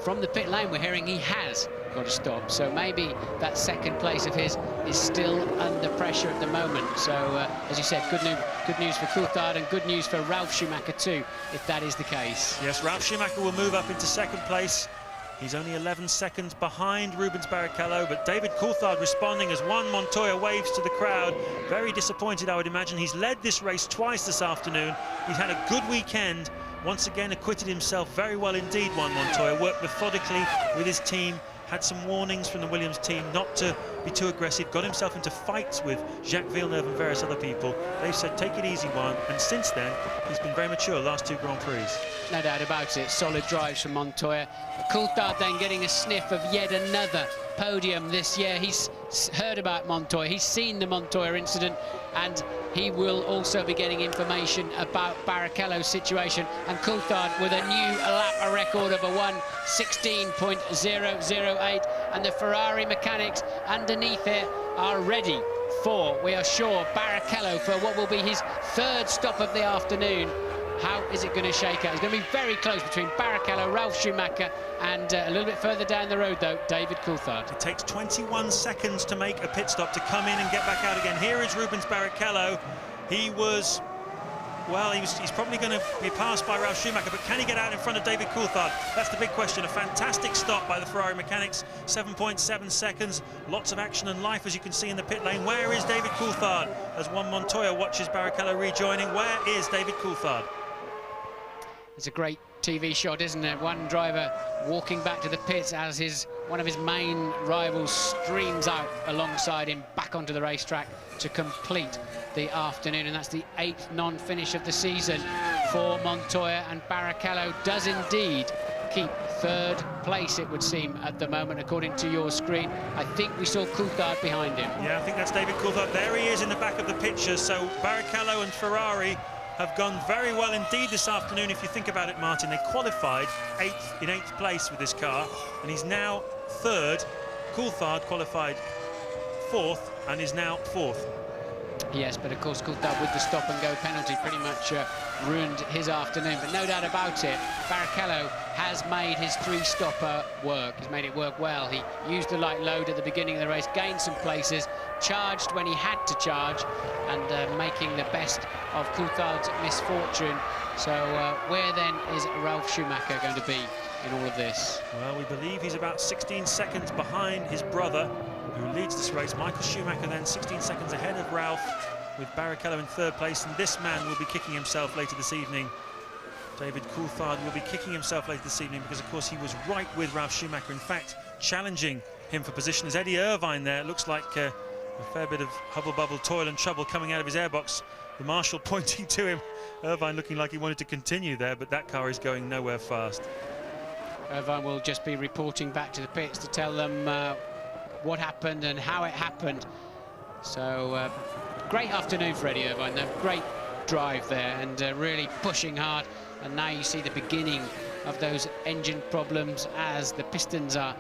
From the pit lane, we're hearing he has got to stop. So maybe that second place of his is still under pressure at the moment. So, as you said, good news for Coulthard and good news for Ralf Schumacher too, if that is the case. Yes, Ralf Schumacher will move up into second place. He's only 11 seconds behind Rubens Barrichello, but David Coulthard responding as Juan Montoya waves to the crowd. Very disappointed, I would imagine. He's led this race twice this afternoon. He's had a good weekend. Once again, acquitted himself very well indeed, Juan Montoya. Worked methodically with his team. Had some warnings from the Williams team not to be too aggressive. Got himself into fights with Jacques Villeneuve and various other people. They've said, take it easy, Juan. And since then, he's been very mature last 2 Grand Prix. No doubt about it. Solid drives from Montoya. Coulthard then getting a sniff of yet another podium this year. He's heard about Montoya, he's seen the Montoya incident, and he will also be getting information about Barrichello's situation. And Coulthard with a new lap record of a 1:16.008, and the Ferrari mechanics underneath it are ready for, we are sure, Barrichello for what will be his third stop of the afternoon. How is it going to shake out? It's going to be very close between Barrichello, Ralf Schumacher, and a little bit further down the road, though, David Coulthard. It takes 21 seconds to make a pit stop to come in and get back out again. Here is Rubens Barrichello. He was, well, he's probably going to be passed by Ralf Schumacher, but can he get out in front of David Coulthard? That's the big question. A fantastic stop by the Ferrari mechanics, 7.7 seconds. Lots of action and life, as you can see in the pit lane. Where is David Coulthard? As Juan Montoya watches Barrichello rejoining, where is David Coulthard? It's a great TV shot, isn't it? One driver walking back to the pits as one of his main rivals streams out alongside him back onto the racetrack to complete the afternoon, and that's the 8th non-finish of the season for Montoya, and Barrichello does indeed keep third place, it would seem, at the moment, according to your screen. I think we saw Coulthard behind him. Yeah, I think that's David Coulthard. There he is in the back of the picture. So Barrichello and Ferrari have gone very well indeed this afternoon. If you think about it, Martin, they qualified in 8th place with this car, and he's now 3rd. Coulthard qualified 4th and is now 4th. Yes, but of course Coulthard with the stop-and-go penalty pretty much ruined his afternoon. But no doubt about it, Barrichello has made his 3-stopper work. He's made it work well. He used the light load at the beginning of the race, gained some places, charged when he had to charge, and making the best of Coulthard's misfortune. So where then is Ralf Schumacher going to be in all of this? Well, we believe he's about 16 seconds behind his brother, who leads this race. Michael Schumacher then 16 seconds ahead of Ralf, with Barrichello in 3rd place, and this man will be kicking himself later this evening. David Coulthard will be kicking himself later this evening because, of course, he was right with Ralf Schumacher, in fact, challenging him for position. As Eddie Irvine there, it looks like a fair bit of hubble-bubble, toil and trouble coming out of his airbox. The marshal pointing to him. Irvine looking like he wanted to continue there, but that car is going nowhere fast. Irvine will just be reporting back to the pits to tell them what happened and how it happened. So great afternoon for Eddie Irvine, though. Great drive there, and really pushing hard. And now you see the beginning of those engine problems as the pistons are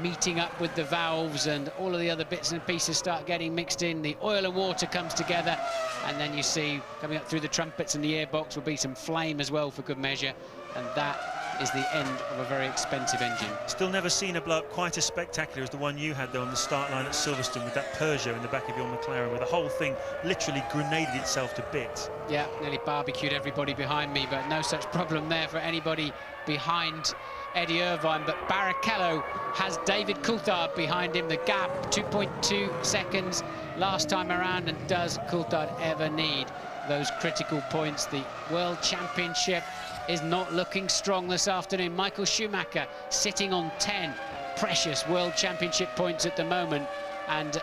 meeting up with the valves, and all of the other bits and pieces start getting mixed in. The oil and water comes together, and then you see coming up through the trumpets and the airbox will be some flame as well for good measure, and that is the end of a very expensive engine. Still never seen a blow-up quite as spectacular as the one you had there on the start line at Silverstone, with that Peugeot in the back of your McLaren, where the whole thing literally grenaded itself to bits. Yeah, nearly barbecued everybody behind me, but no such problem there for anybody behind Eddie Irvine. But Barrichello has David Coulthard behind him. The gap 2.2 seconds last time around, and does Coulthard ever need those critical points? The World Championship is not looking strong this afternoon. Michael Schumacher sitting on 10 precious World Championship points at the moment, and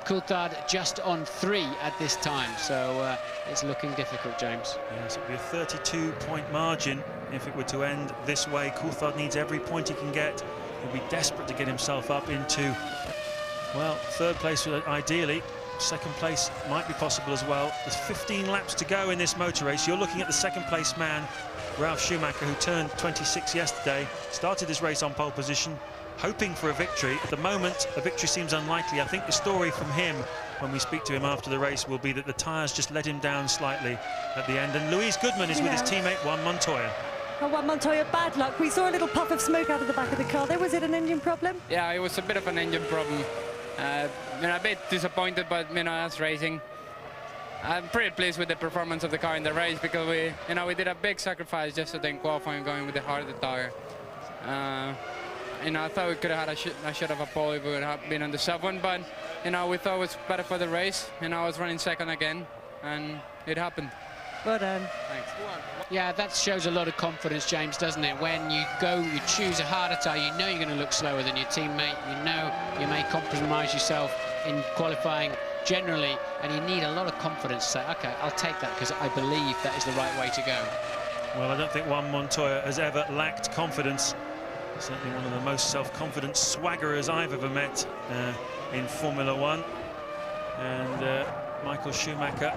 Coulthard just on 3 at this time, so it's looking difficult, James. Yes, it'll be a 32-point margin if it were to end this way. Coulthard needs every point he can get. He'll be desperate to get himself up into, well, 3rd place ideally. 2nd place might be possible as well. There's 15 laps to go in this motor race. You're looking at the 2nd place man, Ralf Schumacher, who turned 26 yesterday, started this race on pole position, hoping for a victory. At the moment, a victory seems unlikely. I think the story from him, when we speak to him after the race, will be that the tyres just let him down slightly at the end. And Luis Goodman is with his teammate Juan Montoya. Oh, Juan Montoya, bad luck. We saw a little puff of smoke out of the back of the car there. Was it an engine problem? Yeah, it was a bit of an engine problem. A bit disappointed, but that's racing. I'm pretty pleased with the performance of the car in the race, because we did a big sacrifice just to then qualifying, going with the harder tire. I thought we could have had a shot of a pole if we would have been on the sub one, but we thought it was better for the race. I was running 2nd again, and it happened. Well done. Thanks. Yeah, that shows a lot of confidence, James, doesn't it? When you choose a harder tyre, you know you're going to look slower than your teammate. You know you may compromise yourself in qualifying generally, and you need a lot of confidence to say, OK, I'll take that because I believe that is the right way to go. Well, I don't think Juan Montoya has ever lacked confidence. Certainly one of the most self-confident swaggerers I've ever met. in Formula One. And Michael Schumacher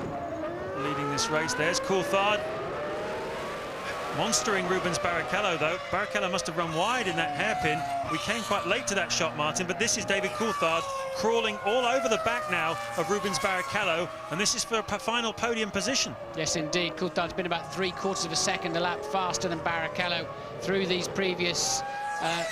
leading this race. There's Coulthard. Monstering Rubens Barrichello, though. Barrichello must have run wide in that hairpin. We came quite late to that shot, Martin, but this is David Coulthard crawling all over the back now of Rubens Barrichello, and this is for a final podium position. Yes, indeed. Coulthard's been about 3/4 of a second a lap faster than Barrichello through these previous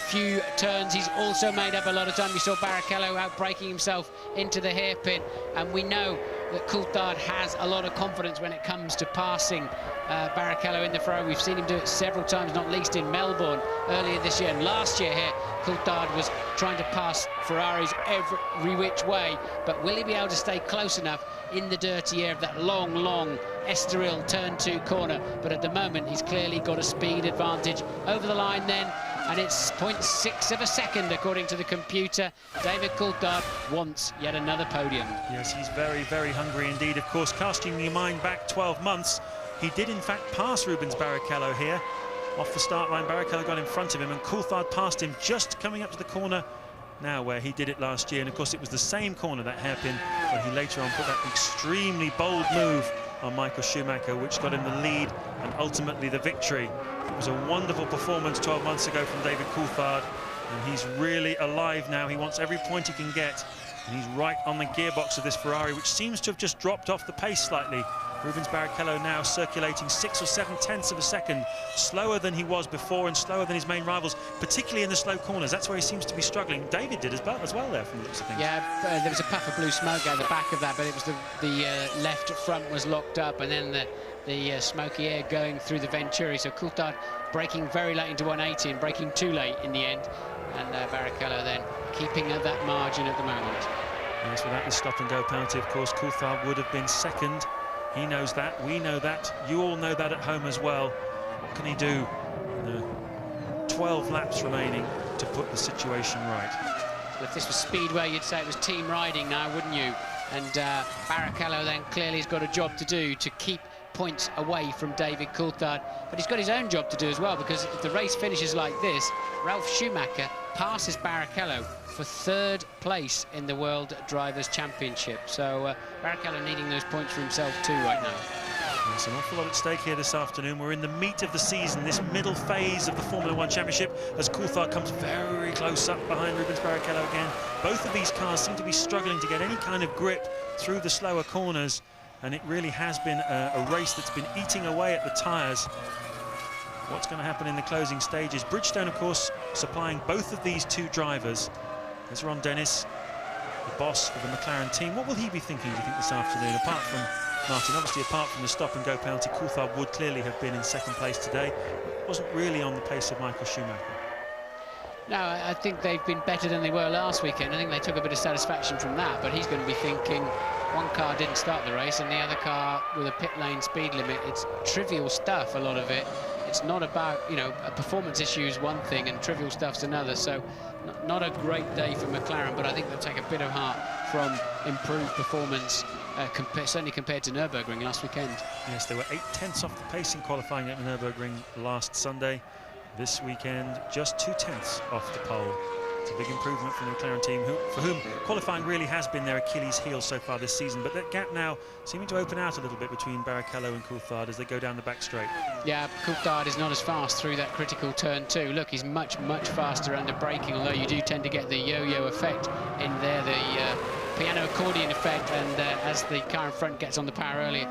few turns. He's also made up a lot of time. We saw Barrichello out braking himself into the hairpin, and we know that Coulthard has a lot of confidence when it comes to passing Barrichello in the Ferrari. We've seen him do it several times, not least in Melbourne earlier this year. And last year here, Coulthard was trying to pass Ferraris every which way, but will he be able to stay close enough in the dirty air of that long, long Estoril turn 2 corner? But at the moment, he's clearly got a speed advantage over the line then, and it's 0.6 of a second according to the computer. David Coulthard wants yet another podium. Yes, he's very, very hungry indeed. Of course, casting your mind back 12 months, he did in fact pass Rubens Barrichello here. Off the start line, Barrichello got in front of him, and Coulthard passed him just coming up to the corner now where he did it last year. And of course, it was the same corner, that hairpin, where he later on put that extremely bold move on Michael Schumacher, which got him the lead and ultimately the victory. It was a wonderful performance 12 months ago from David Coulthard, and he's really alive now. He wants every point he can get, and he's right on the gearbox of this Ferrari, which seems to have just dropped off the pace slightly. Rubens Barrichello now circulating 6 or 7/10 of a second slower than he was before, and slower than his main rivals, particularly in the slow corners. That's where he seems to be struggling. David did as well there from the looks of things. Yeah, there was a puff of blue smoke out the back of that, but it was the left front was locked up, and then the smoky air going through the Venturi. So Coulthard braking very late into 180 and braking too late in the end, and Barrichello then keeping at that margin at the moment. Yes, without the stop-and-go penalty, of course, Coulthard would have been second. He knows that, we know that, you all know that at home as well. What can he do? 12 laps remaining to put the situation right. Well, if this was Speedway, you'd say it was team riding now, wouldn't you? And Barrichello then clearly has got a job to do to keep points away from David Coulthard. But he's got his own job to do as well, because if the race finishes like this, Ralf Schumacher passes Barrichello for 3rd place in the World Drivers' Championship. So Barrichello needing those points for himself too right now. There's an awful lot at stake here this afternoon. We're in the meat of the season, this middle phase of the Formula One Championship, as Coulthard comes very close up behind Rubens Barrichello again. Both of these cars seem to be struggling to get any kind of grip through the slower corners, and it really has been a race that's been eating away at the tyres. What's going to happen in the closing stages? Bridgestone, of course, supplying both of these two drivers. There's Ron Dennis, the boss of the McLaren team. What will he be thinking, do you think, this afternoon? Apart from Martin, obviously, apart from the stop-and-go penalty, Coulthard would clearly have been in 2nd place today. Wasn't really on the pace of Michael Schumacher. No, I think they've been better than they were last weekend. I think they took a bit of satisfaction from that, but he's going to be thinking one car didn't start the race and the other car with a pit lane speed limit. It's trivial stuff, a lot of it. It's not about, you know, a performance issue is one thing and trivial stuff's another. So not a great day for McLaren, but I think they'll take a bit of heart from improved performance, certainly compared to Nürburgring last weekend. Yes, they were 8/10 off the pace in qualifying at Nürburgring last Sunday. This weekend, just 2/10 off the pole. It's a big improvement from the McLaren team, for whom qualifying really has been their Achilles heel so far this season. But that gap now seeming to open out a little bit between Barrichello and Coulthard as they go down the back straight. Yeah, Coulthard is not as fast through that critical turn 2. Look, he's much, much faster under braking, although you do tend to get the yo-yo effect in there, the piano accordion effect, and as the car in front gets on the power earlier,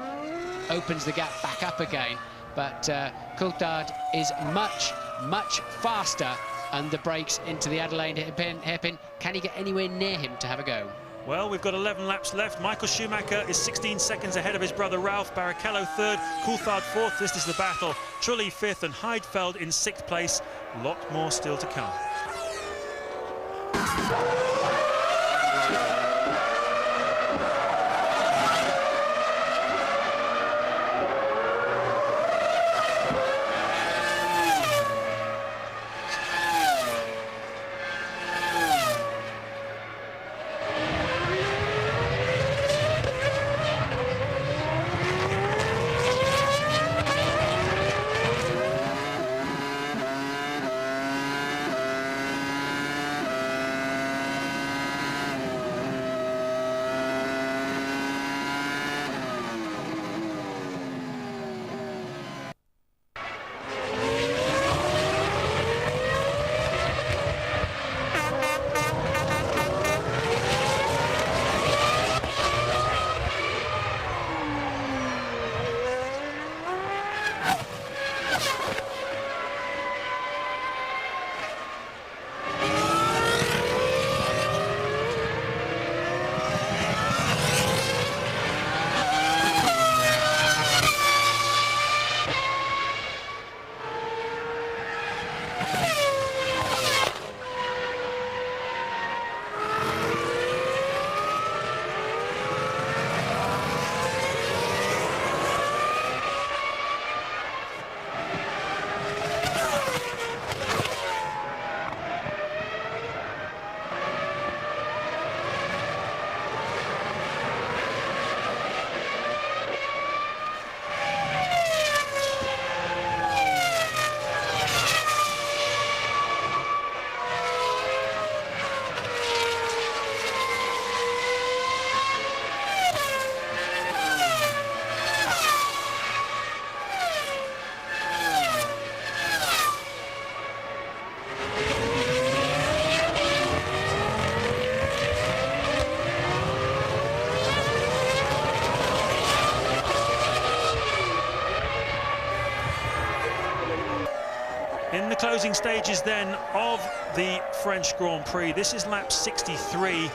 opens the gap back up again. But Coulthard is much, much faster under brakes into the Adelaide hairpin. Can he get anywhere near him to have a go? Well, we've got 11 laps left. Michael Schumacher is 16 seconds ahead of his brother Ralf. Barrichello 3rd, Coulthard 4th. This is the battle. Trulli 5th and Heidfeld in 6th place. A lot more still to come. the closing stages then of the French Grand Prix. This is lap 63.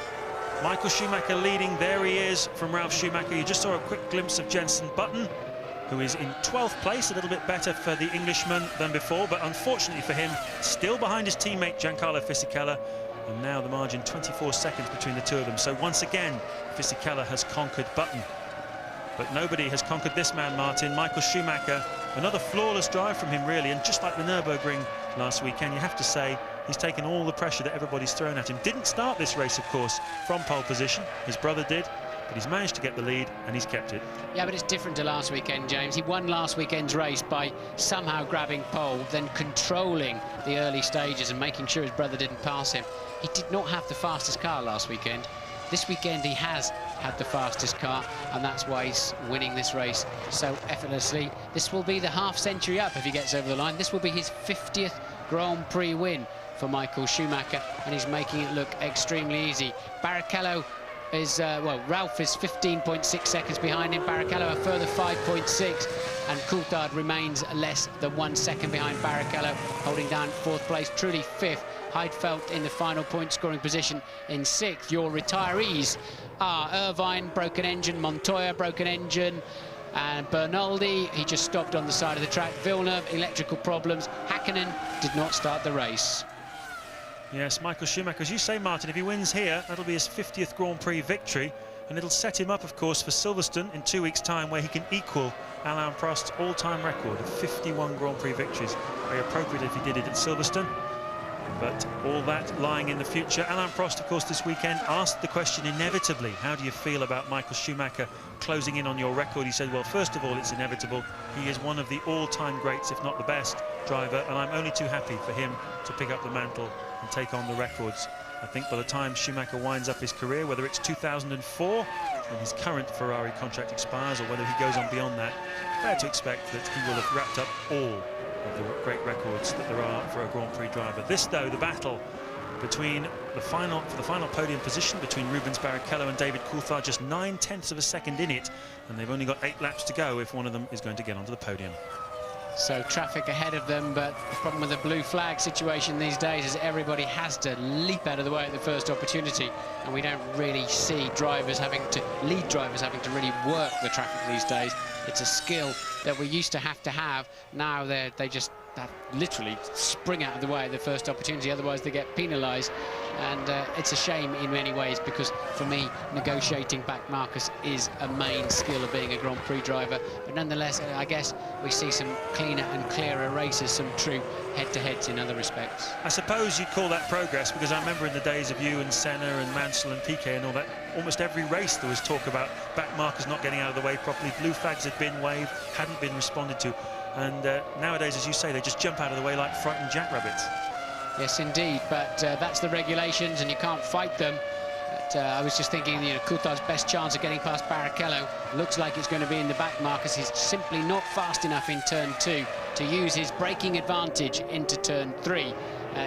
Michael Schumacher leading. There he is from Ralf Schumacher. You just saw a quick glimpse of Jenson Button, who is in 12th place, a little bit better for the Englishman than before, but unfortunately for him, still behind his teammate Giancarlo Fisichella, and now the margin 24 seconds between the two of them. So once again, Fisichella has conquered Button. But nobody has conquered this man, Martin. Michael Schumacher, another flawless drive from him, really, and just like the Nürburgring last weekend, you have to say he's taken all the pressure that everybody's thrown at him. Didn't start this race, of course, from pole position. His brother did, but he's managed to get the lead, and he's kept it. Yeah, but it's different to last weekend, James. He won last weekend's race by somehow grabbing pole, then controlling the early stages and making sure his brother didn't pass him. He did not have the fastest car last weekend. This weekend he has had the fastest car, and that's why he's winning this race so effortlessly. This will be the half-century up if he gets over the line. This will be his 50th Grand Prix win for Michael Schumacher, and he's making it look extremely easy. Barrichello is, well, Ralf is 15.6 seconds behind him, Barrichello a further 5.6, and Coulthard remains less than 1 second behind Barrichello, holding down 4th place, truly 5th. Heidfeld in the final point-scoring position in 6th. Your retirees are Irvine, broken engine, Montoya, broken engine, and Bernaldi, he just stopped on the side of the track. Villeneuve, electrical problems. Häkkinen did not start the race. Yes, Michael Schumacher, as you say, Martin, if he wins here, that'll be his 50th Grand Prix victory, and it'll set him up, of course, for Silverstone in 2 weeks' time, where he can equal Alain Prost's all-time record of 51 Grand Prix victories. Very appropriate if he did it at Silverstone. But all that lying in the future. Alain Prost, of course, this weekend asked the question inevitably, how do you feel about Michael Schumacher closing in on your record? He said, well, first of all, it's inevitable. He is one of the all-time greats, if not the best driver, and I'm only too happy for him to pick up the mantle and take on the records. I think by the time Schumacher winds up his career, whether it's 2004 when his current Ferrari contract expires or whether he goes on beyond that, fair to expect that he will have wrapped up all of the great records that there are for a Grand Prix driver. This, though, the battle between the final podium position between Rubens Barrichello and David Coulthard, just 9/10 of a second in it, and they've only got 8 laps to go if one of them is going to get onto the podium. So traffic ahead of them, but the problem with the blue flag situation these days is everybody has to leap out of the way at the first opportunity, and we don't really see lead drivers having to really work the traffic these days. It's a skill that we used to have. Now they just literally spring out of the way at the first opportunity, otherwise they get penalised. And it's a shame in many ways, because for me, negotiating back markers is a main skill of being a Grand Prix driver. But nonetheless, I guess we see some cleaner and clearer races, some true head-to-heads in other respects. I suppose you'd call that progress, because I remember in the days of you and Senna and Mansell and Piquet and all that, almost every race there was talk about back markers not getting out of the way properly. Blue flags had been waved, hadn't been responded to. And nowadays, as you say, they just jump out of the way like frightened jackrabbits. Yes, indeed, but that's the regulations and you can't fight them. But I was just thinking, you know, Coulthard's best chance of getting past Barrichello looks like it's going to be in the back markers. He's simply not fast enough in turn 2 to use his braking advantage into turn 3.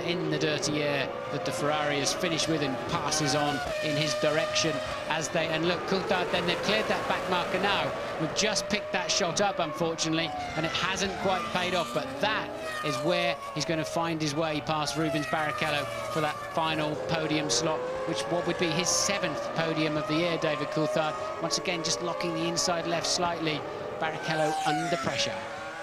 In the dirty air that the Ferrari has finished with, and passes on in his direction as they, and look, Coulthard, then they've cleared that back marker now. We've just picked that shot up, unfortunately, and it hasn't quite paid off, but that is where he's going to find his way past Rubens Barrichello for that final podium slot, which what would be his 7th podium of the year. David Coulthard, once again, just locking the inside left slightly. Barrichello under pressure.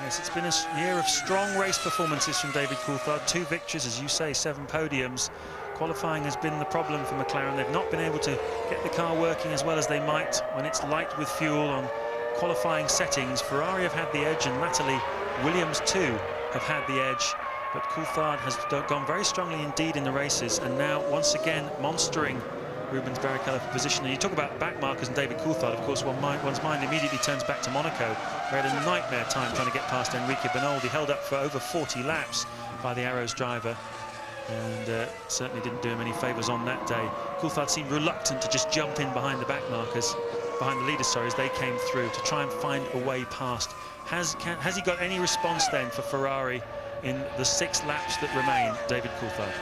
Yes, it's been a year of strong race performances from David Coulthard. 2 victories, as you say, 7 podiums. Qualifying has been the problem for McLaren. They've not been able to get the car working as well as they might when it's light with fuel on qualifying settings. Ferrari have had the edge, and latterly Williams too have had the edge. But Coulthard has gone very strongly indeed in the races, and now once again monstering Rubens Barrichello for position. And you talk about back markers and David Coulthard, of course, one's mind immediately turns back to Monaco, where he had a nightmare time trying to get past Enrique Bernaldi, held up for over 40 laps by the Arrows driver, and certainly didn't do him any favours on that day. Coulthard seemed reluctant to just jump in behind the back markers, behind the leaders, sorry, as they came through, to try and find a way past. Has he got any response then for Ferrari in the 6 laps that remain, David Coulthard?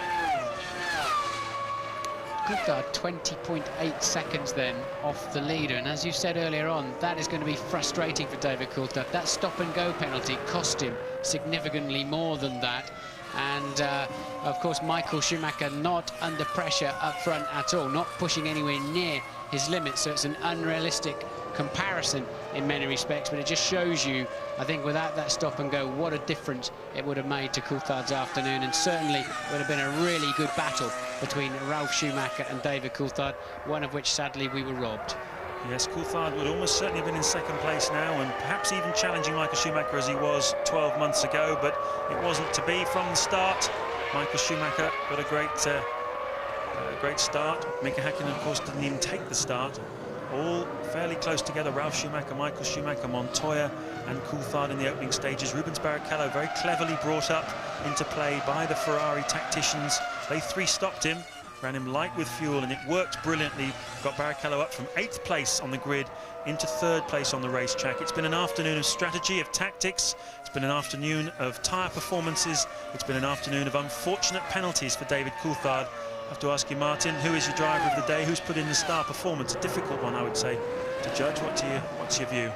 Coulthard 20.8 seconds then off the leader, and as you said earlier on, that is going to be frustrating for David Coulthard. That stop and go penalty cost him significantly more than that, And of course, Michael Schumacher not under pressure up front at all, not pushing anywhere near his limits. So it's an unrealistic comparison in many respects, but it just shows you, I think, without that stop and go, what a difference it would have made to Coulthard's afternoon, and certainly would have been a really good battle between Ralf Schumacher and David Coulthard, one of which sadly we were robbed. Yes, Coulthard would almost certainly have been in second place now, and perhaps even challenging Michael Schumacher as he was 12 months ago, but it wasn't to be from the start. Michael Schumacher got a great start. Mika Häkkinen, of course, didn't even take the start. All fairly close together, Ralf Schumacher, Michael Schumacher, Montoya and Coulthard in the opening stages. Rubens Barrichello very cleverly brought up into play by the Ferrari tacticians. They three stopped him, ran him light with fuel, and it worked brilliantly. Got Barrichello up from 8th place on the grid into 3rd place on the racetrack. It's been an afternoon of strategy, of tactics. It's been an afternoon of tyre performances. It's been an afternoon of unfortunate penalties for David Coulthard. I have to ask you, Martin, who is your driver of the day? Who's put in the star performance? A difficult one, I would say, to judge. What's your view?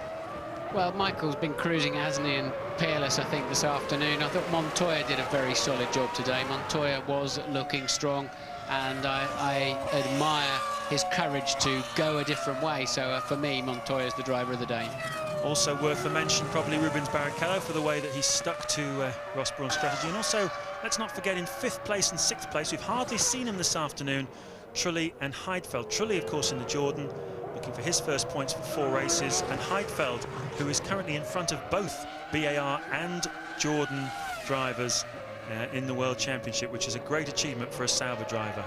Well, Michael's been cruising, hasn't he, and peerless, I think, this afternoon. I thought Montoya did a very solid job today. Montoya was looking strong, and I admire his courage to go a different way. So for me, Montoya's the driver of the day. Also worth a mention, probably Rubens Barrichello, for the way that he stuck to Ross Brawn's strategy. And also, let's not forget, in 5th place and 6th place, we've hardly seen him this afternoon, Trulli and Heidfeld. Trulli, of course, in the Jordan, looking for his first points for 4 races, and Heidfeld, who is currently in front of both BAR and Jordan drivers in the World Championship, which is a great achievement for a Sauber driver.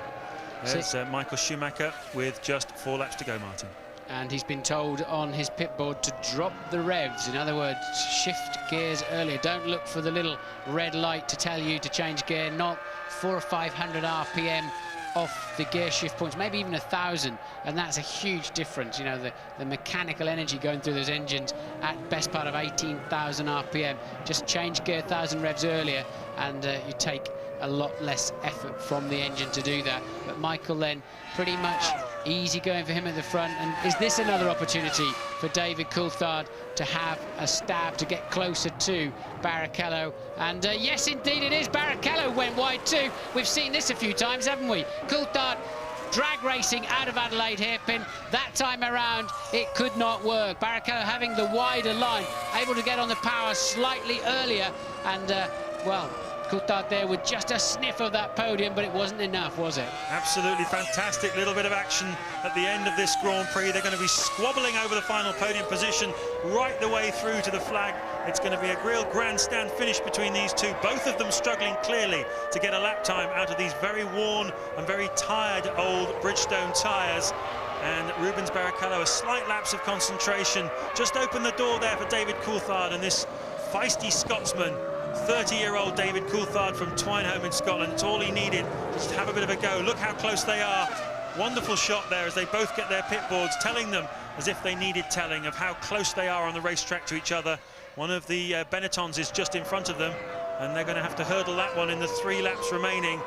There's Michael Schumacher with just 4 laps to go, Martin. And he's been told on his pit board to drop the revs. In other words, shift gears earlier. Don't look for the little red light to tell you to change gear. Not 400 or 500 RPM off the gear shift points, maybe even 1,000, and that's a huge difference. You know, the mechanical energy going through those engines at best part of 18,000 RPM. Just change gear 1,000 revs earlier, and you take a lot less effort from the engine to do that. But Michael then pretty much easy going for him at the front. And is this another opportunity for David Coulthard to have a stab to get closer to Barrichello? And yes, indeed it is. Barrichello went wide too. We've seen this a few times, haven't we? Coulthard drag racing out of Adelaide hairpin. That time around, it could not work. Barrichello having the wider line, able to get on the power slightly earlier. And, well, Coulthard there with just a sniff of that podium, but it wasn't enough, was it? Absolutely fantastic little bit of action at the end of this Grand Prix. They're going to be squabbling over the final podium position right the way through to the flag. It's going to be a real grandstand finish between these two, both of them struggling clearly to get a lap time out of these very worn and very tired old Bridgestone tyres. And Rubens Barrichello, a slight lapse of concentration, just opened the door there for David Coulthard, and this feisty Scotsman, 30-year-old David Coulthard from Twineholme in Scotland. It's all he needed, just to have a bit of a go. Look how close they are. Wonderful shot there as they both get their pit boards, telling them, as if they needed telling, of how close they are on the racetrack to each other. One of the Benettons is just in front of them, and they're going to have to hurdle that one in the 3 laps remaining.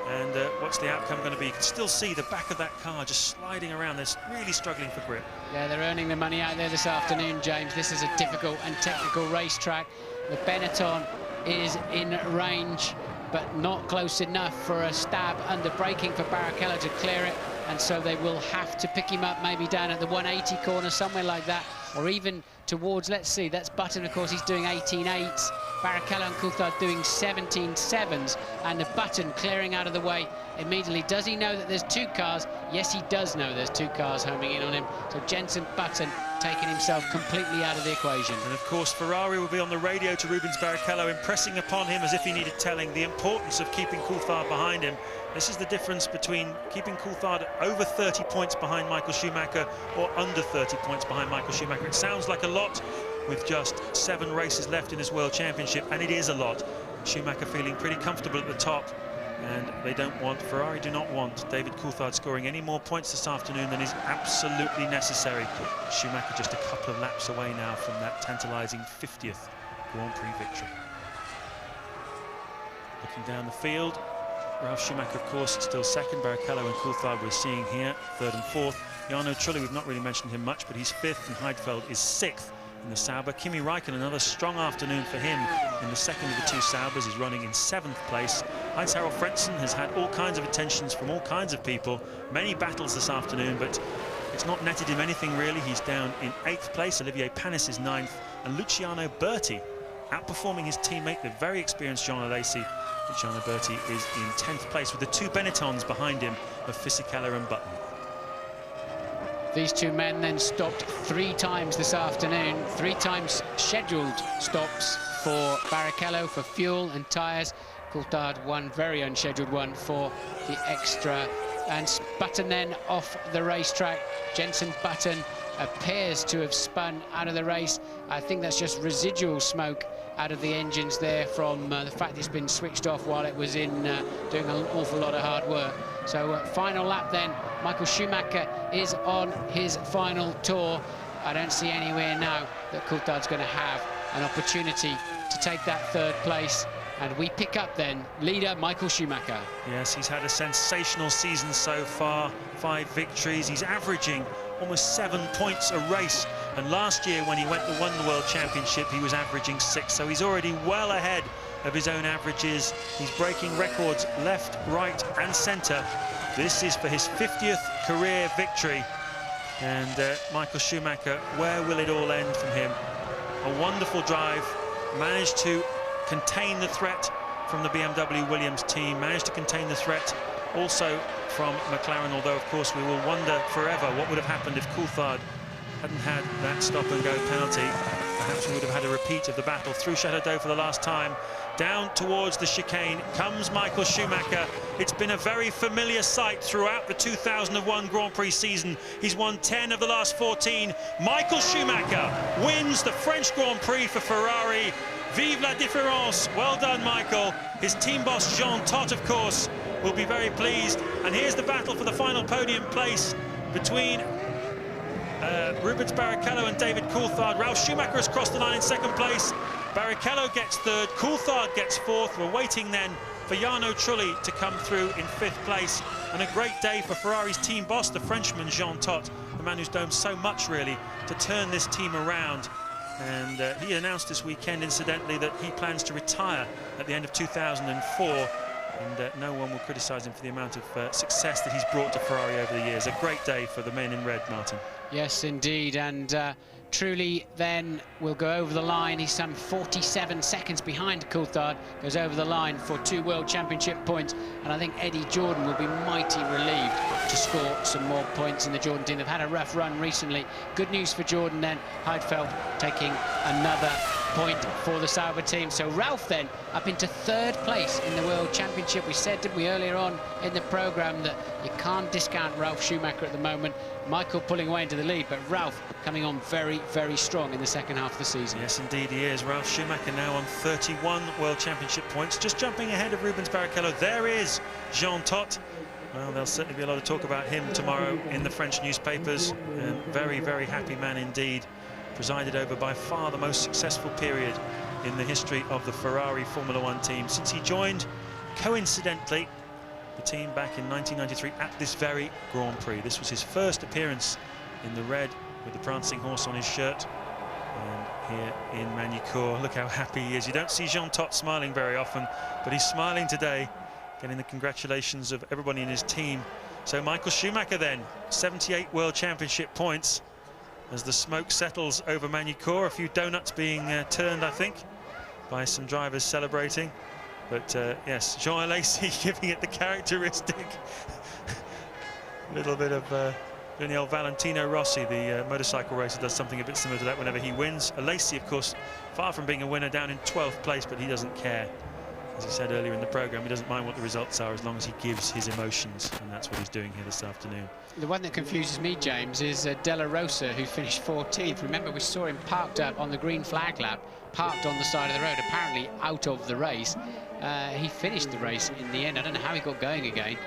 And what's the outcome going to be? You can still see the back of that car just sliding around. They're really struggling for grip. Yeah, they're earning the money out there this afternoon, James. This is a difficult and technical racetrack. The Benetton is in range, but not close enough for a stab under braking for Barrichello to clear it, and so they will have to pick him up maybe down at the 180 corner, somewhere like that, or even towards, let's see, that's Button, of course, he's doing 18.8s. Barrichello and Coulthard doing 17.7s, and the Button clearing out of the way immediately. Does he know that there's 2 cars? Yes, he does know there's 2 cars homing in on him. So Jenson Button taking himself completely out of the equation. And of course, Ferrari will be on the radio to Rubens Barrichello, impressing upon him, as if he needed telling, the importance of keeping Coulthard behind him. This is the difference between keeping Coulthard over 30 points behind Michael Schumacher or under 30 points behind Michael Schumacher. It sounds like a lot with just 7 races left in this World Championship, and it is a lot. Schumacher feeling pretty comfortable at the top, and Ferrari do not want David Coulthard scoring any more points this afternoon than is absolutely necessary. Schumacher just a couple of laps away now from that tantalising 50th Grand Prix victory. Looking down the field, Ralf Schumacher, of course, still second. Barrichello and Coulthard we're seeing here, 3rd and 4th. Jarno Trulli, we've not really mentioned him much, but he's 5th, and Heidfeld is 6th in the Sauber. Kimi Räikkönen, another strong afternoon for him in the second of the two Saubers. He's running in 7th place. Heinz-Harald Frentzen has had all kinds of attentions from all kinds of people, many battles this afternoon, but it's not netted him anything really. He's down in 8th place. Olivier Panis is 9th, and Luciano Berti outperforming his teammate, the very experienced Jean Alesi. Luciano Berti is in 10th place with the two Benettons behind him of Fisichella and Button. These two men then stopped 3 times this afternoon, 3 times scheduled stops for Barrichello for fuel and tyres. Coulthard one very unscheduled one for the extra. And Button then off the racetrack. Jenson Button appears to have spun out of the race. I think that's just residual smoke out of the engines there from the fact it's been switched off while it was in doing an awful lot of hard work. So final lap then, Michael Schumacher is on his final tour. I don't see anywhere now that Coulthard's going to have an opportunity to take that 3rd place. And we pick up then leader Michael Schumacher. Yes, he's had a sensational season so far, 5 victories. He's averaging almost 7 points a race. And last year when he won the World Championship, he was averaging 6. So he's already well ahead of his own averages. He's breaking records left, right and centre. This is for his 50th career victory. And Michael Schumacher, where will it all end from him? A wonderful drive, managed to contain the threat from the BMW Williams team, managed to contain the threat also from McLaren, although of course we will wonder forever what would have happened if Coulthard hadn't had that stop-and-go penalty. Perhaps we would have had a repeat of the battle through Château d'Eau for the last time. Down towards the chicane comes Michael Schumacher. It's been a very familiar sight throughout the 2001 Grand Prix season. He's won 10 of the last 14. Michael Schumacher wins the French Grand Prix for Ferrari. Vive la différence. Well done, Michael. His team boss, Jean Todt, of course, will be very pleased. And here's the battle for the final podium place between Rubens Barrichello and David Coulthard. Ralf Schumacher has crossed the line in 2nd place. Barrichello gets 3rd, Coulthard gets 4th. We're waiting then for Jarno Trulli to come through in 5th place. And a great day for Ferrari's team boss, the Frenchman Jean Todt, the man who's done so much really to turn this team around. And he announced this weekend, incidentally, that he plans to retire at the end of 2004. And no one will criticise him for the amount of success that he's brought to Ferrari over the years. A great day for the men in red, Martin. Yes, indeed. And Trulli then will go over the line. He's some 47 seconds behind Coulthard. Goes over the line for 2 World Championship points. And I think Eddie Jordan will be mighty relieved to score some more points in the Jordan team. They've had a rough run recently. Good news for Jordan then. Heidfeld taking another point for the Sauber team. So Ralf then up into 3rd place in the World Championship. We said, didn't we, earlier on in the programme that you can't discount Ralf Schumacher at the moment. Michael pulling away into the lead, but Ralf coming on very, very strong in the second half of the season. Yes, indeed he is. Ralf Schumacher now on 31 World Championship points, just jumping ahead of Rubens Barrichello. There is Jean Todt. Well, there'll certainly be a lot of talk about him tomorrow in the French newspapers. And very, very happy man indeed. Presided over by far the most successful period in the history of the Ferrari Formula One team since he joined, coincidentally, the team back in 1993 at this very Grand Prix. This was his first appearance in the red with the prancing horse on his shirt. And here in Magny-Cours, look how happy he is. You don't see Jean Todt smiling very often, but he's smiling today, getting the congratulations of everybody in his team. So Michael Schumacher then, 78 World Championship points. As the smoke settles over Magny-Cours, a few donuts being turned, I think, by some drivers celebrating. But yes, Jean Alesi giving it the characteristic little bit of the old Valentino Rossi, the motorcycle racer, does something a bit similar to that whenever he wins. Alesi, of course, far from being a winner, down in 12th place, but he doesn't care. As he said earlier in the programme, he doesn't mind what the results are as long as he gives his emotions, and that's what he's doing here this afternoon. The one that confuses me, James, is Della Rosa, who finished 14th. Remember, we saw him parked up on the green flag lap, parked on the side of the road, apparently out of the race. He finished the race in the end. I don't know how he got going again.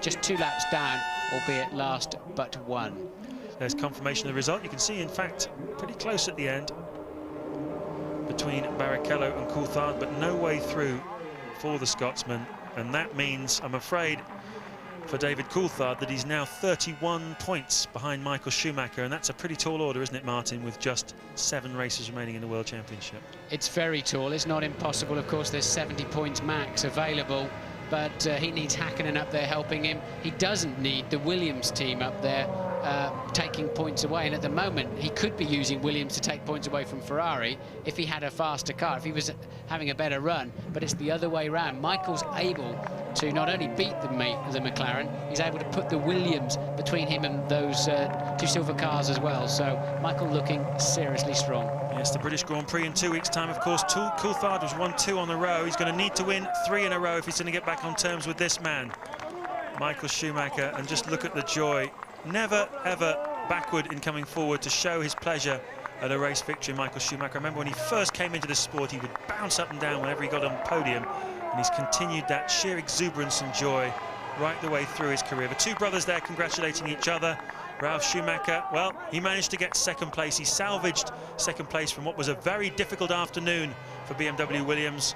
Just 2 laps down, albeit last but 1. There's confirmation of the result. You can see, in fact, pretty close at the end between Barrichello and Coulthard, but no way through for the Scotsman. And that means, I'm afraid, for David Coulthard that he's now 31 points behind Michael Schumacher, and that's a pretty tall order, isn't it, Martin, with just 7 races remaining in the World Championship? It's very tall. It's not impossible. Of course, there's 70 points max available, but he needs Hakkinen up there helping him. He doesn't need the Williams team up there taking points away, and at the moment he could be using Williams to take points away from Ferrari if he had a faster car, if he was having a better run, but it's the other way around. Michael's able to not only beat the McLaren, he's able to put the Williams between him and those 2 silver cars as well, so Michael looking seriously strong. Yes, the British Grand Prix in 2 weeks' time, of course. Coulthard was 1-2 on the row. He's going to need to win 3 in a row if he's going to get back on terms with this man, Michael Schumacher, and just look at the joy. Never, ever backward in coming forward to show his pleasure at a race victory, Michael Schumacher. I remember when he first came into this sport, he would bounce up and down whenever he got on the podium, and he's continued that sheer exuberance and joy right the way through his career. The 2 brothers there congratulating each other. Ralf Schumacher, well, he managed to get 2nd place. He salvaged 2nd place from what was a very difficult afternoon for BMW Williams.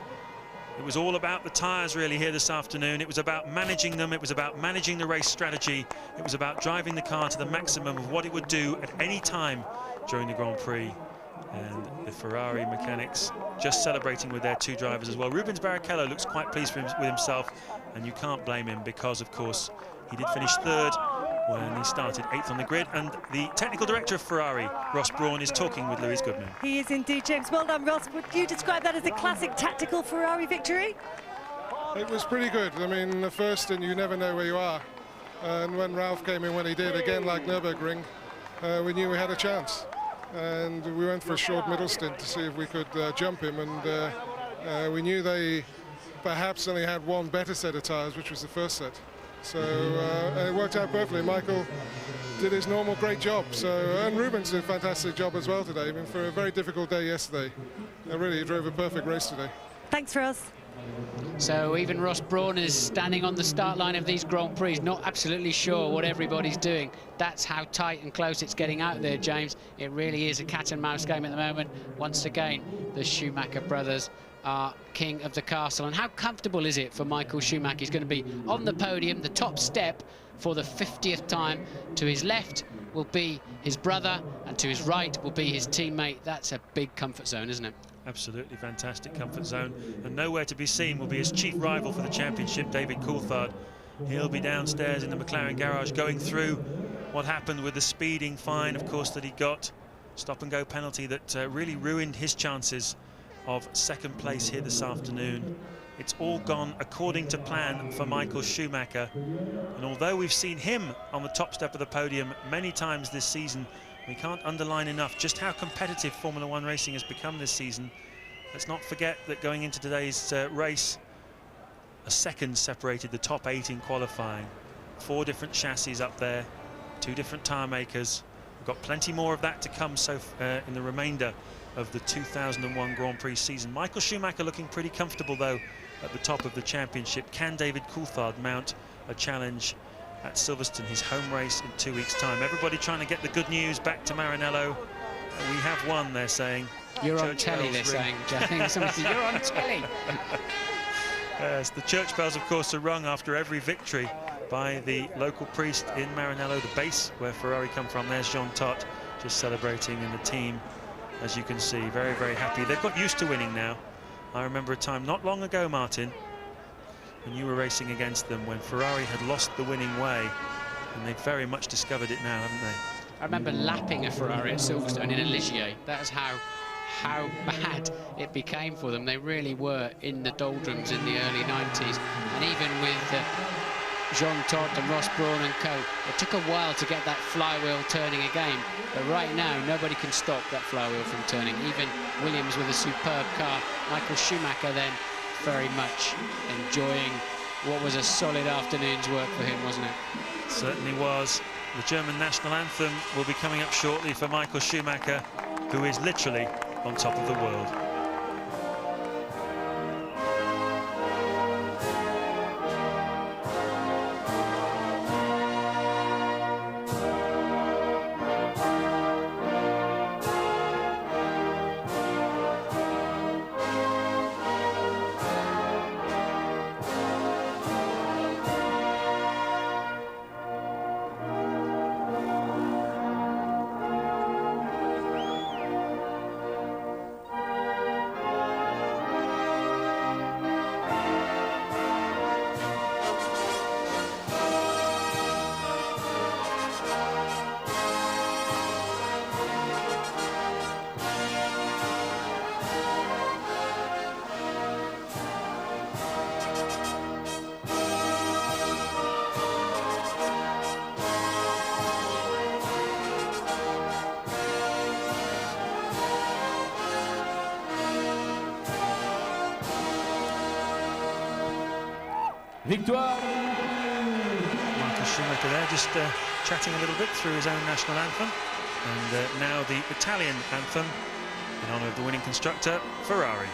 It was all about the tyres really here this afternoon. It was about managing them. It was about managing the race strategy. It was about driving the car to the maximum of what it would do at any time during the Grand Prix. And the Ferrari mechanics just celebrating with their 2 drivers as well. Rubens Barrichello looks quite pleased with himself, and you can't blame him because, of course, he did finish 3rd when he started 8th on the grid, and the technical director of Ferrari, Ross Brawn, is talking with Lewis Goodman. He is indeed, James. Well done, Ross. Would you describe that as a classic tactical Ferrari victory? It was pretty good. I mean, the first, and you never know where you are. And when Ralph came in when he did, again like Nürburgring, we knew we had a chance. And we went for a short middle stint to see if we could jump him, and we knew they perhaps only had 1 better set of tyres, which was the first set. So it worked out perfectly. Michael did his normal great job. So and Rubens did a fantastic job as well today. I mean, for a very difficult day yesterday, really he drove a perfect race today. Thanks, Ross. So even Ross Brawn is standing on the start line of these Grand Prix, not absolutely sure what everybody's doing. That's how tight and close it's getting out there, James. It really is a cat and mouse game at the moment. Once again, the Schumacher brothers are king of the castle. And how comfortable is it for Michael Schumacher? He's going to be on the podium, the top step, for the 50th time. To his left will be his brother, and to his right will be his teammate. That's a big comfort zone, isn't it? Absolutely fantastic comfort zone, and nowhere to be seen will be his chief rival for the championship, David Coulthard. He'll be downstairs in the McLaren garage going through what happened with the speeding fine, of course, that he got. Stop-and-go penalty that really ruined his chances of 2nd place here this afternoon. It's all gone according to plan for Michael Schumacher, and although we've seen him on the top step of the podium many times this season, we can't underline enough just how competitive Formula One racing has become this season. Let's not forget that going into today's race, a 2nd separated the top 8 in qualifying. 4 different chassis up there, 2 different tyre makers. We've got plenty more of that to come in the remainder of the 2001 Grand Prix season. Michael Schumacher looking pretty comfortable, though, at the top of the championship. Can David Coulthard mount a challenge at Silverstone, his home race in 2 weeks' time? Everybody trying to get the good news back to Maranello. We have won, they're saying. You're on telly, they're saying. Somebody said, you're on telly. Yes, the church bells, of course, are rung after every victory by the local priest in Maranello, the base where Ferrari come from. There's Jean Todt just celebrating, and the team, as you can see, very, very happy. They've got used to winning now. I remember a time not long ago, Martin, when you were racing against them, when Ferrari had lost the winning way, and they've very much discovered it now, haven't they? I remember lapping a Ferrari at Silverstone in a Ligier. That's how bad it became for them. They really were in the doldrums in the early 90s, and even with Jean Todt and Ross Brawn and co, it took a while to get that flywheel turning again, but right now nobody can stop that flywheel from turning, even Williams with a superb car. Michael Schumacher then very much enjoying what was a solid afternoon's work for him, wasn't it? Certainly was. The German national anthem will be coming up shortly for Michael Schumacher, who is literally on top of the world. Victoire. Michael Schumacher there, just chatting a little bit through his own national anthem. And now the Italian anthem in honour of the winning constructor, Ferrari.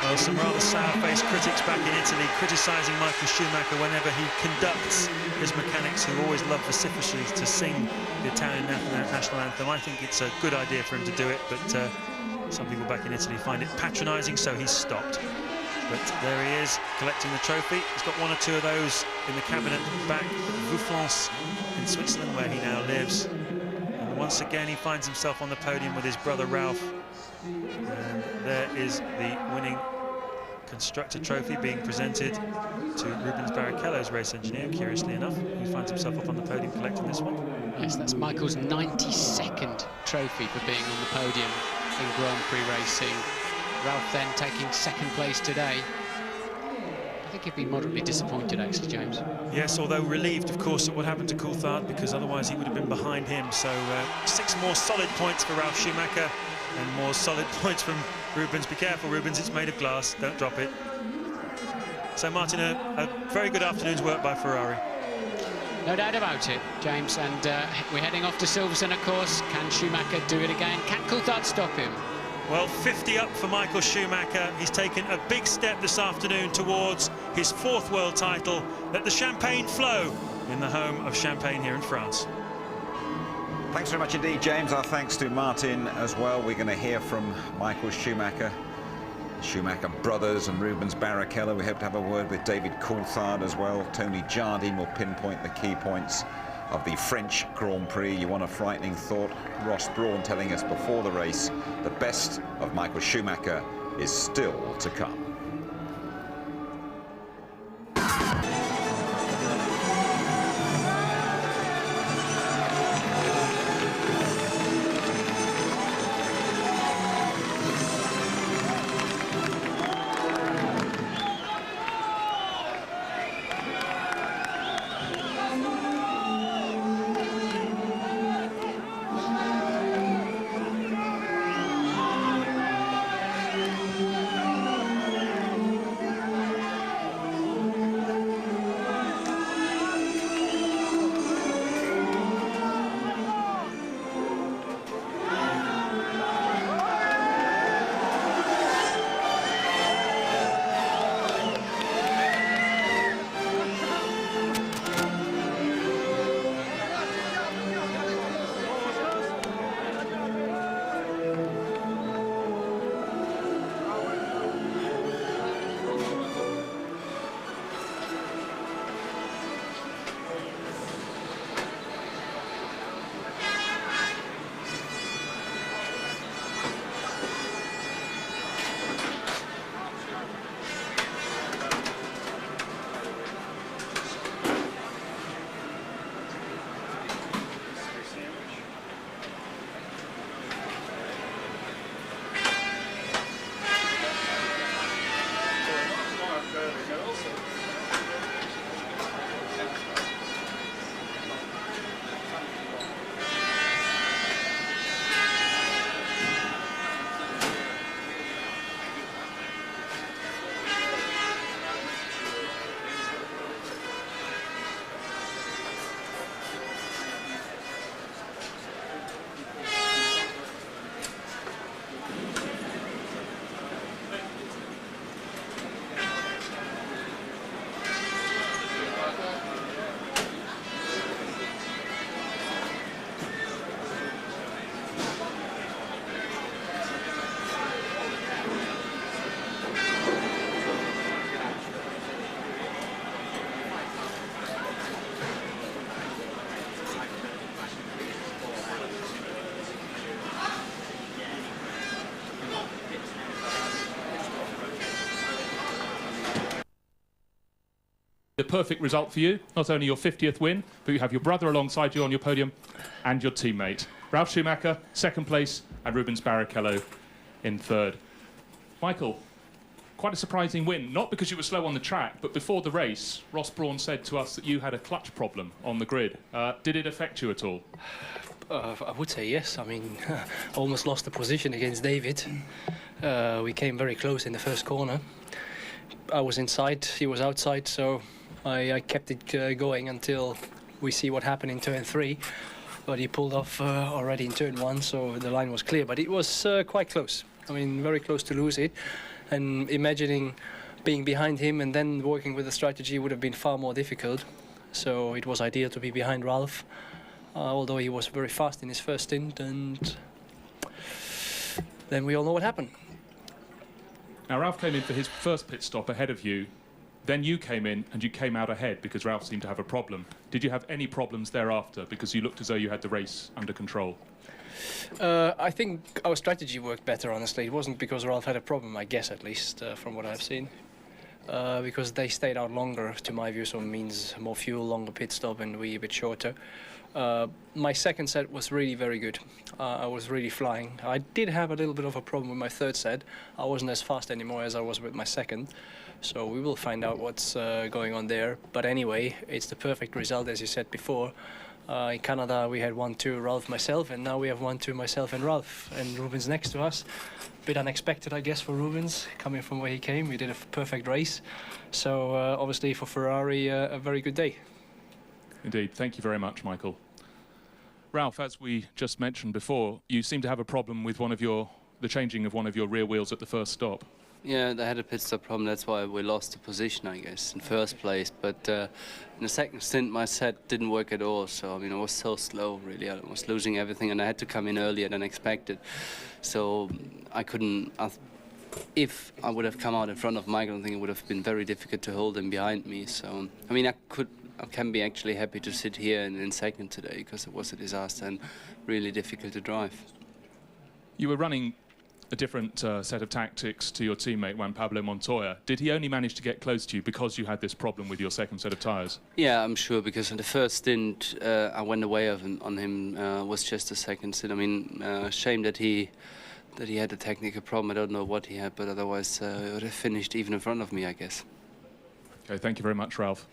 Well, some rather sour-faced critics back in Italy criticising Michael Schumacher whenever he conducts his mechanics, who always love vociferously to sing the Italian national anthem. I think it's a good idea for him to do it, but some people back in Italy find it patronising, so he's stopped. But there he is, collecting the trophy. He's got one or two of those in the cabinet back at Vaucluse in Switzerland, where he now lives. And once again, he finds himself on the podium with his brother Ralph. And there is the winning constructor trophy being presented to Rubens Barrichello's race engineer, curiously enough, who finds himself up on the podium collecting this one. Yes, that's Michael's 92nd trophy for being on the podium in Grand Prix racing. Ralph then taking second place today. I think he'd be moderately disappointed, actually, James. Yes, although relieved, of course, at what happened to Coulthard, because otherwise he would have been behind him. So 6 more solid points for Ralf Schumacher and more solid points from Rubens. Be careful, Rubens, it's made of glass, don't drop it. So, Martin, a very good afternoon's work by Ferrari. No doubt about it, James, and we're heading off to Silverstone, of course. Can Schumacher do it again? Can Coulthard stop him? Well, 50 up for Michael Schumacher. He's taken a big step this afternoon towards his 4th world title at the Champagne Flow in the home of Champagne here in France. Thanks very much indeed, James. Our thanks to Martin as well. We're going to hear from Michael Schumacher, Schumacher brothers and Rubens Barrichello. We hope to have a word with David Coulthard as well. Tony Jardine will pinpoint the key points of the French Grand Prix. You want a frightening thought? Ross Brawn telling us before the race the best of Michael Schumacher is still to come. The perfect result for you, not only your 50th win, but you have your brother alongside you on your podium and your teammate. Ralf Schumacher, second place, and Rubens Barrichello in third. Michael, quite a surprising win, not because you were slow on the track, but before the race, Ross Brawn said to us that you had a clutch problem on the grid. Did it affect you at all? I would say yes. I mean, almost lost the position against David. We came very close in the first corner. I was inside, he was outside, so I kept it going until we see what happened in turn 3. But he pulled off already in turn 1, so the line was clear. But it was quite close. I mean, very close to lose it. And imagining being behind him and then working with the strategy would have been far more difficult. So it was ideal to be behind Ralf, although he was very fast in his first stint. And then we all know what happened. Now, Ralf came in for his first pit stop ahead of you. Then you came in and you came out ahead because Ralf seemed to have a problem. Did you have any problems thereafter? Because you looked as though you had the race under control. I think our strategy worked better, honestly. It wasn't because Ralf had a problem, I guess, at least, from what I've seen. Because they stayed out longer, to my view, so it means more fuel, longer pit stop, and we a bit shorter. My second set was really very good. I was really flying. I did have a little bit of a problem with my third set. I wasn't as fast anymore as I was with my second. So we will find out what's going on there. But anyway, it's the perfect result, as you said before. In Canada, we had 1-2, Ralf, myself, and now we have 1-2, myself and Ralf. And Rubens next to us. A bit unexpected, I guess, for Rubens, coming from where he came. We did a perfect race. So obviously for Ferrari, a very good day. Indeed. Thank you very much, Michael. Ralf, as we just mentioned before, you seem to have a problem with the changing of one of your rear wheels at the first stop. Yeah, they had a pit stop problem. That's why we lost the position, I guess, in first place. But in the second stint, my set didn't work at all. So, I mean, I was so slow, really. I was losing everything, and I had to come in earlier than expected. So I couldn't... If I would have come out in front of Michael, I think it would have been very difficult to hold him behind me. So, I mean, I can be actually happy to sit here in second today, because it was a disaster and really difficult to drive. You were running a different set of tactics to your teammate Juan Pablo Montoya. Did he only manage to get close to you because you had this problem with your second set of tyres? Yeah, I'm sure, because in the first stint I went away on him, was just the second stint. I mean, shame that he had a technical problem. I don't know what he had, but otherwise he would have finished even in front of me, I guess. Okay, thank you very much, Ralf.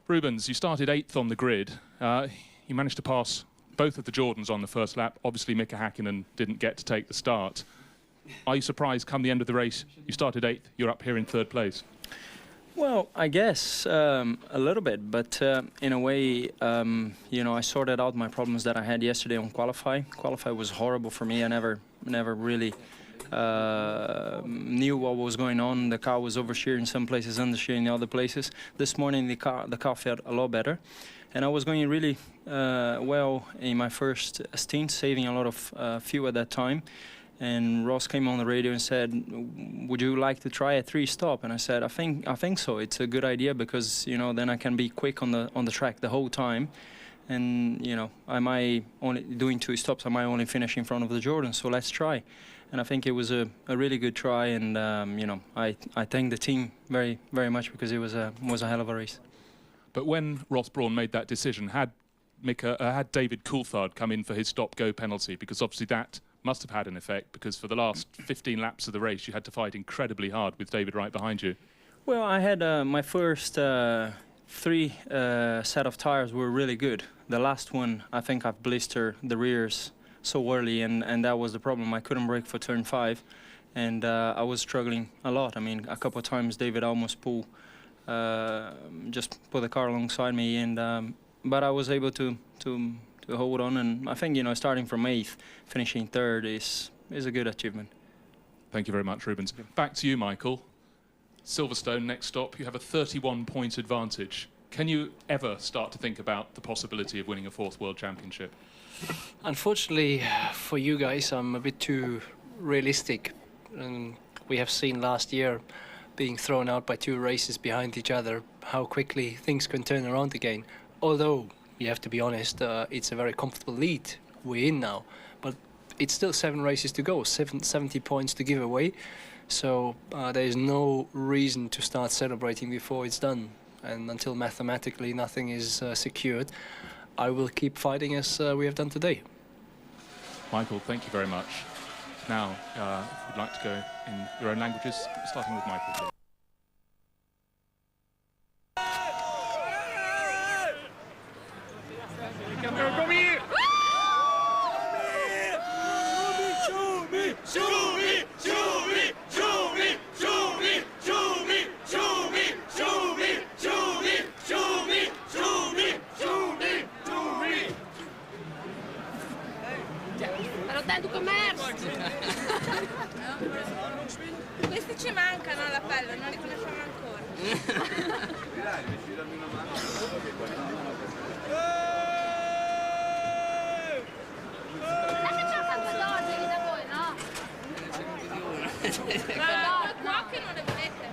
Rubens, you started 8th on the grid. You managed to pass both of the Jordans on the first lap. Obviously, Mika Häkkinen didn't get to take the start. Are you surprised, come the end of the race, you started 8th, you're up here in 3rd place? Well, I guess a little bit, but in a way, you know, I sorted out my problems that I had yesterday on qualify. Qualify was horrible for me. I never really knew what was going on. The car was oversteering in some places, understeering in other places. This morning, the car felt a lot better. And I was going really well in my first stint, saving a lot of fuel at that time. And Ross came on the radio and said, "Would you like to try a 3-stop?" And I said, "I think so. It's a good idea, because you know then I can be quick on the track the whole time, and you know I might only doing 2 stops. I might only finish in front of the Jordan. So let's try." And I think it was a really good try, and you know I thank the team very much, because it was a hell of a race. But when Ross Brawn made that decision, had David Coulthard come in for his stop-go penalty, because obviously that must have had an effect, because for the last 15 laps of the race you had to fight incredibly hard with David right behind you. Well, I had my first 3 set of tires were really good. The last one, I think I've blistered the rears so early, and that was the problem. I couldn't brake for turn 5, and I was struggling a lot. I mean, a couple of times David almost just put the car alongside me, and but I was able to hold on, and I think, you know, starting from 8th, finishing 3rd is a good achievement. Thank you very much, Rubens. Back to you, Michael. Silverstone, next stop, you have a 31-point advantage. Can you ever start to think about the possibility of winning a 4th World Championship? Unfortunately for you guys, I'm a bit too realistic. And we have seen last year, being thrown out by 2 races behind each other, how quickly things can turn around again. Although, you have to be honest, it's a very comfortable lead we're in now, but it's still 7 races to go, 70 points to give away, so there is no reason to start celebrating before it's done. and until mathematically nothing is secured, I will keep fighting as we have done today. Michael, thank you very much. Now, if you'd like to go in your own languages, starting with Michael, please. Tanto commercio! Questi ci mancano alla pelle, non li conosciamo ancora. Perché c'è tante donne da voi, no? No, qua che non le vedete.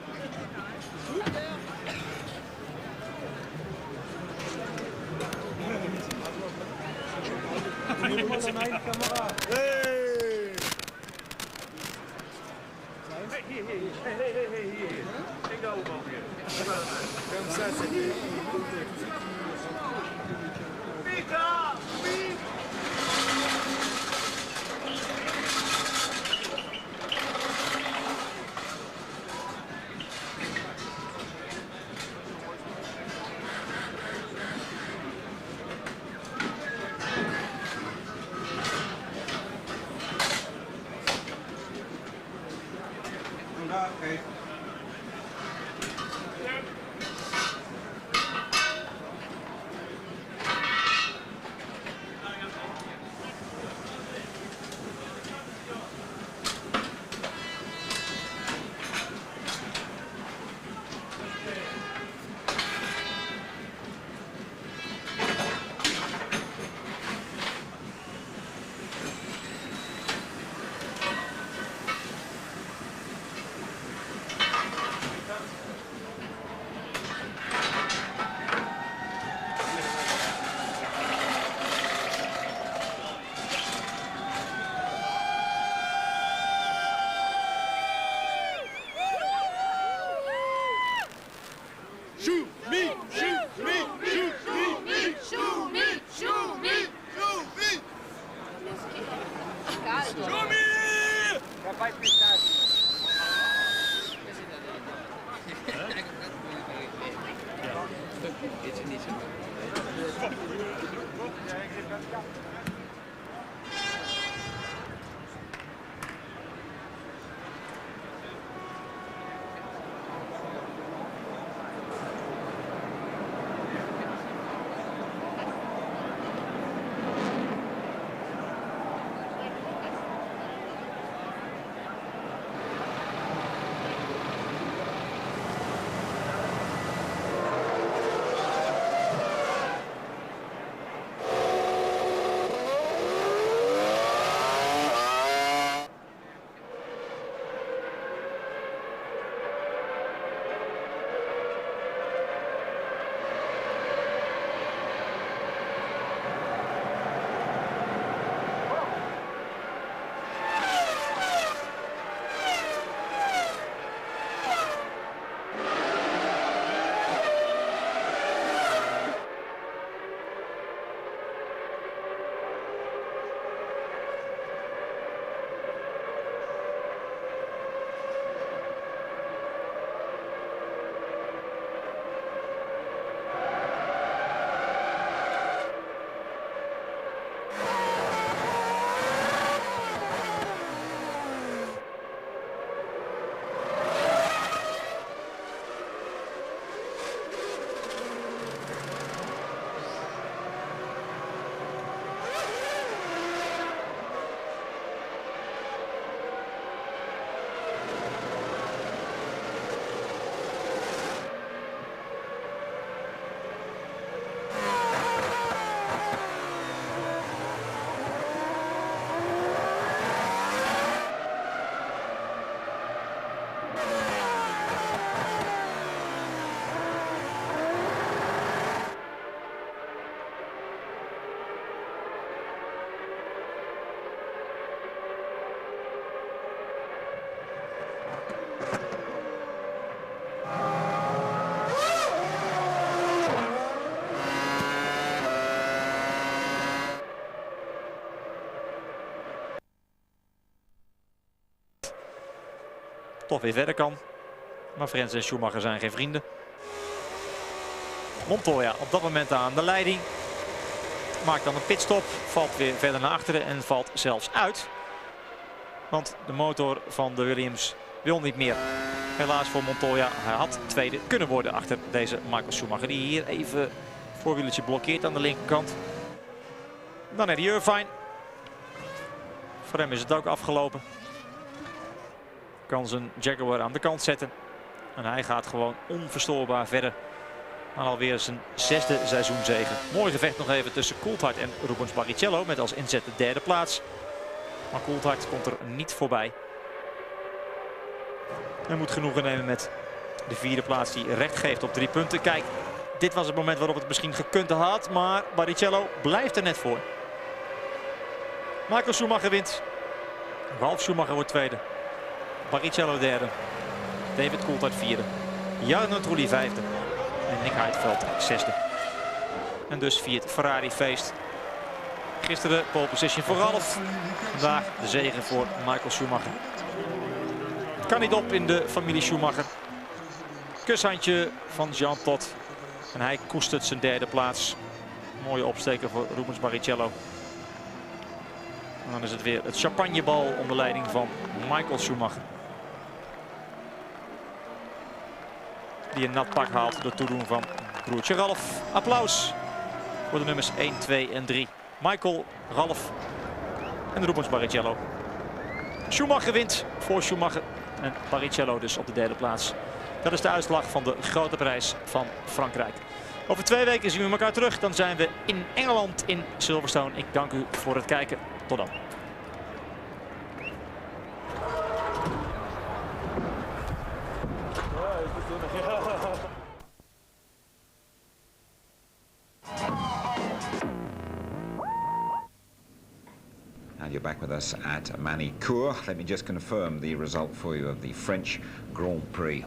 Okay. toch weer verder kan. Maar Frenz en Schumacher zijn geen vrienden. Montoya op dat moment aan de leiding. Maakt dan een pitstop, valt weer verder naar achteren en valt zelfs uit. Want de motor van de Williams wil niet meer. Helaas voor Montoya, hij had tweede kunnen worden achter deze Michael Schumacher. Die hier even voorwieltje blokkeert aan de linkerkant. Dan Eddie Irvine. Voor hem is het ook afgelopen. Kan zijn Jaguar aan de kant zetten. En hij gaat gewoon onverstoorbaar verder. Maar alweer zijn 6e seizoenzege. Mooi gevecht nog even tussen Coulthard en Rubens Barrichello. Met als inzet de 3e plaats. Maar Coulthard komt er niet voorbij. Hij moet genoegen nemen met de 4e plaats die recht geeft op 3 punten. Kijk, dit was het moment waarop het misschien gekund had. Maar Barrichello blijft er net voor. Michael Schumacher wint. Ralf Schumacher wordt tweede. Barrichello derde. David Coulthard vierde. Jarno Trulli vijfde. En Nick Heidfeld zesde. En dus viert Ferrari feest. Gisteren pole position voor Ralf. Vandaag de zege voor Michael Schumacher. Het kan niet op in de familie Schumacher. Kushandje van Jean Todt. En hij koestert zijn 3e plaats. Mooie opsteker voor Rubens Barrichello. En dan is het weer het champagnebal onder leiding van Michael Schumacher. Die een nat pak haalt door toedoen van broertje Ralf. Applaus voor de nummers 1, 2 en 3. Michael, Ralf en Rubens Barrichello. Schumacher wint voor Schumacher en Barrichello dus op de 3e plaats. Dat is de uitslag van de grote prijs van Frankrijk. Over 2 weken zien we elkaar terug. Dan zijn we in Engeland in Silverstone. Ik dank u voor het kijken. Tot dan. And you're back with us at Manicourt. Let me just confirm the result for you of the French Grand Prix.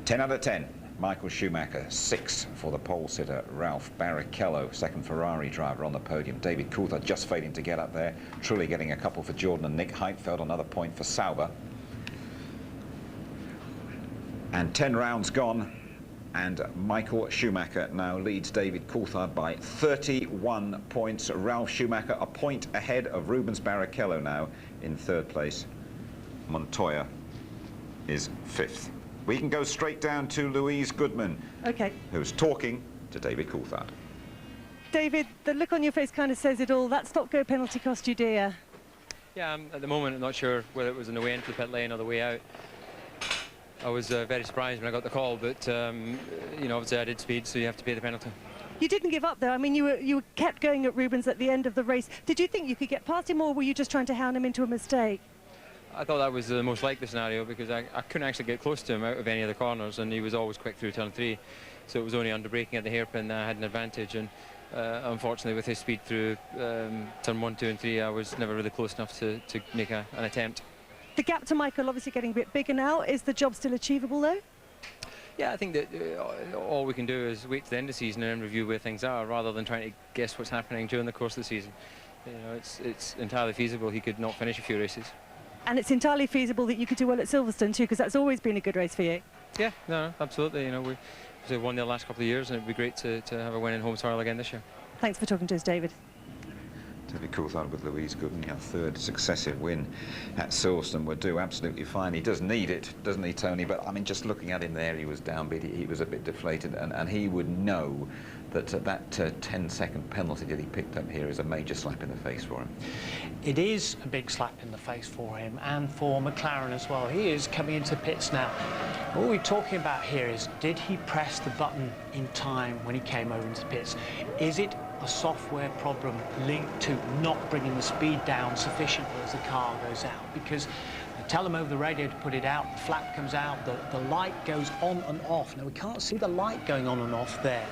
10 out of 10. Michael Schumacher, 6 for the pole sitter Ralf Barrichello, second Ferrari driver on the podium. David Coulthard just failing to get up there. Truly getting a couple for Jordan and Nick Heidfeld, another point for Sauber. And 10 rounds gone. And Michael Schumacher now leads David Coulthard by 31 points. Ralf Schumacher a point ahead of Rubens Barrichello now in 3rd place. Montoya is 5th. We can go straight down to Louise Goodman, who's talking to David Coulthard. David, the look on your face kind of says it all. That stop-go penalty cost you dear. Yeah, at the moment I'm not sure whether it was on the way into the pit lane or the way out. I was very surprised when I got the call, but you know, obviously I did speed, so you have to pay the penalty. You didn't give up though. I mean, you kept going at Rubens at the end of the race. Did you think you could get past him, or were you just trying to hound him into a mistake? I thought that was the most likely scenario because I couldn't actually get close to him out of any of the corners, and he was always quick through turn 3. So it was only under braking at the hairpin that I had an advantage, and unfortunately with his speed through turn 1, 2 and 3, I was never really close enough to make an attempt. The gap to Michael obviously getting a bit bigger now. Is the job still achievable though? Yeah, I think that all we can do is wait to the end of the season and review where things are, rather than trying to guess what's happening during the course of the season. You know, it's entirely feasible he could not finish a few races. And it's entirely feasible that you could do well at Silverstone too, because that's always been a good race for you. Yeah, no, absolutely. You know, we've won the last couple of years, and it'd be great to have a win in home trial again this year. Thanks for talking to us, David. David Coulthard with Louise Goodman, a 3rd successive win at Silverstone would do absolutely fine. He does need it, doesn't he, Tony? But I mean, just looking at him there, he was downbeat, he was a bit deflated, and he would know that that 10-second penalty that he picked up here is a major slap in the face for him. It is a big slap in the face for him and for McLaren as well. He is coming into pits now. What we're talking about here is, did he press the button in time when he came over into pits? Is it a software problem linked to not bringing the speed down sufficiently as the car goes out? Because they tell them over the radio to put it out, the flap comes out, the light goes on and off. Now we can't see the light going on and off there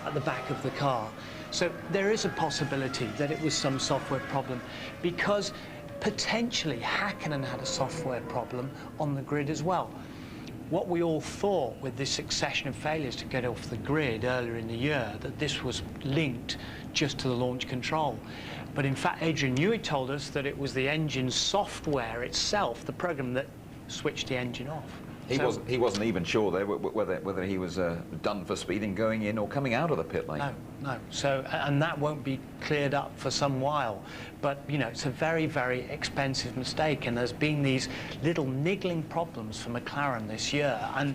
at the back of the car. So there is a possibility that it was some software problem, because potentially Häkkinen had a software problem on the grid as well. What we all thought with this succession of failures to get off the grid earlier in the year, that this was linked just to the launch control. But in fact, Adrian Newey told us that it was the engine software itself, the program that switched the engine off. He wasn't even sure there whether he was done for speeding going in or coming out of the pit lane. No. So, and that won't be cleared up for some while. But, you know, it's a very, very expensive mistake, and there's been these little niggling problems for McLaren this year. And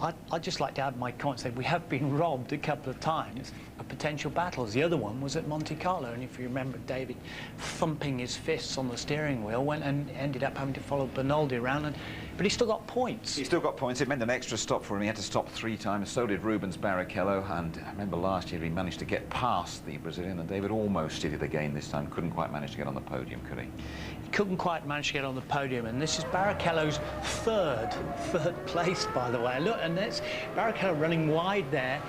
I'd just like to add my comment, say we have been robbed a couple of times of potential battles. The other one was at Monte Carlo, and if you remember David thumping his fists on the steering wheel, went and ended up having to follow Bernaldi around, but he still got points. He still got points. It meant an extra stop for him. He had to stop 3 times. So did Rubens Barrichello. And I remember last year he managed to get past the Brazilian, and David almost did it again this time. Couldn't quite manage to get on the podium, could he? He couldn't quite manage to get on the podium, and this is Barrichello's third place, by the way. Look, and that's Barrichello running wide there.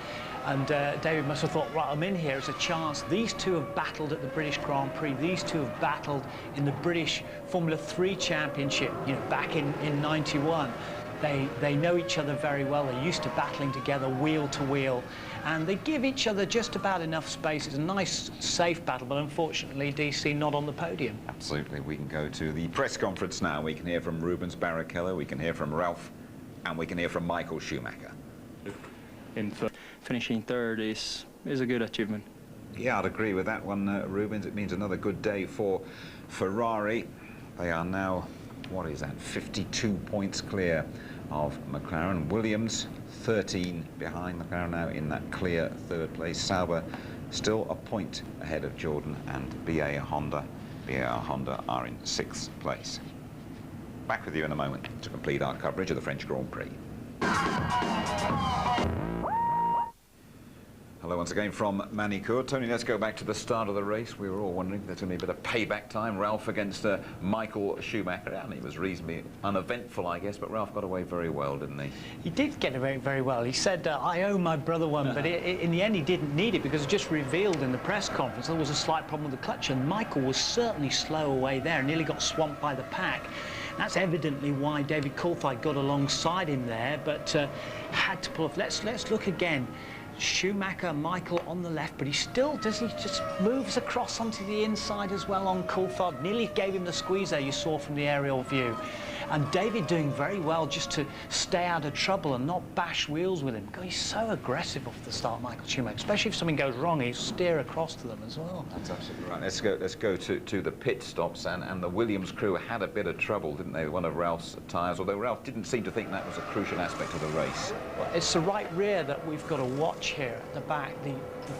And David must have thought, right, I'm in here, it's a chance. These two have battled at the British Grand Prix. These two have battled in the British Formula 3 Championship, you know, back in '91. They know each other very well. They're used to battling together wheel to wheel, and they give each other just about enough space. It's a nice, safe battle, but unfortunately, DC not on the podium. Absolutely. We can go to the press conference now. We can hear from Rubens Barrichello, we can hear from Ralf, and we can hear from Michael Schumacher. Finishing third is a good achievement. Yeah, I'd agree with that one, Rubens. It means another good day for Ferrari. They are now, what is that, 52 points clear of McLaren. Williams 13 behind McLaren now in that clear third place. Sauber still a point ahead of Jordan and BA Honda. BA Honda are in 6th place. Back with you in a moment to complete our coverage of the French Grand Prix. Hello once again from Manicourt. Tony, let's go back to the start of the race. We were all wondering if there's going to be a bit of payback time. Ralf against Michael Schumacher. And he was reasonably uneventful, I guess, but Ralf got away very well, didn't he? He did get away very well. He said, I owe my brother one, but in the end he didn't need it because it just revealed in the press conference there was a slight problem with the clutch, and Michael was certainly slow away there, nearly got swamped by the pack. That's evidently why David Coulthard got alongside him there, but had to pull off. Let's look again. Schumacher, Michael on the left, but he still does. He just moves across onto the inside as well on Coulthard. Nearly gave him the squeeze there you saw from the aerial view. And David doing very well just to stay out of trouble and not bash wheels with him. God, he's so aggressive off the start, Michael Schumacher. Especially if something goes wrong, he'll steer across to them as well. That's absolutely right. Let's go to the pit stops, and the Williams crew had a bit of trouble, didn't they, with one of Ralph's tyres, although Ralf didn't seem to think that was a crucial aspect of the race. Well, it's the right rear that we've got to watch here at the back. The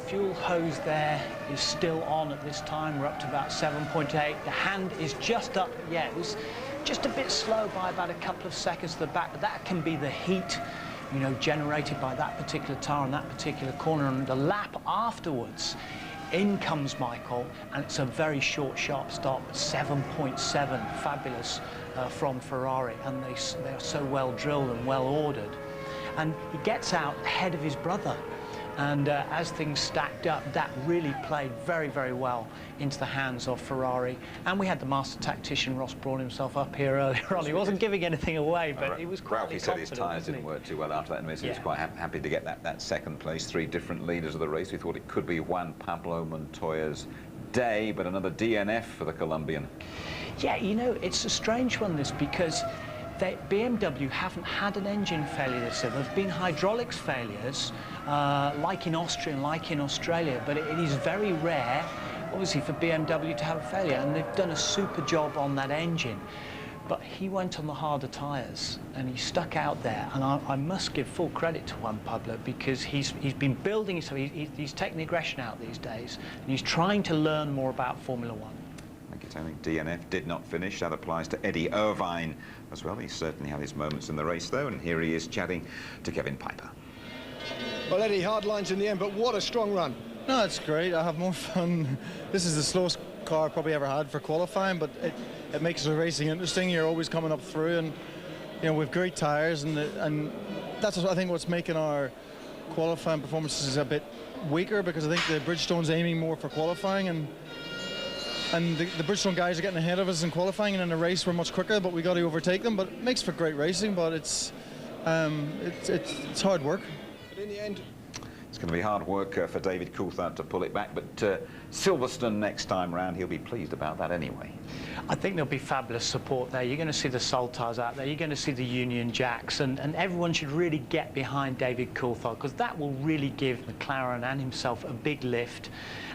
fuel hose there is still on at this time. We're up to about 7.8. The hand is just up. Yeah, it was just a bit slow by about a couple of seconds to the back, but that can be the heat, you know, generated by that particular tyre on that particular corner. And the lap afterwards, in comes Michael, and it's a very short, sharp stop, 7.7, fabulous from Ferrari, and they're so well drilled and well ordered. And he gets out ahead of his brother. And as things stacked up, that really played very, very well into the hands of Ferrari. And we had the master tactician, Ross Brawn, himself up here earlier on. He wasn't giving anything away, but he was quite confident. Ralphie said his tyres didn't work too well after that, and he was quite happy to get that second place. 3 different leaders of the race. We thought it could be Juan Pablo Montoya's day, but another DNF for the Colombian. Yeah, you know, it's a strange one, this, because BMW haven't had an engine failure this year. There have been hydraulics failures, like in Austria and like in Australia, but it is very rare, obviously, for BMW to have a failure, and they've done a super job on that engine. But he went on the harder tyres, and he stuck out there, and I must give full credit to Juan Pablo, because he's been building, so he's taking the aggression out these days, and he's trying to learn more about Formula One. I think DNF did not finish. That applies to Eddie Irvine as well. He certainly had his moments in the race, though, and here he is chatting to Kevin Piper. Well, Eddie, hard lines in the end, but what a strong run. No, it's great. I have more fun. This is the slowest car I've probably ever had for qualifying, but it makes the racing interesting. You're always coming up through, and you know, we've great tyres, and that's what I think what's making our qualifying performances a bit weaker, because I think the Bridgestone's aiming more for qualifying, and the Bridgestone guys are getting ahead of us in qualifying, and in the race we're much quicker, but we got to overtake them. But it makes for great racing, but it's hard work. But in the end, it's It's going to be hard work for David Coulthard to pull it back, but Silverstone next time round, he'll be pleased about that anyway. I think there'll be fabulous support there. You're going to see the Soltars out there, you're going to see the Union Jacks, and everyone should really get behind David Coulthard, because that will really give McLaren and himself a big lift.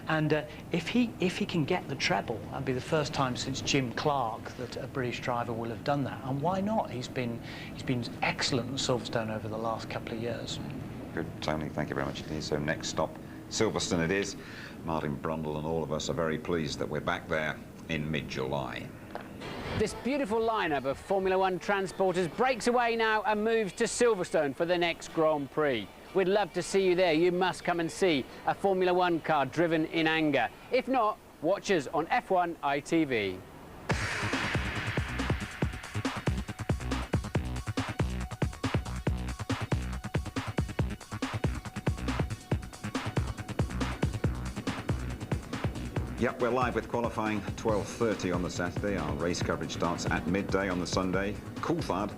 And if he can get the treble, that'll be the first time since Jim Clark that a British driver will have done that. And why not? He's been excellent at Silverstone over the last couple of years. Good, Tony, thank you very much indeed. So next stop, Silverstone it is. Martin Brundle and all of us are very pleased that we're back there in mid-July. This beautiful lineup of Formula One transporters breaks away now and moves to Silverstone for the next Grand Prix. We'd love to see you there. You must come and see a Formula One car driven in anger. If not, watch us on F1 ITV. Yep, we're live with qualifying 12:30 on the Saturday. Our race coverage starts at midday on the Sunday. Coulthard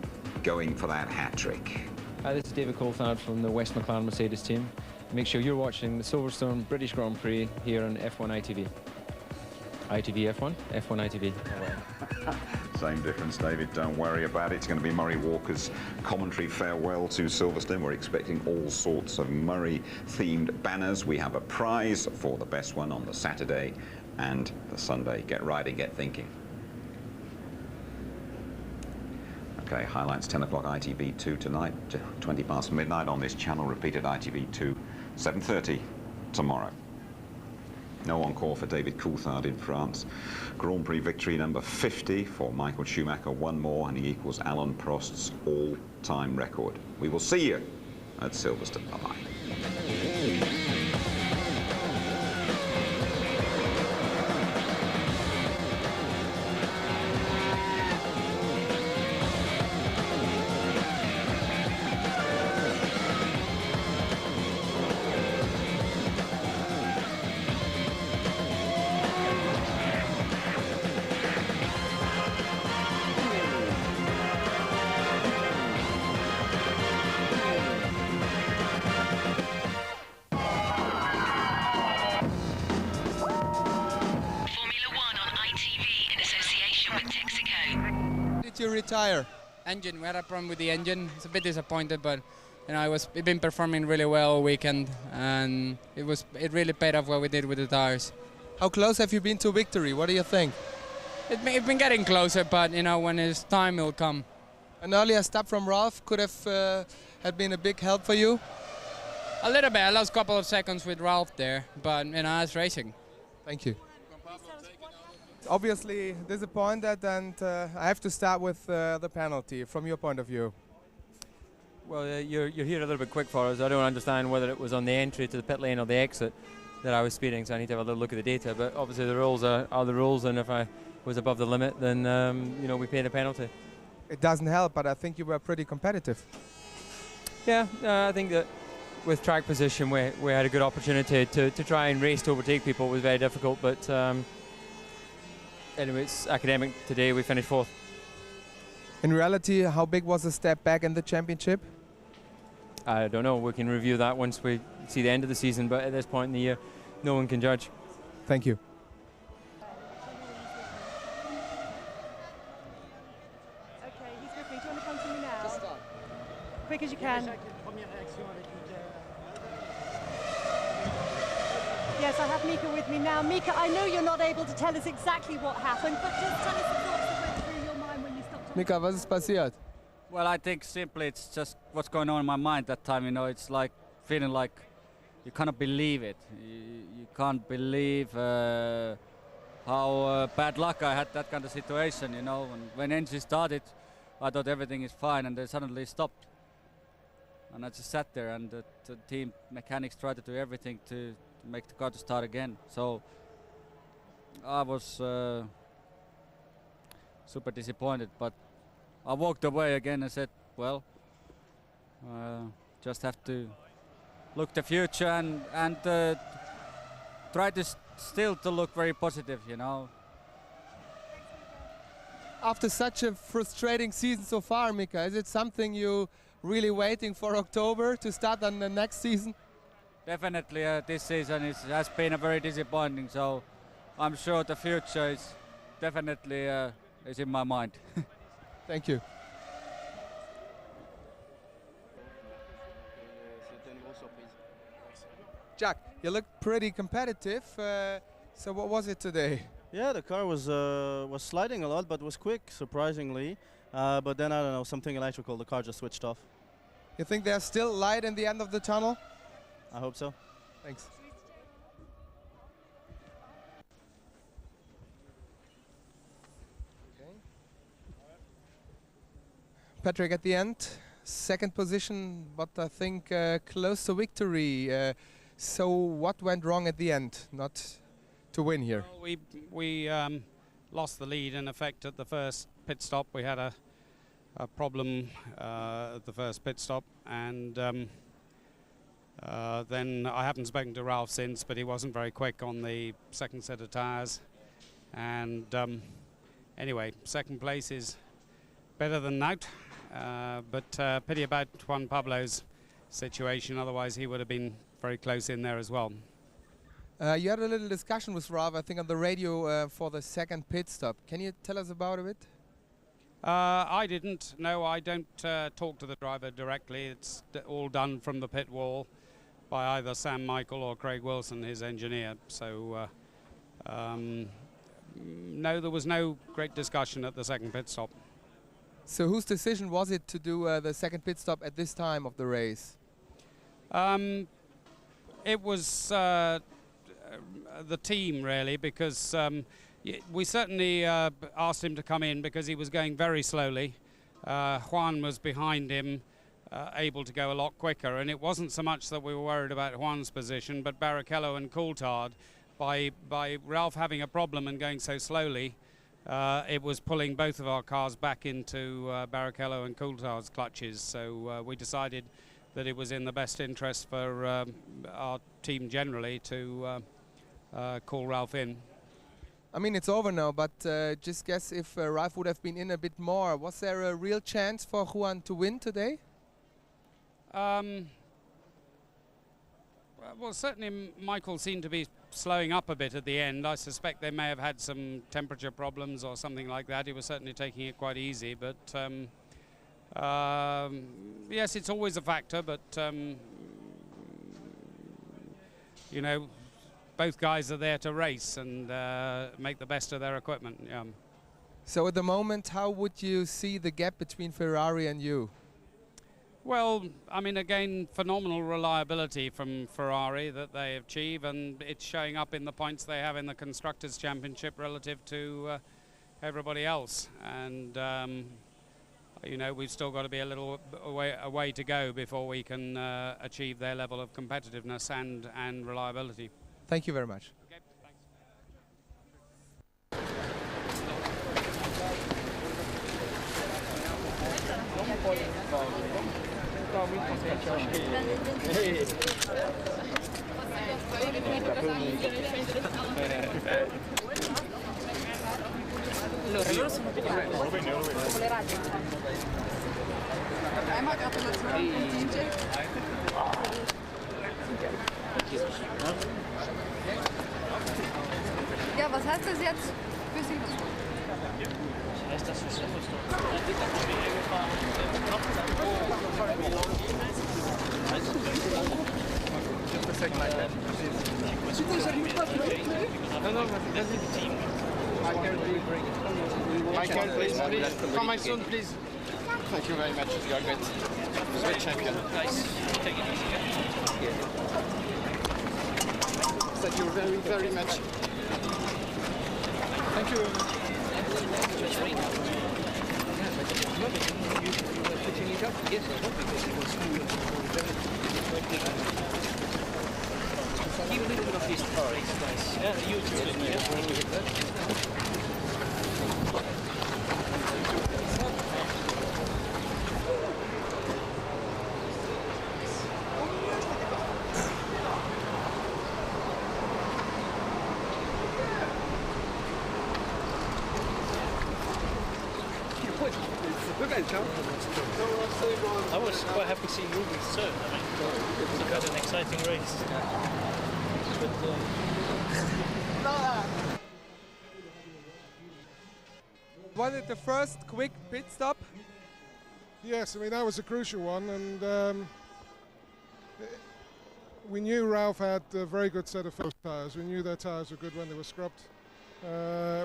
going for that hat-trick. Hi, this is David Coulthard from the West McLaren Mercedes team. Make sure you're watching the Silverstone British Grand Prix here on F1 ITV. ITV F1, F1 ITV. Same difference, David. Don't worry about it. It's going to be Murray Walker's commentary farewell to Silverstone. We're expecting all sorts of Murray-themed banners. We have a prize for the best one on the Saturday and the Sunday. Get riding, get thinking. Okay, highlights 10 o'clock ITV2 tonight, 20 past midnight on this channel. Repeated ITV2, 7:30 tomorrow. No encore for David Coulthard in France. Grand Prix victory number 50 for Michael Schumacher. One more and he equals Alain Prost's all-time record. We will see you at Silverstone. Bye-bye. You retire? Engine, we had a problem with the engine. It's a bit disappointed, but you know, we've been performing really well all weekend, and it really paid off what we did with the tires. How close have you been to victory? What do you think? It's been getting closer, but you know, when it's time, it'll come. An earlier stop from Ralph could have had been a big help for you. A little bit. I lost a couple of seconds with Ralph there, but you know, it's racing. Thank you. Obviously disappointed, and I have to start with the penalty from your point of view. Well, you're here a little bit quick for us. I don't understand whether it was on the entry to the pit lane or the exit that I was speeding, so I need to have a little look at the data. But obviously the rules are the rules, and if I was above the limit, then you know, we paid a penalty. It doesn't help, but I think you were pretty competitive. Yeah, I think that with track position, we had a good opportunity to try and race to overtake people. It was very difficult, but anyway, it's academic today. We finished 4th. In reality, how big was the step back in the championship? I don't know. We can review that once we see the end of the season, but at this point in the year, no one can judge. Thank you. Okay, he's with me. Do you want to come to me now? Just start. Quick as you can. Yes, I have Mika with me now. Mika, I know you're not able to tell us exactly what happened, but just tell us the thoughts that went through your mind when you stopped. Mika, was ist passiert? Well, I think simply it's just what's going on in my mind that time. You know, it's like feeling like you cannot believe it. You can't believe how bad luck I had that kind of situation. You know, when engine started, I thought everything is fine, and then suddenly stopped. And I just sat there, and the team mechanics tried to do everything to make the car to start again. So I was super disappointed, but I walked away again and said, well, just have to look the future and try to still to look very positive, you know. After such a frustrating season so far, Mika, is it something you really waiting for October to start on the next season? definitely this season has been a very disappointing. So I'm sure the future is definitely is in my mind. Thank you. Jack, you look pretty competitive. So what was it today? Yeah, the car was sliding a lot, but was quick, surprisingly. But then, I don't know, something electrical, the car just switched off. You think there's still light in the end of the tunnel? I hope so. Thanks. Patrick, at the end, second position, but I think close to victory. So what went wrong at the end, not to win here? Well, we lost the lead in effect at the first pit stop. We had a problem at the first pit stop, and then I haven't spoken to Ralph since, but he wasn't very quick on the second set of tyres. And anyway, second place is better than out, but pity about Juan Pablo's situation, otherwise he would have been very close in there as well. You had a little discussion with Ralph, I think, on the radio for the second pit stop. Can you tell us about it? I didn't. No, I don't talk to the driver directly. It's all done from the pit wall by either Sam Michael or Craig Wilson, his engineer. So, no, there was no great discussion at the second pit stop. So whose decision was it to do the second pit stop at this time of the race? It was the team, really, because we certainly asked him to come in because he was going very slowly. Juan was behind him, able to go a lot quicker, and it wasn't so much that we were worried about Juan's position, but Barrichello and Coulthard, by Ralph having a problem and going so slowly, it was pulling both of our cars back into Barrichello and Coulthard's clutches. So we decided that it was in the best interest for our team generally to call Ralph in. I mean, it's over now, but just guess if Ralph would have been in a bit more. Was there a real chance for Juan to win today? Well, certainly Michael seemed to be slowing up a bit at the end. I suspect they may have had some temperature problems or something like that. He was certainly taking it quite easy, but yes, it's always a factor, but you know, both guys are there to race and make the best of their equipment. Yeah. So at the moment, how would you see the gap between Ferrari and you? Well, I mean, again, phenomenal reliability from Ferrari that they achieve, and it's showing up in the points they have in the Constructors' Championship relative to everybody else. And, you know, we've still got to be a little way to go before we can achieve their level of competitiveness and reliability. Thank you very much. Okay, thanks. Loro sono più bravi. Come le radio. Einmal Gratulation. Ja, was heißt das jetzt für Sie? Das heißt, dass es Just a second like that. No, that's the team. Michael, please. Come my son, please. Thank you very much. You are great. Great champion. Nice. Take it easy. Thank you very, very much. Thank you. Give a little bit of this race, guys. Yeah, you too. I was quite happy seeing Ruben third. I mean, it was quite an exciting race. Was it the first quick pit stop? Yes, I mean, that was a crucial one, and we knew Ralph had a very good set of first tyres. We knew their tyres were good when they were scrubbed.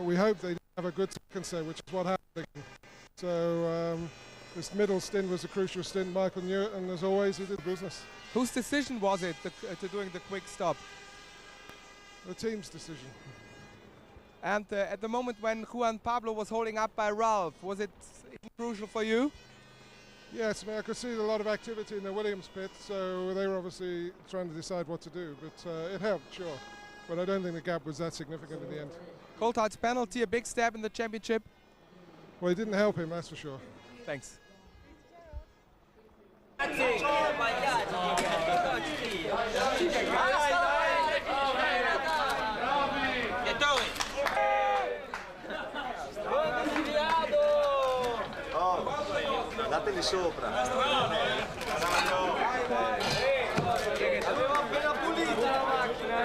We hoped they'd have a good second set, which is what happened. So this middle stint was a crucial stint. Michael knew it, and as always, he did business. Whose decision was it to doing the quick stop? The team's decision. And at the moment when Juan Pablo was holding up by Ralph, was it crucial for you? Yes, I mean, I could see a lot of activity in the Williams pit, so they were obviously trying to decide what to do, but it helped, sure. But I don't think the gap was that significant in the end. Coulthard's penalty, a big step in the championship? Well, it didn't help him, that's for sure. Thanks. Dateli sopra. Aveva appena pulito la macchina,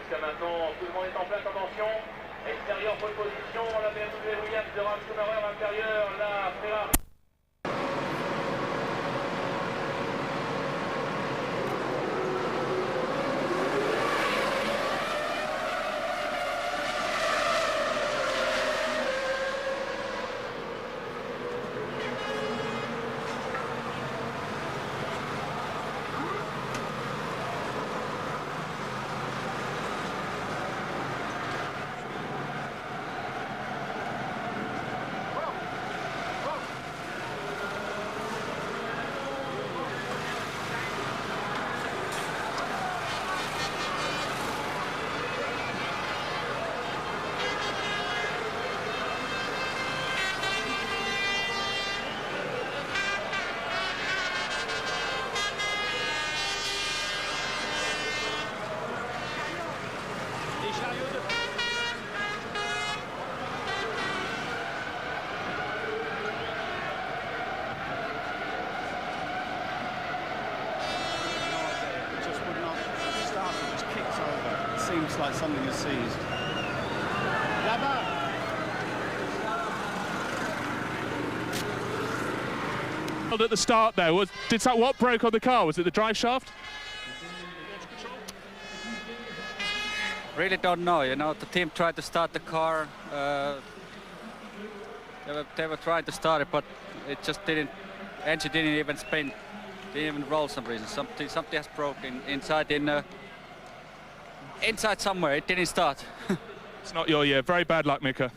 Jusqu'à maintenant, tout le monde est en pleine contention. Extérieur, pole position, la BMW Williams de Ralf Schumacher, intérieur, la Ferrari. looks like something is seized. At the start there, what broke on the car? Was it the drive shaft? Really don't know, you know, the team tried to start the car. They were trying to start it, but it just didn't, engine didn't even spin, didn't even roll some reason. Something has broken inside inside somewhere, it didn't start. It's not your year, very bad luck, Mika.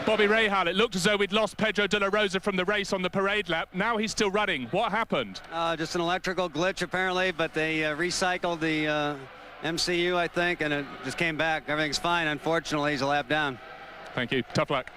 Bobby Rahal, it looked as though we'd lost Pedro de la Rosa from the race on the parade lap. Now he's still running. What happened? Just an electrical glitch, apparently, but they recycled the MCU, I think, and it just came back. Everything's fine. Unfortunately, he's a lap down. Thank you. Tough luck.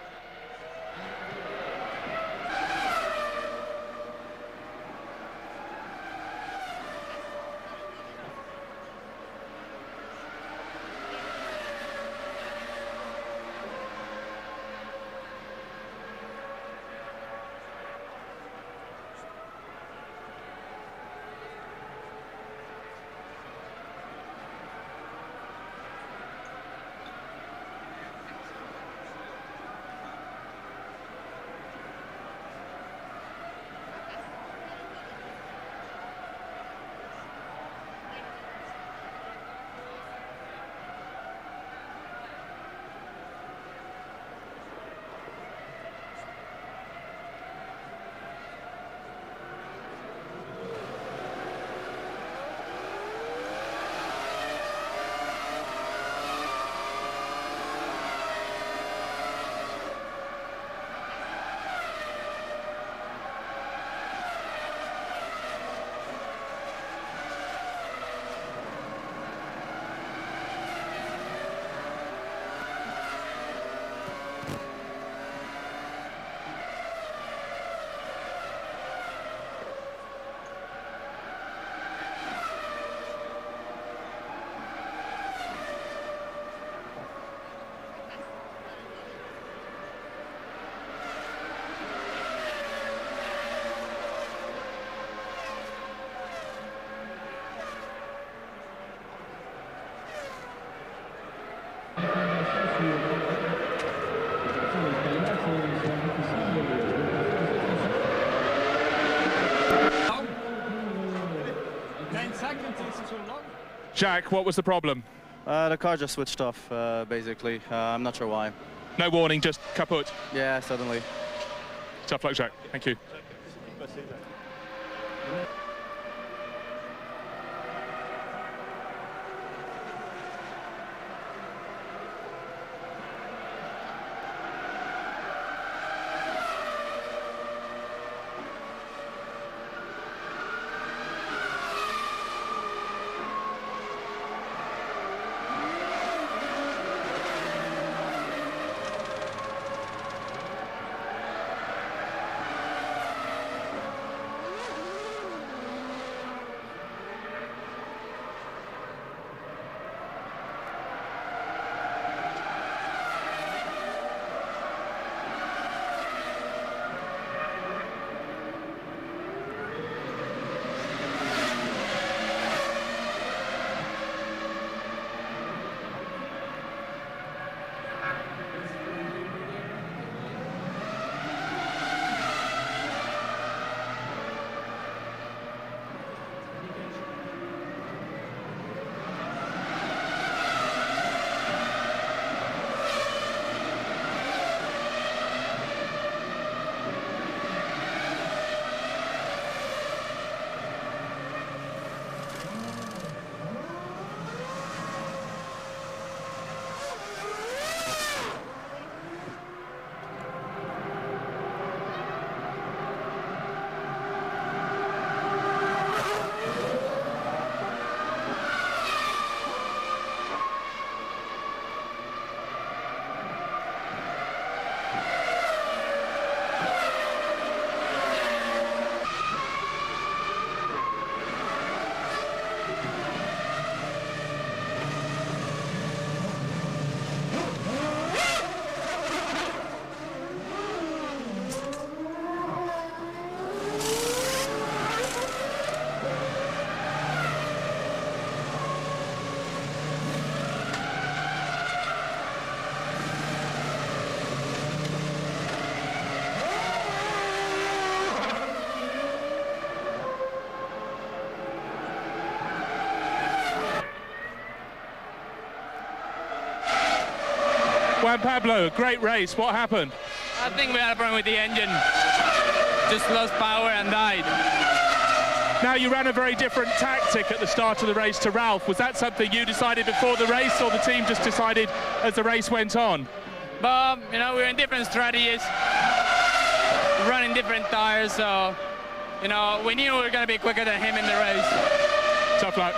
Jack, what was the problem? The car just switched off, basically. I'm not sure why. No warning, just kaput? Yeah, suddenly. Tough luck, Jack. Thank you. Juan Pablo, great race. What happened? I think we had a problem with the engine. Just lost power and died. Now, you ran a very different tactic at the start of the race to Ralph. Was that something you decided before the race, or the team just decided as the race went on? But, you know, we're in different strategies, running different tires, so, you know, we knew we were going to be quicker than him in the race. Tough luck.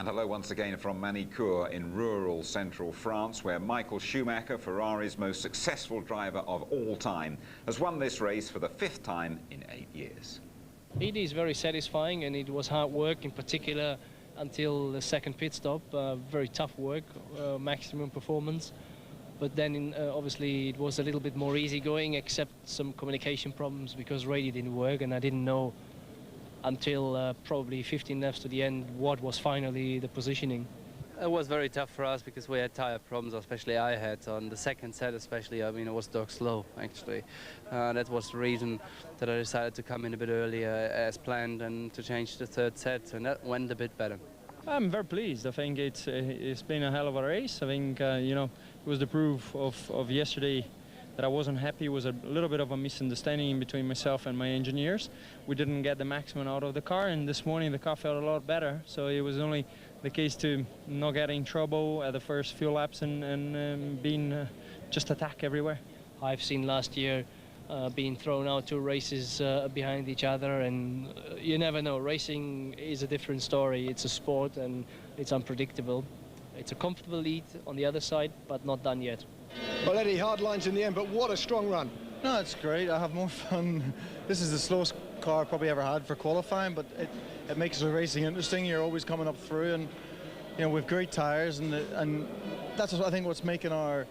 And hello once again from Manicourt in rural central France, where Michael Schumacher, Ferrari's most successful driver of all time, has won this race for the 5th time in 8 years. It is very satisfying, and it was hard work, in particular until the second pit stop. Very tough work, maximum performance. But then obviously it was a little bit more easygoing, except some communication problems because radio didn't work, and I didn't know until probably 15 laps to the end what was finally the positioning. It was very tough for us because we had tire problems, especially I had on the second set especially. I mean, it was dog slow actually. That was the reason that I decided to come in a bit earlier as planned and to change the third set, and that went a bit better. I'm very pleased. I think it's been a hell of a race. I think you know, it was the proof of yesterday that I wasn't happy. It was a little bit of a misunderstanding between myself and my engineers. We didn't get the maximum out of the car, and this morning the car felt a lot better. So it was only the case to not get in trouble at the first few laps and being just attack everywhere. I've seen last year being thrown out 2 races behind each other, and you never know. Racing is a different story. It's a sport and it's unpredictable. It's a comfortable lead on the other side, but not done yet. Well, Eddie, hard lines in the end, but what a strong run. No, it's great. I have more fun. This is the slowest car I probably ever had for qualifying, but it makes the racing interesting. You're always coming up through, and you know, with great tires, and that's what I think what's making our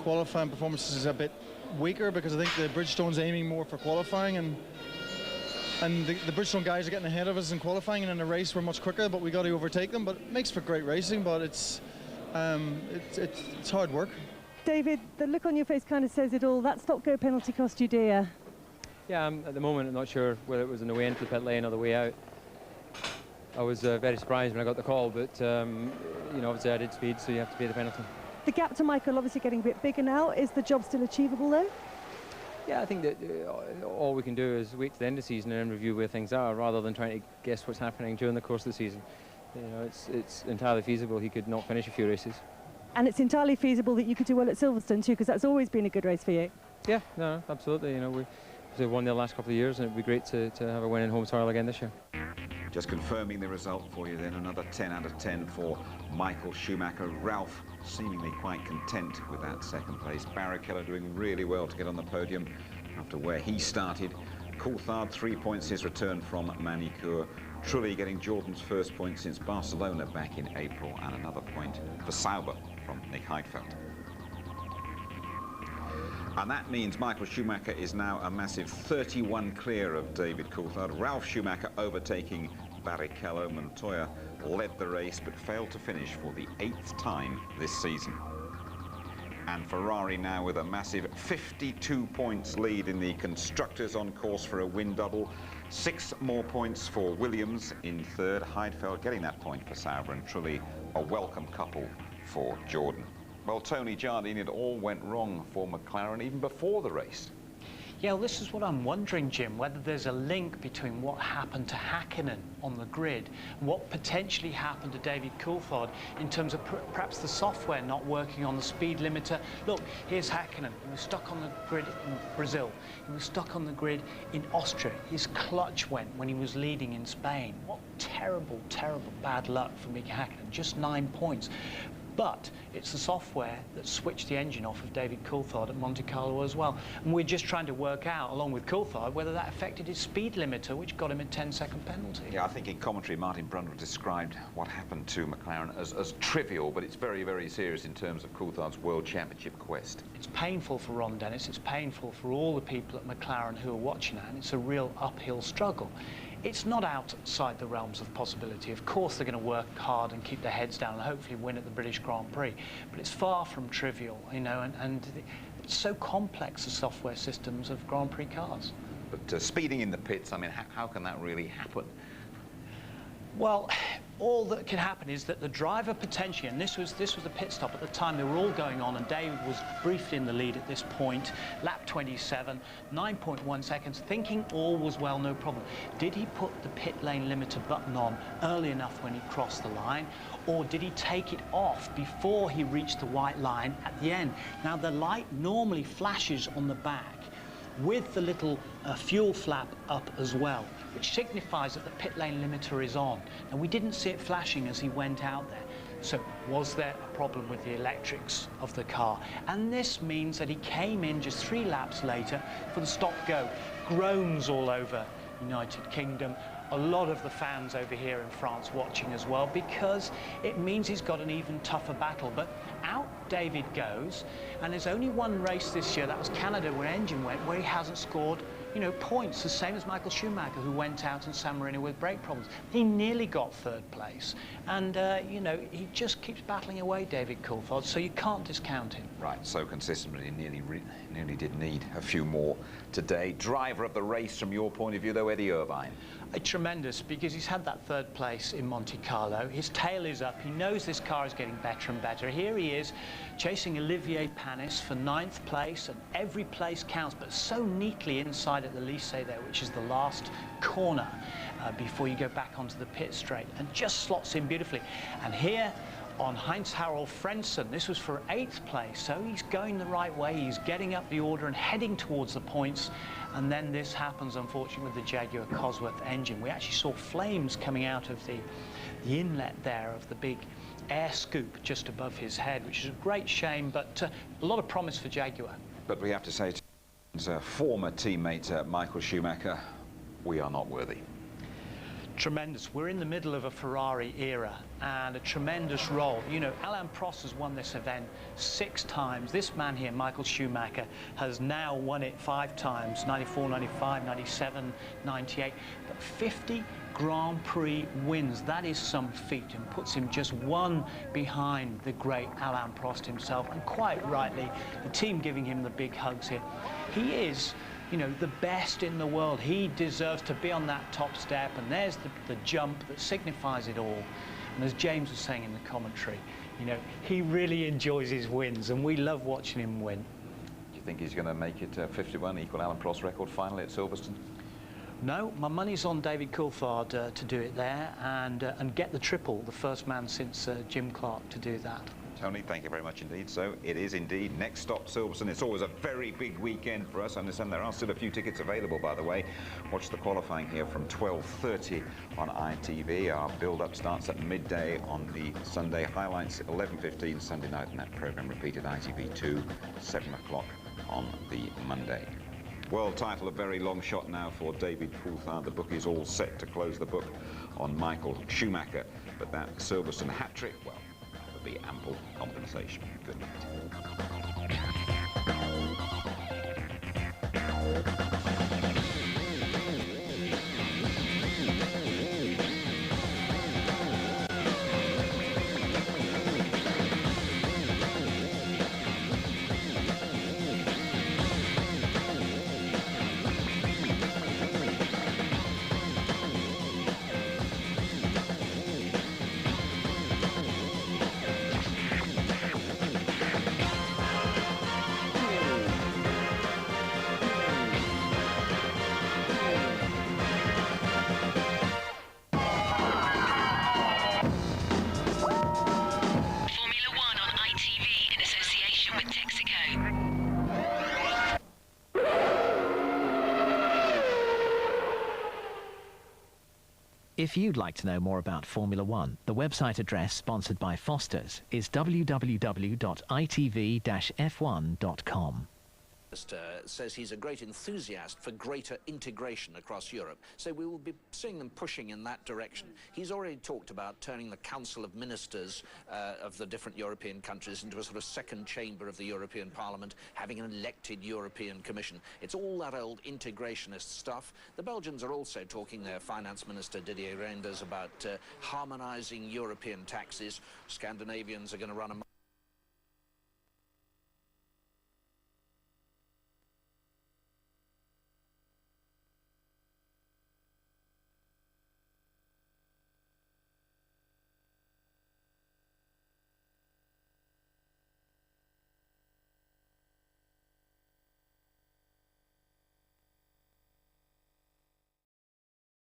qualifying performances a bit weaker, because I think the Bridgestone's aiming more for qualifying, and the Bridgestone guys are getting ahead of us in qualifying, and in the race we're much quicker, but we got to overtake them. But it makes for great racing, but it's hard work. David, the look on your face kind of says it all. That stop-go penalty cost you dear. Yeah, at the moment I'm not sure whether it was on the way into the pit lane or the way out. I was very surprised when I got the call, but you know, obviously I did speed, so you have to pay the penalty. The gap to Michael obviously getting a bit bigger now. Is the job still achievable though? Yeah, I think that all we can do is wait to the end of the season and review where things are, rather than trying to guess what's happening during the course of the season. You know, it's entirely feasible he could not finish a few races. And it's entirely feasible that you could do well at Silverstone too, because that's always been a good race for you. Yeah, no, absolutely. You know, we've won the last couple of years, and it'd be great to have a win in home soil again this year. Just confirming the result for you then, another 10 out of 10 for Michael Schumacher. Ralph seemingly quite content with that second place. Barrichello doing really well to get on the podium after where he started. Coulthard, 3 points his return from Manicourt. Trulli getting Jordan's first point since Barcelona back in April, and another point for Sauber from Nick Heidfeld. And that means Michael Schumacher is now a massive 31 clear of David Coulthard. Ralf Schumacher overtaking Barrichello. Montoya led the race but failed to finish for the 8th time this season. And Ferrari now with a massive 52 points lead in the constructors, on course for a win double. 6 more points for Williams in 3rd. Heidfeld getting that point for Sauber, and Trulli a welcome couple for Jordan. Well, Tony Jardine, it all went wrong for McLaren even before the race. Yeah, well, this is what I'm wondering, Jim, whether there's a link between what happened to Häkkinen on the grid and what potentially happened to David Coulthard in terms of perhaps the software not working on the speed limiter. Look, here's Häkkinen. He was stuck on the grid in Brazil. He was stuck on the grid in Austria. His clutch went when he was leading in Spain. What terrible, terrible bad luck for Mika Häkkinen. Just 9 points. But it's the software that switched the engine off of David Coulthard at Monte Carlo as well. And we're just trying to work out, along with Coulthard, whether that affected his speed limiter, which got him a 10-second penalty. Yeah, I think in commentary, Martin Brundle described what happened to McLaren as trivial, but it's very, very serious in terms of Coulthard's World Championship quest. It's painful for Ron Dennis. It's painful for all the people at McLaren who are watching that, and it's a real uphill struggle. It's not outside the realms of possibility. Of course they're going to work hard and keep their heads down and hopefully win at the British Grand Prix, but it's far from trivial, you know, and it's so complex, the software systems of Grand Prix cars. But speeding in the pits, I mean, how can that really happen? Well, all that can happen is that the driver potentially, and this was the pit stop at the time, they were all going on, and David was briefly in the lead at this point, lap 27, 9.1 seconds, thinking all was well, no problem. Did he put the pit lane limiter button on early enough when he crossed the line, or did he take it off before he reached the white line at the end? Now, the light normally flashes on the back with the little fuel flap up as well, which signifies that the pit lane limiter is on. And we didn't see it flashing as he went out there. So was there a problem with the electrics of the car? And this means that he came in just 3 laps later for the stop-go. Groans all over United Kingdom. A lot of the fans over here in France watching as well, because it means he's got an even tougher battle. But out David goes, and there's only one race this year, that was Canada where engine went, where he hasn't scored, you know, points, the same as Michael Schumacher, who went out in San Marino with brake problems. He nearly got 3rd place, and you know, he just keeps battling away, David Coulthard, so you can't discount him. Right, so consistent, but he nearly did need a few more today. Driver of the race from your point of view, though, Eddie Irvine. Tremendous, because he's had that 3rd place in Monte Carlo. His tail is up. He knows this car is getting better and better. Here he is chasing Olivier Panis for 9th place, and every place counts, but so neatly inside at the Lycée there, which is the last corner before you go back onto the pit straight, and just slots in beautifully. And here on Heinz-Harald Frentzen, this was for 8th place, so he's going the right way. He's getting up the order and heading towards the points. And then this happens, unfortunately, with the Jaguar Cosworth engine. We actually saw flames coming out of the inlet there of the big air scoop just above his head, which is a great shame, but a lot of promise for Jaguar. But we have to say to his former teammate Michael Schumacher, we are not worthy. Tremendous. We're in the middle of a Ferrari era, and a tremendous role. You know, Alain Prost has won this event 6 times. This man here, Michael Schumacher, has now won it 5 times, 94, 95, 97, 98. But 50 Grand Prix wins, that is some feat, and puts him just 1 behind the great Alain Prost himself. And quite rightly, the team giving him the big hugs here. He is, you know, the best in the world. He deserves to be on that top step, and there's the jump that signifies it all. And as James was saying in the commentary, you know, he really enjoys his wins, and we love watching him win. Do you think he's going to make it 51, equal Alain Prost record finally at Silverstone? No, my money's on David Coulthard to do it there, and get the triple, the first man since Jim Clark to do that. Tony, thank you very much indeed. So it is indeed next stop Silverstone. It's always a very big weekend for us. I understand there are still a few tickets available, by the way. Watch the qualifying here from 12:30 on ITV. Our build-up starts at midday on the Sunday. Highlights 11:15 Sunday night, and that programme repeated ITV2, 7 o'clock on the Monday. World title, a very long shot now for David Coulthard. The bookies all set to close the book on Michael Schumacher. But that Silverstone hat-trick, well, be ample compensation. Good night. If you'd like to know more about Formula One, the website address sponsored by Foster's is www.itv-f1.com. Says he's a great enthusiast for greater integration across Europe. So we will be seeing them pushing in that direction. He's already talked about turning the Council of Ministers of the different European countries into a sort of second chamber of the European Parliament, having an elected European Commission. It's all that old integrationist stuff. The Belgians are also talking, their Finance Minister Didier Reynders, about harmonising European taxes. Scandinavians are going to run a